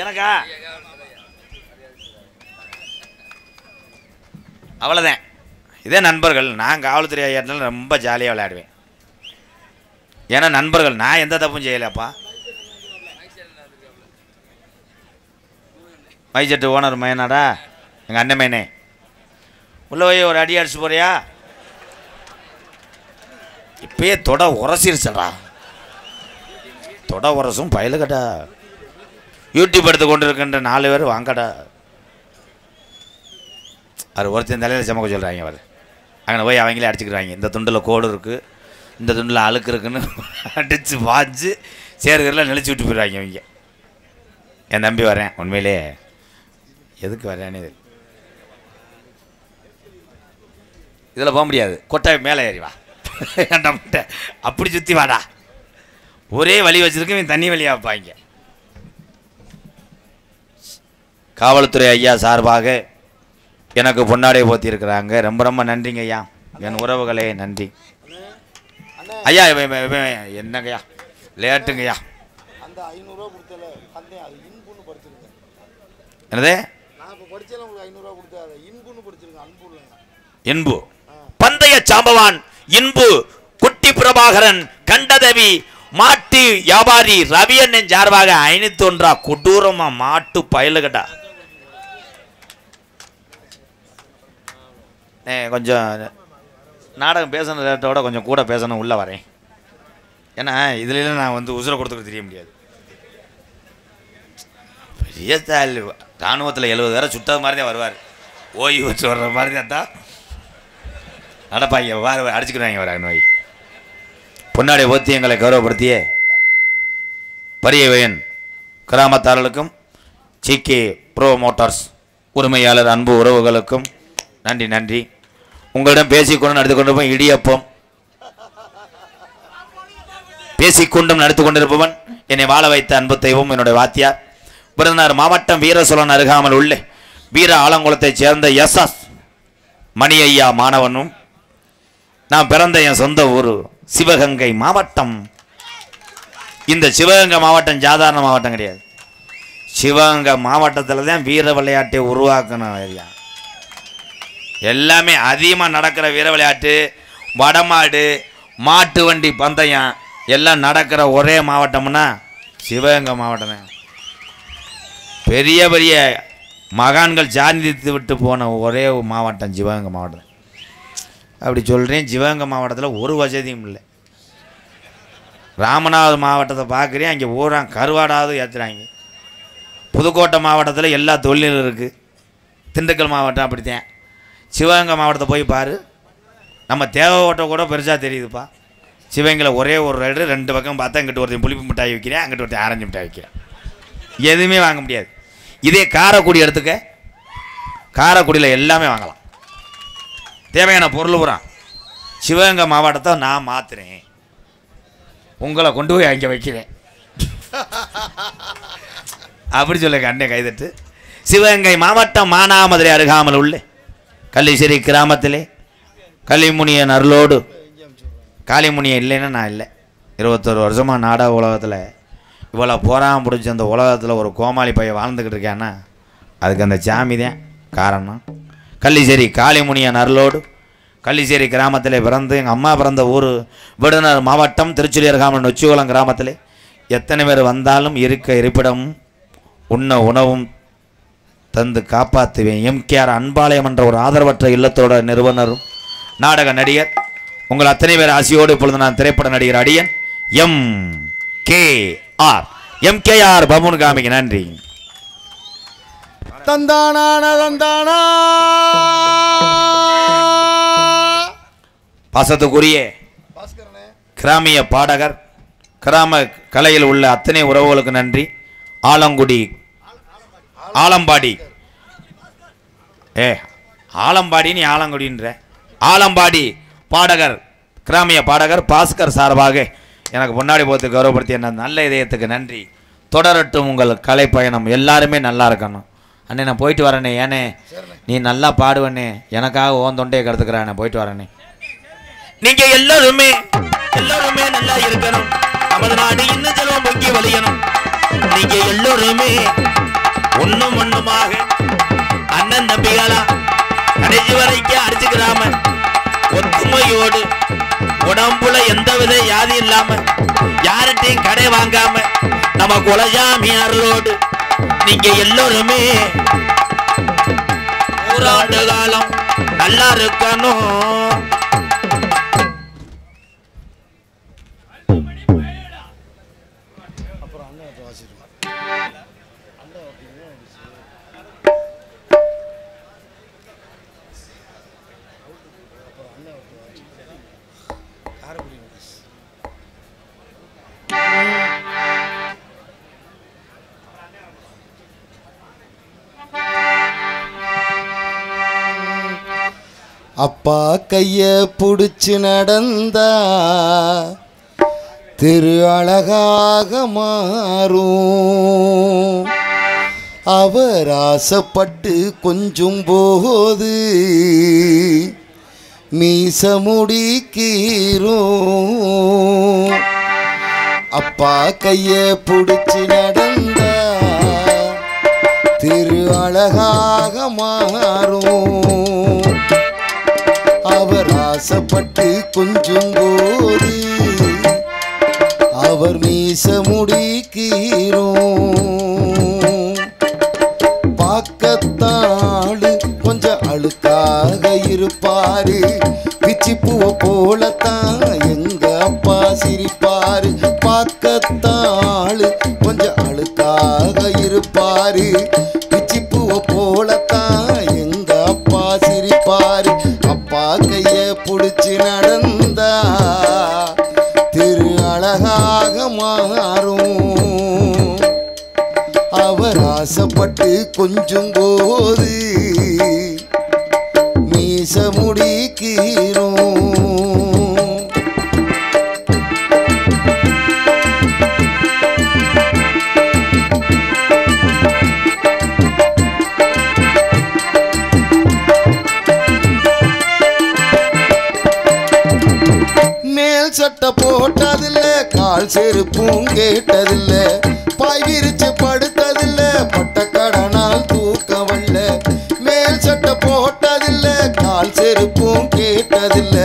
எனக்கா அவ்வளோதான். இதே நண்பர்கள். நான் காவல்துறை ஐயாட்டில் ரொம்ப ஜாலியாக விளையாடுவேன். ஏன்னா நண்பர்கள். நான் எந்த தப்பும் செய்யலைப்பா. மைசெட்டு ஓனர் மையனாடா எங்கள் அண்ணன் மையனே. உள்ள போய் ஒரு அடி அடிச்சு போறியா? இப்பயே தொட உரசிருச்சடா. தொட உரசும் பயலுக்கடா. யூடியூப் எடுத்து கொண்டு இருக்கின்ற 4 பேர் வாங்கடா. அவர் ஒருத்தன் தலையில் சமக்க சொல்கிறாங்க. அவர் அங்கே போய் அவங்களே அடிச்சுக்கிறாங்க. இந்த துண்டில் கோடு இருக்குது, இந்த துண்டில் அழுக்கு இருக்குன்னு அடித்து வாஞ்சு சேர்களில் நெளிச்சு விட்டு போயிடுவாங்க அவங்க. என் நம்பி வரேன். உண்மையிலே எதுக்கு வரேன்னு இது இதில் போக முடியாது. கொட்டாய் மேலே ஏறி வா. நம்மகிட்ட அப்படி சுற்றி வாடா. ஒரே வழி வச்சுருக்கு இவன் தண்ணி வழியாக வைப்பாங்க. காவல்துறை ஐயா சார்பாக எனக்கு பொன்னாடை போத்தி இருக்கிறாங்க. ரொம்ப ரொம்ப நன்றிங்க ஐயா. என் உறவுகளே நன்றி ஐயா. என்னங்கய்யா லேட்டுங்கய்யா. அந்த 500 ரூபா கொடுத்தல கந்தே அது இன்புன்னு படிச்சிருக்கேன். என்னது? நான் இப்ப படிச்சல உங்களுக்கு 500 ரூபா கொடுத்தா அது இன்புன்னு படிச்சிருக்கேன். அன்பு இல்ல. இன்பு பந்தய சாம்பவான் இன்பு குட்டி பிரபாகரன் கண்டதவி மாட்டு வியாபாரி ரவியண்ணன் சார்பாக 501 கொடூரமா மாட்டு பயலுகட்டா. கொஞ்சம் நாடகம் பேசணும் ரேட்டோட கொஞ்சம் கூட பேசணும். உள்ளே வரேன். ஏன்னா இதுல நான் வந்து உசுரை கொடுத்துட்டு தெரிய முடியாது. பெரிய இராணுவத்தில் 70 பேரை சுட்டது மாதிரி தான் வருவார். ஓய்வு வச்சு வர்ற மாதிரி தான் நடப்பாங்க. வார அடிச்சுக்கிறாங்க. வர நோய் பொன்னாடை ஓத்தி எங்களை கௌரவப்படுத்திய பரியவையன் கிராமத்தார்களுக்கும் ஜிகே ப்ரோ மோட்டார்ஸ் உரிமையாளர் அன்பு உறவுகளுக்கும் நன்றி நன்றி. உங்களிடம் பேசிக்கொண்டு நடத்தி கொண்டிருப்போம். இடியப்பம் பேசிக்கொண்டும் நடத்தி கொண்டிருப்பவன் என்னை வாழ வைத்த அன்பு தெய்வம் என்னுடைய வாத்தியார் விருதுநகர் மாவட்டம் வீரசோழன் அருகாமல் உள்ள வீர ஆலங்குளத்தைச் சேர்ந்த எஸ்எஸ் மணி ஐயா மாணவனும். நான் பிறந்த என் சொந்த ஊர் சிவகங்கை மாவட்டம். இந்த சிவகங்கை மாவட்டம் சாதாரண மாவட்டம் கிடையாது. சிவகங்கை மாவட்டத்தில் தான் வீர விளையாட்டை உருவாக்கணும். ஐயா எல்லாமே அதிகமாக நடக்கிற வீர விளையாட்டு வடமாடு மாட்டு வண்டி பந்தயம் எல்லாம் நடக்கிற ஒரே மாவட்டம்னா சிவகங்கை மாவட்டம் தான். பெரிய பெரிய மகான்கள் சாந்தித்து விட்டு போன ஒரே மாவட்டம் சிவகங்கை மாவட்டம். அப்படி சொல்கிறேன். சிவகங்கை மாவட்டத்தில் ஒரு வசதியும் இல்லை. ராமநாதபுரம் மாவட்டத்தை பார்க்குறேன், அங்கே ஊரா கருவாடாவது ஏற்றுறாங்க. புதுக்கோட்டை மாவட்டத்தில் எல்லா தொழிலும் இருக்குது. திண்டுக்கல் மாவட்டம் அப்படித்தான். சிவகங்கை மாவட்டத்தை போய் பாரு, நம்ம தேவகோட்டை கூட பெருசாக தெரியுதுப்பா. சிவகங்கையில் ஒரே ஒரு ரைடு 2 பக்கம் பார்த்தா இங்கிட்ட ஒருத்தன் புளிப்பு மிட்டாய் விற்கிறேன், அங்கிட்ட ஒருத்தன் ஆரஞ்சு மிட்டாய் விற்கிறேன். எதுவுமே வாங்க முடியாது. இதே காரைக்குடி எடுத்துக்க, காரைக்குடியில் எல்லாமே வாங்கலாம், தேவையான பொருள் பூரா. சிவகங்கை மாவட்டத்தை நான் மாற்றுறேன், உங்களை கொண்டு போய் அங்கே வைக்கிறேன் அப்படி சொல்ல கண்ணே கைதட்டு. சிவகங்கை மாவட்டம் மானாமதுரை அருகாமல் உள்ள கள்ளிசேரி கிராமத்திலே களிமுனியன் அருளோடு, காளிமுனியன் இல்லைன்னா நான் இல்லை, 21 வருஷமாக நாடக உலகத்தில் இவ்வளோ போராம பிடிச்ச அந்த உலகத்தில் ஒரு கோமாளி பையன் வாழ்ந்துக்கிட்டு இருக்கேன்னா அதுக்கு அந்த சாமி தான் காரணம். கள்ளிசேரி காளிமுனியன் அருளோடு கள்ளிசேரி கிராமத்தில் பிறந்து, எங்கள் அம்மா பிறந்த ஊர் விடுநர் மாவட்டம் திருச்சுழி அருகாமல் நொச்சிகுளம் கிராமத்தில் எத்தனை பேர் வந்தாலும் இருக்க இருப்பிடமும் உண்ண உணவும் தந்து காப்பாற்றுவேன். எம்கேஆர் அன்பாலயம் என்ற ஒரு ஆதரவற்ற இல்லத்தோட நிறுவனரும் நாடக நடிகர் உங்கள் அத்தனை பேர் ஆசையோடு இப்பொழுது நான் திரைப்பட நடிகர் அடியன் எம்கேஆர் பமுன் காமிக்கு நன்றி. தந்தானா பாசத்துக்குரிய கிராமிய பாடகர், கிராம கலையில் உள்ள அத்தனை உறவுகளுக்கு நன்றி. ஆலம்பாடி ஆலம்பாடி நீ ஆலங்குடின்ற ஆலம்பாடி பாடகர், கிராமிய பாடகர் பாஸ்கர் சார்பாக எனக்கு முன்னாடி போத்து கௌரவப்படுத்திய நல்ல இதயத்துக்கு நன்றி. தொடரட்டும் உங்கள் கலை பயணம், எல்லாருமே நல்லா இருக்கணும். அண்ணே நான் போயிட்டு வரேனே, ஏனே நீ நல்லா பாடுவண்ணே, எனக்காக ஓன் தொண்டையை கருத்துக்கிறானே, போயிட்டு வரேனே. நீங்க எல்லாருமே நல்லா இருக்கணும், நமது நாடு இன்னும் செல்வம் பொங்கி வலியணும். நீங்க எல்லோருமே ஒண்ணுமாக அண்ணன் தம்பிகளா கடைசி வரைக்கும் அடிச்சுக்கிறாம ஒத்துமையோடு உடம்புல எந்தவித வியாதி இல்லாம யார்கிட்டையும் கடை வாங்காம நம்ம குலசாமியாரோடு நீங்க எல்லோருமே 100 ஆண்டு காலம் நல்லா இருக்கணும். அப்பா கைய புடிச்சு நடந்தா திரு அழகாக மாறும். அவர் ஆசைப்பட்டு கொஞ்சும் போது மீச முடிக்கீரும். அப்பா கைய புடிச்சு நடந்தா திரு அழகாக மாறும். அவர் ஆசைப்பட்டு கொஞ்சும் போது அவர் மீச முடிக்கீரும். பார்க்கத்தாளு கொஞ்சம் அழுக்காக இருப்பாரு, பிச்சி பூவை போலத்தான் எங்க அப்பா சிரிப்பாரு. பார்க்கத்தாளு கொஞ்சம் அழுக்காக இருப்பாரு, பிச்சி பூவை போலத்தான் எங்க அப்பா சிரிப்பாரு. அப்பா கைய புடிச்சு நடந்தா திரு அழகாக மாறும். அவர் ஆசைப்பட்டு கொஞ்சும் போது மீச முடிக்கீரும். மேல் சட்டை போட்டதில்ல, கால் செருப்பும் கேட்டதில்ல, பாய் விரிச்சு படுத்ததில்ல, பட்டக்கடனால் தூக்கவல்ல. மேல் சட்டை போட்டதில்ல, கால் செருப்பும் கேட்டதில்ல,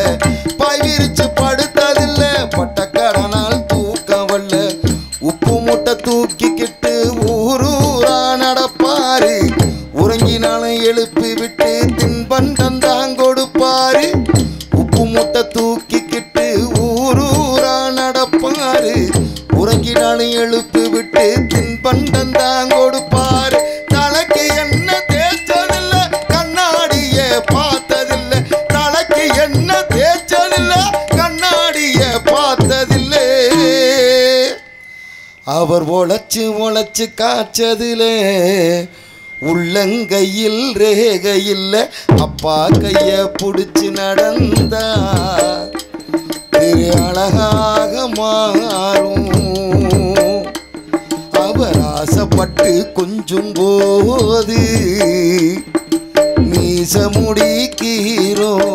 பாய் விரிச்சு படுத்ததில்ல, பட்டக்கடனால் தூக்கவல்ல. உப்பு மூட்டை தூக்கிக்கிட்டு ஊரூரா நடப்பாரு, உறங்கினாலும் எழுப்பி விட்டு தின்பண்டம் தான் கொடுப்பாரு. உப்பு மூட்டை தூக்கிக்கிட்டு ஊரூரா நடப்பாரு. உறங்கினாலும் எழுப்பு விட்டு தின்பண்டம் தான் கொடுப்பாரு. தலைக்கு என்ன தேய்ச்சதில்ல, கண்ணாடிய பார்த்ததில்லை. தலைக்கு என்ன தேய்ச்சதில்ல, கண்ணாடிய பார்த்ததில்லை. அவர் உழைச்சு உழைச்சு காய்ச்சதிலே உள்ளங்கையில் ரேகையில் அப்பா கைய பிடிச்சு நடந்தா திரு அழகாக மாறும். அவர் ஆசைப்பட்டு கொஞ்சும் போது மீச முடிக்கிறோம்.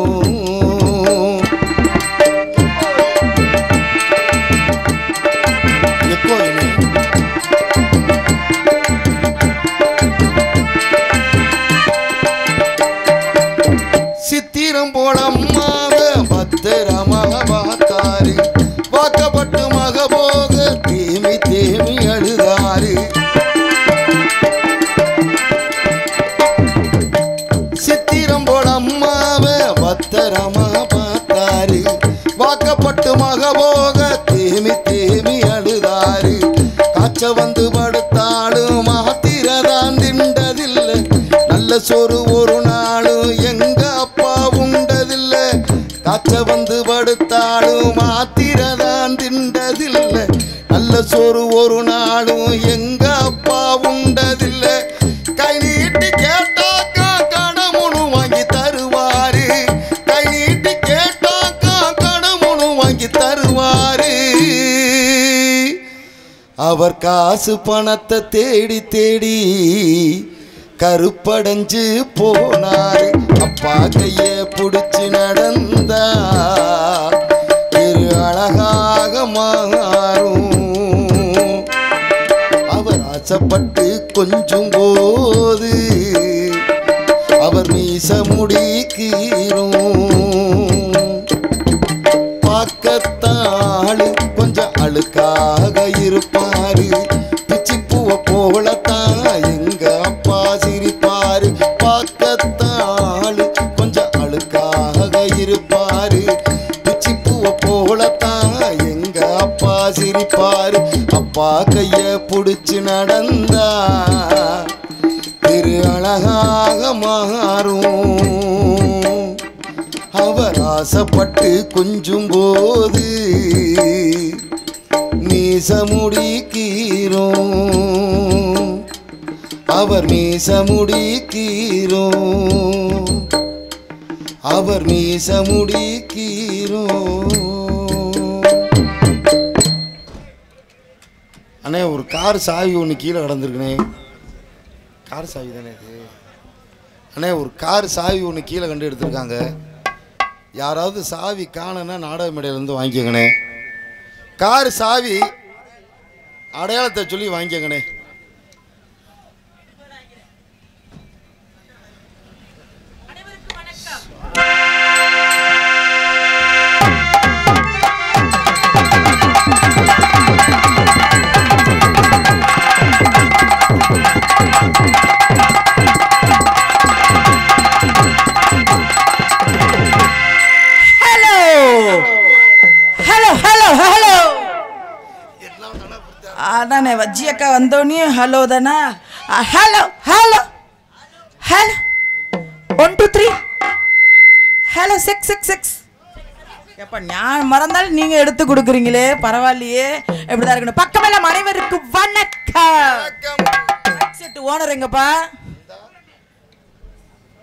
சித்திரம் போல அம்மாவ பத்திரமாக பார்த்தாரு. வாக்கப்பட்டு மக போக தேமி தேமி அழுதாரு. சித்திரம் போல அம்மாவ பத்திரமாக பார்த்தாரு. வாக்கப்பட்டு மக போக தேமி தேமி அழுதாரு. காய்ச்ச வந்து படுத்தாலும் மாத்திரதான் திண்டதில்லை. நல்ல சோறு ஒரு நாளும் எங்க அப்பா உண்டதில்லை. காய்ச்ச வந்து படுத்தாலும் மாத்திரதான் திண்டதில்லை. நல்ல சோறு ஒரு நாளும் எங்க அப்பா உண்டதில்லை. கை நீட்டி கேட்டாக்கா கணமுனு வாங்கி தருவாரு. கை நீட்டி கேட்டாக்கா கணமுனு வாங்கி தருவாரு. அவர் காசு பணத்தை தேடி தேடி கருப்படைஞ்சு போனாரு. அப்பா கைய பிடிச்சு நடந்தா திரு அழகாக மாறும். அவர் ஆசைப்பட்டு கொஞ்சும் போது அவர் மீச முடிக்கிறோம். பார்க்கத்தாளு கொஞ்சம் அழுக்காக இருப்பாரு. பிச்சிப்பூவை போலத்தான் எங்க அப்பா சிரிப்பாரு. பார்க்கத்தாளு கொஞ்சம் அழுக்காக இருப்பாரு. பிச்சிப்பூவை போலத்தான் எங்க அப்பா சிரிப்பாரு. அப்பா கைய பிடிச்சு நடந்தா திரு அழகாக மாறும். அவர் ஆசைப்பட்டு கொஞ்சும் போது மீச முடிக்கிறோம். அவர் மீச முடிக்கிறோம். அவர் மீச முடிக்கிறோம். அண்ணே ஒரு கார் சாவி ஒன்று கீழே கிடந்திருக்குண்ணே. கார் சாவி தானே இது அண்ணே? ஒரு கார் சாவி ஒன்று கீழே கண்டு எடுத்திருக்காங்க. யாராவது சாவி காணனா நாடக மேடையிலேருந்து வாங்கிக்கங்கண்ணே. கார் சாவி அடையாளத்தை சொல்லி வாங்கிக்கங்கண்ணே. அதானே வஜ்ஜி அக்கா வந்தோடனே ஹலோ தானா? Hello hello hello 1 2 3 hello 6 6 6. எப்போ நான் மறந்தாலும் நீங்கள் எடுத்து கொடுக்குறீங்களே, பரவாயில்லையே. எப்படிதான் இருக்கணும். பக்கமெல்லாம் அனைவருக்கு வணக்கம். செட்டு ஓனர் எங்கப்பா?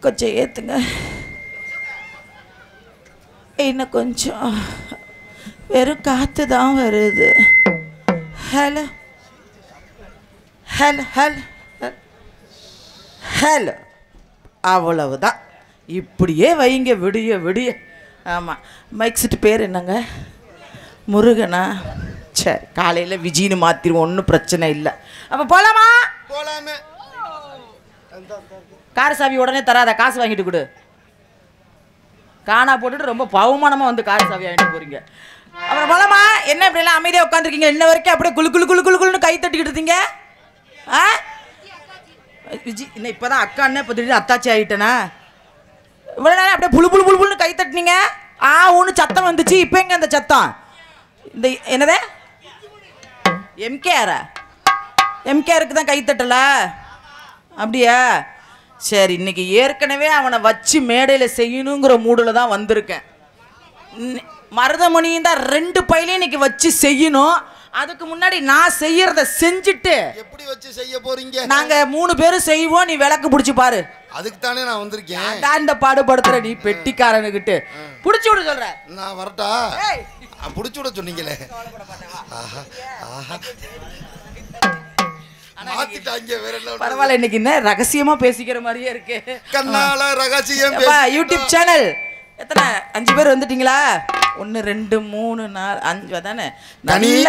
கொஞ்சம் ஏற்றுங்க. இன்னும் கொஞ்சம் வெறும் காற்று தான் வருது. Hello hello hello hello. அவ்வளவுதான். இப்படியே வைங்க விடிய விடிய. ஆமாம். மைக் செட்டு பேர் என்னங்க? முருகனா? சரி, காலையில் விஜின்னு மாற்றிடுவோம், ஒன்றும் பிரச்சனை இல்லை. அப்போ போகலாமா? போகலாமே. கார் சாவி உடனே தராத, காசு வாங்கிட்டு கொடு. காணா போட்டுட்டு ரொம்ப பவமானமாக வந்து கார் சாவி வாங்கிட்டு போகிறீங்க. அப்புறம் போலாமா? என்ன இப்படிலாம் அமைதியாக உட்காந்துருக்கீங்க? இன்ன வரைக்கும் அப்படியே குளு குளு குளு குளு குளுன்னு கை தட்டிக்கிட்டு இருந்தீங்க. ஆ விஜி இன்னும் இப்போ தான் அக்கான்னே இப்போ திடீர்னு அத்தாச்சி ஆகிட்டேனா? இவ்வளோ நேரம் அப்படியே புழு புழு புழு புழுன்னு கை தட்டினீங்க. ஒன்று சத்தம் வந்துச்சு. இப்போ எங்க அந்த சத்தம்? இந்த என்னதே எம்கேஆரா? எம்கேஆருக்கு தான் கைத்தட்டல அப்படியா? சரி, இன்னைக்கு ஏற்கனவே அவனை வச்சு மேடையில் செய்யணுங்கிற மூடில் தான் வந்திருக்கேன். மருதமணியும் தான் 2 பையிலையும் இன்னைக்கு வச்சு செய்யணும். அதுக்கு முன்னாடி நான் செய்யறத செஞ்சுட்டு எப்படி வச்சு செய்ய போறீங்க? நாங்க 3 பேரும் செய்வோம், நீ விளக்கு பிடிச்சி பாரு. அதுக்கு தானே நான் வந்திருக்கேன். நான் இந்த பாடுபடுத்துற நீ பெட்டிக்காரனுக்கிட்டு பிடிச்சி விட சொல்ற. நான் வரட்டா? பிடிச்சி விட சொன்னீங்களே. பரவாயில்ல, இன்னைக்கு என்ன ரகசியமா பேசிக்கிற மாதிரியே இருக்கு. கண்ணால ரகசியம். யூடியூப் சேனல் எத்தனை? 5 பேர் வந்துட்டீங்களா? 1 2 3 4 5 தானே? நல்ல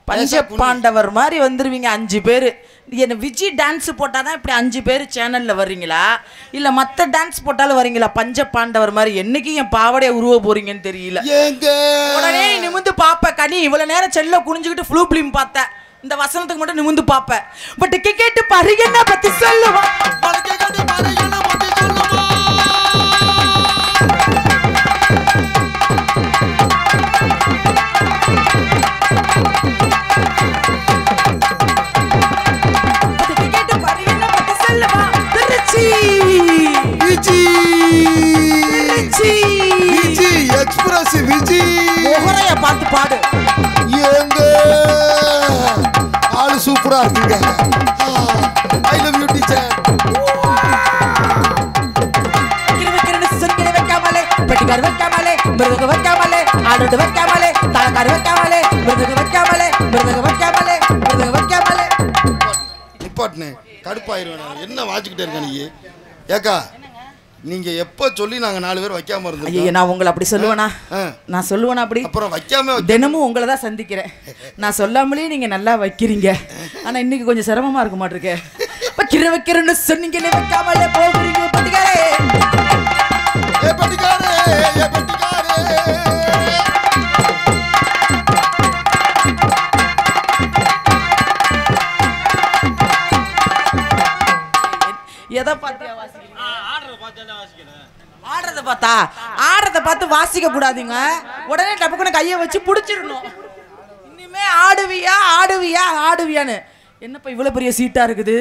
பஞ்ச பாண்டவர் மாதிரி வந்துருவீங்க 5 பேர். என்ன விஜய் டான்ஸ் போட்டாதான் இப்படி 5 பேர் சேனல்ல வர்றீங்களா, இல்ல மத்த டான்ஸ் போட்டாலும் வரீங்களா? பஞ்ச பாண்டவர் மாதிரி என்னைக்கு என் பாவடைய உருவ போறீங்கன்னு தெரியல. உடனே நிமிந்து பாப்ப கனி. இவ்வளவு நேரம் செல்ல குனிஞ்சுக்கிட்டு ஃப்ளூ பிலிம் பார்த்த. இந்த வசனத்துக்கு மட்டும் நிமிந்து பாப்ப. பட் கேட்டு பாரு என்ன பத்தி சொல்லுவா. பார்த்து பாடு. எங்க ஆளு சூப்பரா இருக்குங்க. I love you teacher. வைக்காமலே பெட்டிக்கார் வைக்காமலே மிருதக வைக்காமலே ஆடு வைக்காமலே தாளக்கார் வைக்காமலே மிருதக வைக்காமலே மிருதக வைக்காமலே மிருதக வைக்காமலே. நிப்பாட்னே கடுப்பாயிருவேன். என்ன வாச்சிக்கிட்டே இருக்க நீ? ஏக்கா நீங்க எப்ப சொல்லி நாங்க 4 பேர் வைக்காம இருந்தோம்? ஐயா, நான் உங்களை அப்படி சொல்லுவேனா? நான் சொல்லுவேனா அப்படி? அப்புறம் வைக்காம தினமும் உங்களை தான் சந்திக்கிறேன். நான் சொல்லாமலே நீங்க நல்லா வைக்கிறீங்க. ஆனா இன்னைக்கு கொஞ்சம் சிரமமா இருக்க மாட்டிருக்கே. வைக்கிறேன்னு சொன்னீங்க, வைக்காமலே போகிறீங்க. பட்டிக்காரே ஏ பட்டிக்காரே ஏ பட்டிக்காரே. எதை பார்த்தியா வாசிக்கிறீங்க? ஆடுறத பார்த்தா? ஆடுறத பார்த்து வாசிக்க கூடாதுங்க. உடனே டப்புக்குன்னு கையை வச்சு பிடிச்சிடணும். இனிமே ஆடுவியா ஆடுவியா ஆடுவியான்னு. என்னப்பா இவ்வளவு பெரிய சீட்டா இருக்குது?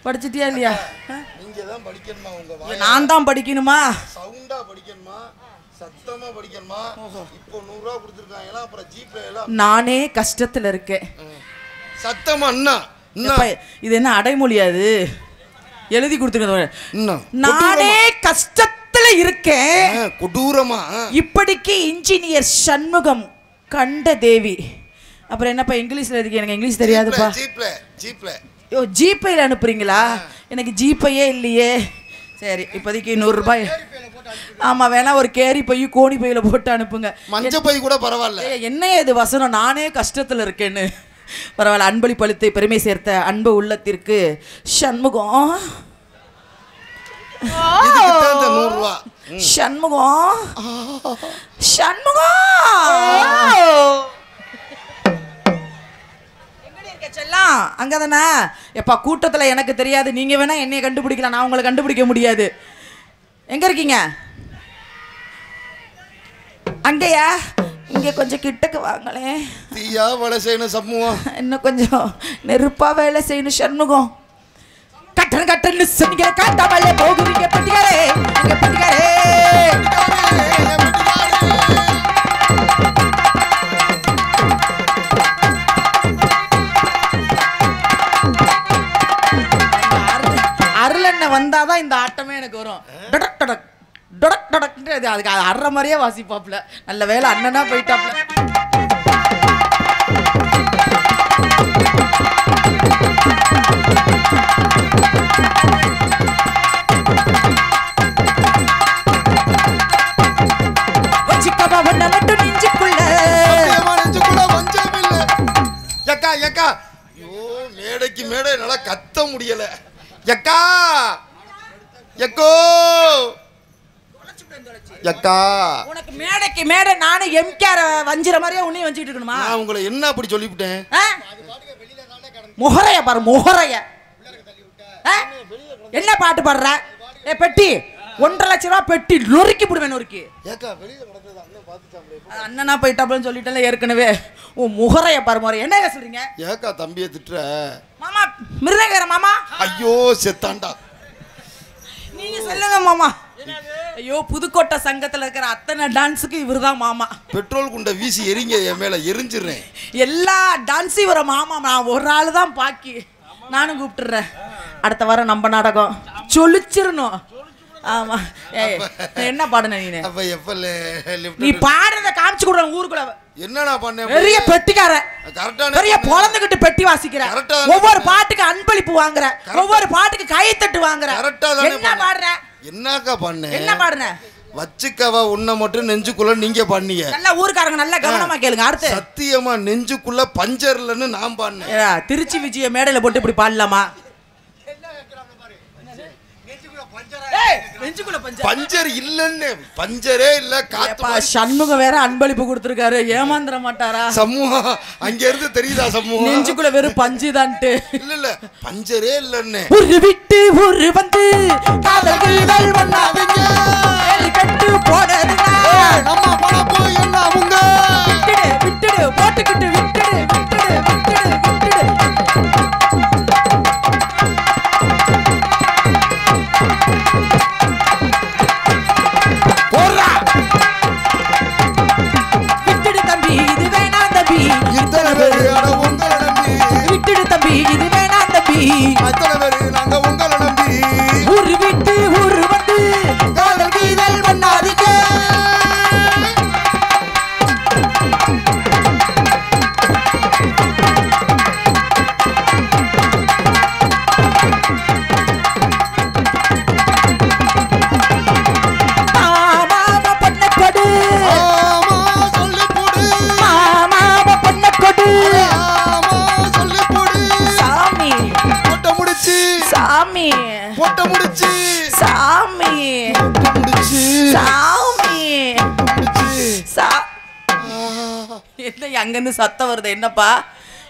படிச்சிட்டியா இல்லையா? நீங்க தான் படிக்கணுமா? உங்க நான் தான் படிக்கணுமா? சவுண்டா படிக்கணுமா? சத்தமா படிக்கணுமா? இப்போ 100 ரூபா கொடுத்துருக்காங்களா? அப்புறம் ஜிபே எல்லாம். நானே கஷ்டத்துல இருக்கேன். சத்தமா அண்ணா. இது என்ன அடைமொழியாது? எழுதி கொடுத்துருக்க. நானே கஷ்டத்துல இருக்கேன். கொடூரமா. இப்படிக்கு இன்ஜினியர் சண்முகம் கண்ட தேவி. அப்புறம் என்னப்பா இங்கிலீஷ்ல இருக்கு? எனக்கு இங்கிலீஷ் தெரியாதுப்பா. யோ ஜிபேல அனுப்புறீங்களா? எனக்கு ஜிபேயே இல்லையே. சரி, இப்போதைக்கு 100 ரூபாய். ஆமா, வேணா ஒரு கேரி பை கோணி பையில போட்டு அனுப்புங்க. மஞ்சள் பை கூட பரவாயில்ல. என்ன இது வசனம்? நானே கஷ்டத்துல இருக்கேன்னு. பரவாயில்ல. அன்பளிப்பளித்து பெருமை சேர்த்த அன்பு உள்ளத்திற்கு சண்முகம். சண்முகம் சண்முகம் செல்லாம் அங்கதானே? எப்பா கூட்டத்துல எனக்கு தெரியாது. நீங்க வேணா என்னைய கண்டுபிடிக்கலாம், நான் உங்களை கண்டுபிடிக்க முடியாது. எங்க இருக்கீங்க? அங்கயா? இங்க கொஞ்சம் கிட்டக்கு வாங்களே. தீயா வேலை செய்யணும் சண்முகம். இன்னும் கொஞ்சம் நெருப்பா வேலை செய்யணும் சண்முகம். கட்டன் கட்டன்னு சொன்னீங்க, காட்டாமலே போகுறீங்க. பட்டிகாரே இங்க பட்டிகாரே. அருளெண்ண வந்தாதான் இந்த ஆட்டமே எனக்கு வரும். டொடக் டொடக் டொடக் டொடக்ன்ட்டு அதுக்கு அற மாதிரியே வாசிப்பாப்ல. நல்ல வேலை அண்ணனா போயிட்டாப்ல. வச்சிக்கவா ஒன்ன மட்டும் நெஞ்சுக்குள்ள. நெஞ்சுக்குள்ள வஞ்சம் இல்ல. ஏக்கா ஏக்கா. ஐயோ, மேடைக்கு மேடை நல்லா கத்த முடியல. ஏக்கா எக்கோ யக்கா. உனக்கு மேடைக்கு மேடை நானே எம்கேஆர் வஞ்சிர மாதிரியே உன்னையும் வஞ்சிட்டு இருக்கணுமா? நான் உங்களை என்ன அப்படி சொல்லிவிட்டேன்? முகரைய பாரு, முகரைய. என்ன பாட்டு பாடுற? ஏ பெட்டி, 1.5 லட்ச ரூபா பெட்டி நொறுக்கி போடுவேன் நொறுக்கி. ஏக்கா வெளியில கிடக்குறது அண்ணன் பார்த்துட்டாங்களே. அண்ணனா போயிட்டாப்லன்னு சொல்லிட்டல ஏற்கனவே. உன் முகரைய பாரு முறை என்ன சொல்றீங்க? ஏக்கா தம்பியை திட்டுற மாமா மிருதங்கர மாமா. ஐயோ செத்தாண்டா. நீங்க சொல்லுங்க மாமா. ஐயோ புதுக்கோட்டை சங்கத்துல இருக்கிற அத்தனை டான்ஸுக்கு இவர்தான் மாமா. பெட்ரோல் குண்டை வீசி எரிங்க என் மேல எரிஞ்சிடுறேன். எல்லா டான்ஸும் இவர மாமா. நான் ஒரு ஆளு தான் பாக்கி. நானும் கூப்பிட்டுறேன். அடுத்த வாரம் நம்ம நாடகம் சொல்லிச்சிடணும். ஆமா. என்ன பாடுன நீ? அப்ப எஃப்எல் நீ பாடுறத காமிச்சு கொடுறேன் ஊருக்குள்ள. என்னடா பண்ண? பெரிய பெட்டிக்கார, கரெக்டான பெரிய பொழந்துகிட்டு பெட்டி வாசிக்கிற, ஒவ்வொரு பாட்டுக்கு அன்பளிப்பு வாங்குற, ஒவ்வொரு பாட்டுக்கு கைத்தட்டு வாங்குற. என்ன பாடுற? என்னக்கா பண்ண? என்ன பாடுன? வச்சுக்கவா உன்னை மட்டும் நெஞ்சுக்குள்ள நீங்க பண்ணீங்க. நல்லா ஊருக்காரங்க நல்லா கவனமா கேளுங்க. அடுத்து சத்தியமா நெஞ்சுக்குள்ள பஞ்சர் இல்லன்னு நான் பாடுனேன். திருச்சி விஜய மேடையில போட்டு இப்படி பாடலாமா? பஞ்சர் இல்லன்னு. பஞ்சரே இல்ல. காத்து சண்முகம் வேற அன்பளிப்பு கொடுத்திருக்காரு. ஏமாந்துட மாட்டாரா? சமூகம் அங்க இருந்து தெரியுதா? சமூகம் நெஞ்சுக்குள்ள வெறும் பஞ்சு தான்ட்டு. இல்ல இல்ல பஞ்சரே இல்லன்னு. ஒரு விட்டு ஒரு வந்து காதல்கள் பண்ணாதீங்க. கட்டு போடுறா நம்ம பணப்போ எல்லாம் உங்க. விட்டுடு விட்டுடு போட்டுக்கிட்டு விட்டுடு விட்டுடு விட்டுடு விட்டுடு. விட்டுடு தம்பி இது வேணாம் தம்பி. இத்தனை பேரு அட உங்களை நம்பி. விட்டுடு தம்பி இது வேணாம் தம்பி. அத்தனை பேரு நாங்க உங்களை நம்பி. ஊரு விட்டு ஊரு வந்து காதல் கீதல் பண்ணாதீங்க. சாமி போட்ட முடிச்சு சாமி முடிச்சு சாமி என்ன அங்கிருந்து சத்தம் வருது? என்னப்பா?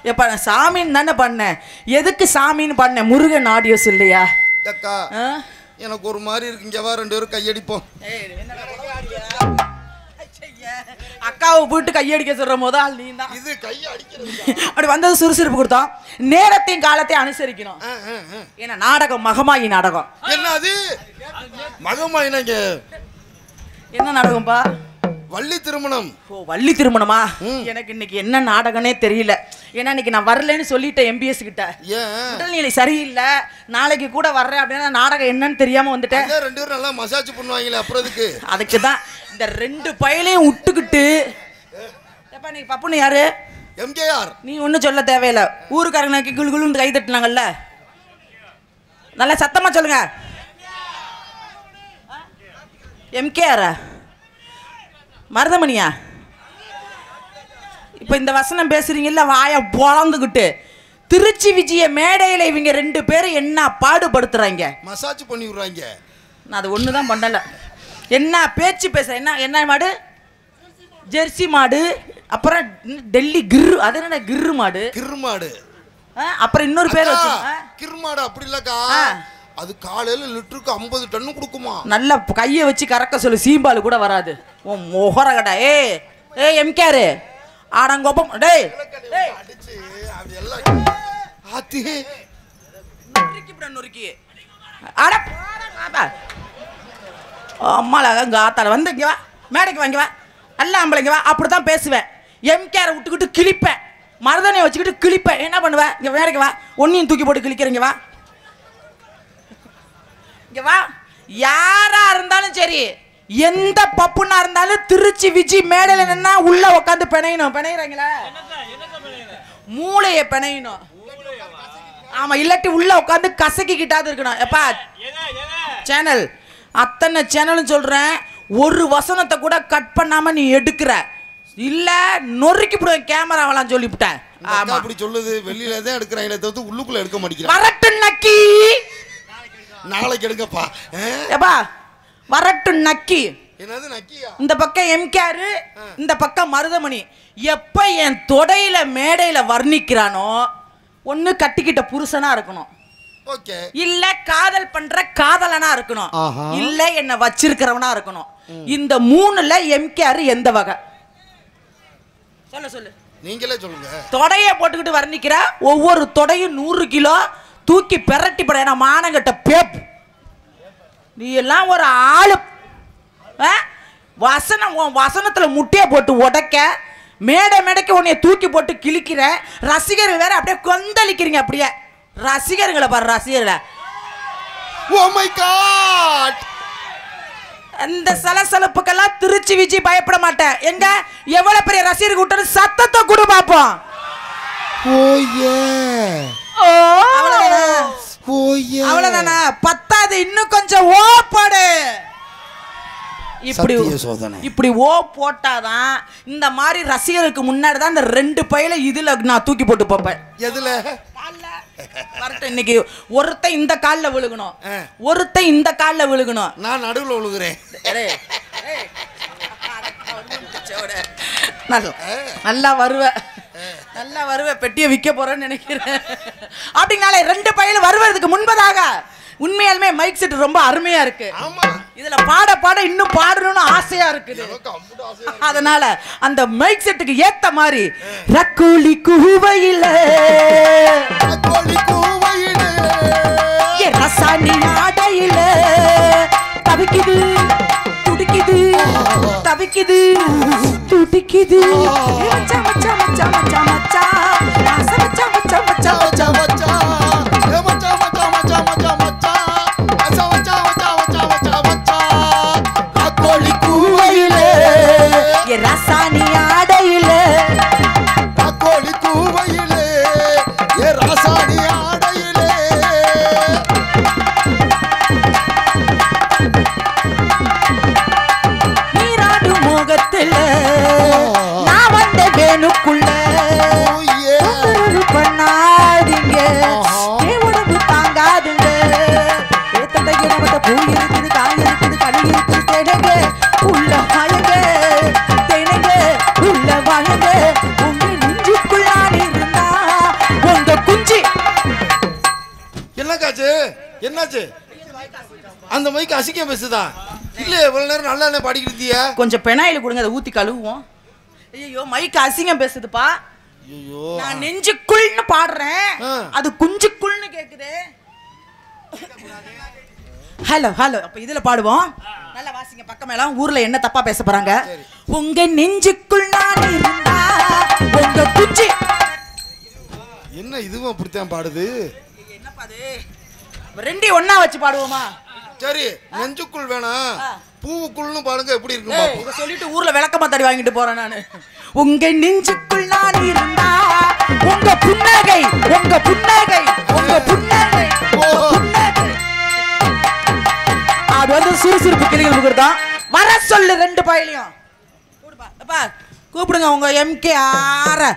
எப்ப நான் சாமின்னு தானே பண்ணேன். எதுக்கு சாமின்னு பண்ணேன்? முருகன் ஆடியோஸ் இல்லையா? அக்கா எனக்கு ஒரு மாதிரி இருக்கு. இங்க வா, 2 பேரும் கையடிப்போம். அக்காவை போட்டு கையடிக்க சொல்ற முதல் நீ தான். இது கையை அடிக்கிறது. அப்படி வந்தது சுறுசுறுப்பு கொடுத்தோம். நேரத்தையும் காலத்தையும் அனுசரிக்கணும். ஏன்னா நாடகம் மகமாயி நாடகம். என்னது மகமாயினாங்க? என்ன நாடகம்பா? வள்ளி திருமணம். ஓ வள்ளி திருமணமா? எனக்கு இன்னைக்கு என்ன நாடகனே தெரியல. ஏன்னா இன்னைக்கு நான் வரலன்னு சொல்லிட்டேன் எம்பிஎஸ் கிட்ட. உடல்நிலை சரியில்லை, நாளைக்கு கூட வர்றேன் அப்படின்னா நாடகம் என்னன்னு தெரியாம வந்துட்டேன். 2 பேரும் நல்லா மசாஜ் பண்ணுவாங்களே அப்புறம் அதுக்கு. அதுக்கு தான் இந்த 2 பயலையும் விட்டுக்கிட்டு. எப்ப நீ பப்புன்னு யாரு? எம்கேஆர். நீ ஒன்றும் சொல்ல தேவையில்லை. ஊருக்காரங்க குழு குழுன்னு கை தட்டினாங்கல்ல, நல்லா சத்தமா சொல்லுங்க. எம்கேஆரா? மருதமணியா? இப்போ இந்த வசனம் பேசுறீங்கல்ல வாயை பொளந்துக்கிட்டு. திருச்சி விஜய மேடையில் இவங்க 2 பேரும் என்ன பாடுபடுத்துறாங்க? மசாஜ் பண்ணி விடுறாங்க. நான் அது ஒன்று தான் பண்ணலை. என்ன பேச்சு பேசுகிறேன்? என்ன என்ன மாடு? ஜெர்சி மாடு. அப்புறம் டெல்லி கிர்ரு. அது என்ன கிர்ரு மாடு? கிர்ரு மாடு. அப்புறம் இன்னொரு பேர் வச்சு கிர்ரு மாடு. அப்படி இல்லக்கா, அது காலையில லிட்டருக்கு 50 டன் கொடுக்குமா. நல்ல கையை வச்சு கறக்க சொல்லு, சீம்பால் கூட வராது. ஓ மொஹர கடா. ஏ எம்கேரு ஆடங்கோப்பம். டேய் அடிச்சு அது எல்லாம் ஆத்தி நொறுக்கி விட நொறுக்கி. அட அம்மால காத்தால வந்து இங்க வா, மேடைக்கு வாங்கி வா, நல்ல ஆம்பளைங்க வா. அப்படித்தான் பேசுவேன். எம்கேரை விட்டுக்கிட்டு கிழிப்பேன், மருதனையை வச்சுக்கிட்டு கிழிப்பேன். என்ன பண்ணுவேன்? இங்க மேடைக்கு வா, ஒன்னையும் தூக்கி போட்டு கிழிக்கிறீங்க வா. இங்க வா. யாரா இருந்தாலும் சரி, எந்த பப்புனா இருந்தாலும் திருச்சி விஜி மேடையில நின்னா உள்ள உட்காந்து பிணையணும். பிணையிறாங்களா? மூளையை பிணையணும். ஆமா, இல்லாட்டி உள்ள உட்காந்து கசக்கிக்கிட்டாது இருக்கணும். எப்பா சேனல் அத்தனை சேனலும் சொல்றேன், ஒரு வசனத்தை கூட கட் பண்ணாம நீ எடுக்கிற இல்ல நொறுக்கி போடுவேன் கேமராவெல்லாம் சொல்லிவிட்டேன். ஆமா அப்படி சொல்லுது. வெளியில தான் எடுக்கிறாங்களே தவிர்த்து உள்ளுக்குள்ள எடுக்க மாட்டேங்கிறாங்க. வரட்டு நக்கி நாளைக்கு எடுங்கப்பா. ஏப்பா வரட்டு நக்கி. என்னது நக்கியா? இந்த பக்கம் எம்கேஆர், இந்த பக்கம் மருதமணி. எப்ப என் தொடையில மேடையில வர்ணிக்கிறானோ ஒண்ணு கட்டிக்கிட்ட புருஷனா இருக்கணும். ஓகே. இல்ல காதல் பண்ற காதலனா இருக்கணும், இல்ல என்ன வச்சிருக்கிறவனா இருக்கணும். இந்த மூணுல எம்கேஆர் எந்த வகை? சொல்லு நீங்களே சொல்லுங்க. தொடைய போட்டுக்கிட்டு வர்ணிக்கிற, ஒவ்வொரு தொடையும் 100 கிலோ தூக்கி பெரட்டி பட. நான் மானங்கட்ட பேப்பு, நீ எல்லாம் ஒரு ஆளு. வசனத்துல முட்டைய போட்டு உடைக்க, மேடைக்கு உன்னைய தூக்கி போட்டு கிழிக்கிற. ரசிகர்கள் வேற அப்படியே கொந்தளிக்கிறீங்க. அப்படியே ரசிகர்களை பாரு, ரசிகர்களை. Oh my God. அந்த சலசலப்புக்கெல்லாம் திருச்சி விஜய் பயப்பட மாட்டேன். எங்க எவ்வளவு பெரிய ரசிகர் கூட்டம், சத்தத்தை கூட பாப்போம். அவ்வளவுதானா? பத்தாது, இன்னும் கொஞ்சம் ஓ போடு. இப்படி ஓ போட்டாதான் இந்த மாதிரி ரசிகருக்கு முன்னாடி தான் இந்த 2 பையில இதுல நான் தூக்கி போட்டு போப்பேன். எதுல? இன்னைக்கு ஒருத்தன் இந்த கால்ல விழுகணும், ஒருத்தன் இந்த கால்ல விழுகணும். நான் நடுவுல விழுகிறேன். நல்லா வருவ பெட்டியை விற்க போறேன்னு நினைக்கிறேன். அப்படினாலே 2 பையில வருவதற்கு முன்பதாக உண்மையாலுமே மைக் செட் ரொம்ப அருமையா இருக்கு. இதுல பாட இன்னும் பாடணும்னு ஆசையா இருக்குது. அதனால அந்த மைக் செட்டுக்கு ஏத்த மாதிரி ரக்கோலி கூவையில ரசானி ஆடையில தவிக்குது துடிக்குது, தவிக்குது துடிக்குது. மச்சா மச்சா மச்சா மச்சா மச்சா மச்சா மச்சா மச்சா மச்சா மச்சா ரசானி ஆடையில கோழி கூவையில ரசானி ஆடையில நீராடு மோகத்துல நான் வந்த வேணுக்குள்ள பண்ணாதீங்க, உடம்பு தாங்காதுங்க. பூ இருக்குது, காய் இருக்குது, கனி இருக்குது, தேடுங்க உள்ள வாயங்க, தேடுங்க உள்ள வாயங்க. உங்க நெஞ்சுக்குள்ளாடி இருந்தா உங்க குஞ்சி. என்னக்காச்சு? என்னாச்சு? அந்த மைக்கு அசிக்கம் பேசுதா? இல்ல இவ்வளவு நேரம் நல்லா பாடிக்கிட்டியா? கொஞ்சம் பெனாயில் கொடுங்க, அதை ஊத்தி கழுவுவோம். ஐயோ மைக்கு அசிங்கம் பேசுதுப்பா. ஐயோ நான் நெஞ்சுக்குள்னு பாடுறேன், அது குஞ்சுக்குள்னு கேக்குது. ஹலோ அப்ப இதுல பாடுவோம். நல்லா வாசிங்க பக்கம் எல்லாம். ஊர்ல என்ன தப்பா பேச போறாங்க? உங்க நெஞ்சுக்குள் நான் இருந்தா உங்க குஞ்சி. என்ன இதுவும் அப்படித்தான் பாடுது? என்ன பாடு? 2 ஒண்ணா வச்சு பாடுவோமா? சரி, நெஞ்சுக்குள் வேணாம், பூவுக்குள்னு பாடுங்க. எப்படி இருக்கு இத சொல்லிட்டு ஊர்ல விளக்கமா தடி வாங்கிட்டு போறேன் நானு. உங்க நெஞ்சுக்குள் நான் இருந்தா உங்க புன்னகை, உங்க புன்னகை, உங்க புன்னகை, புன்னகை. அது வந்து சுறுசுறுப்பு கிளிகள் கொடுத்தான். வர சொல்லு 2 பையிலையும் கூப்பிடுங்க உங்க எம்கேஆர்.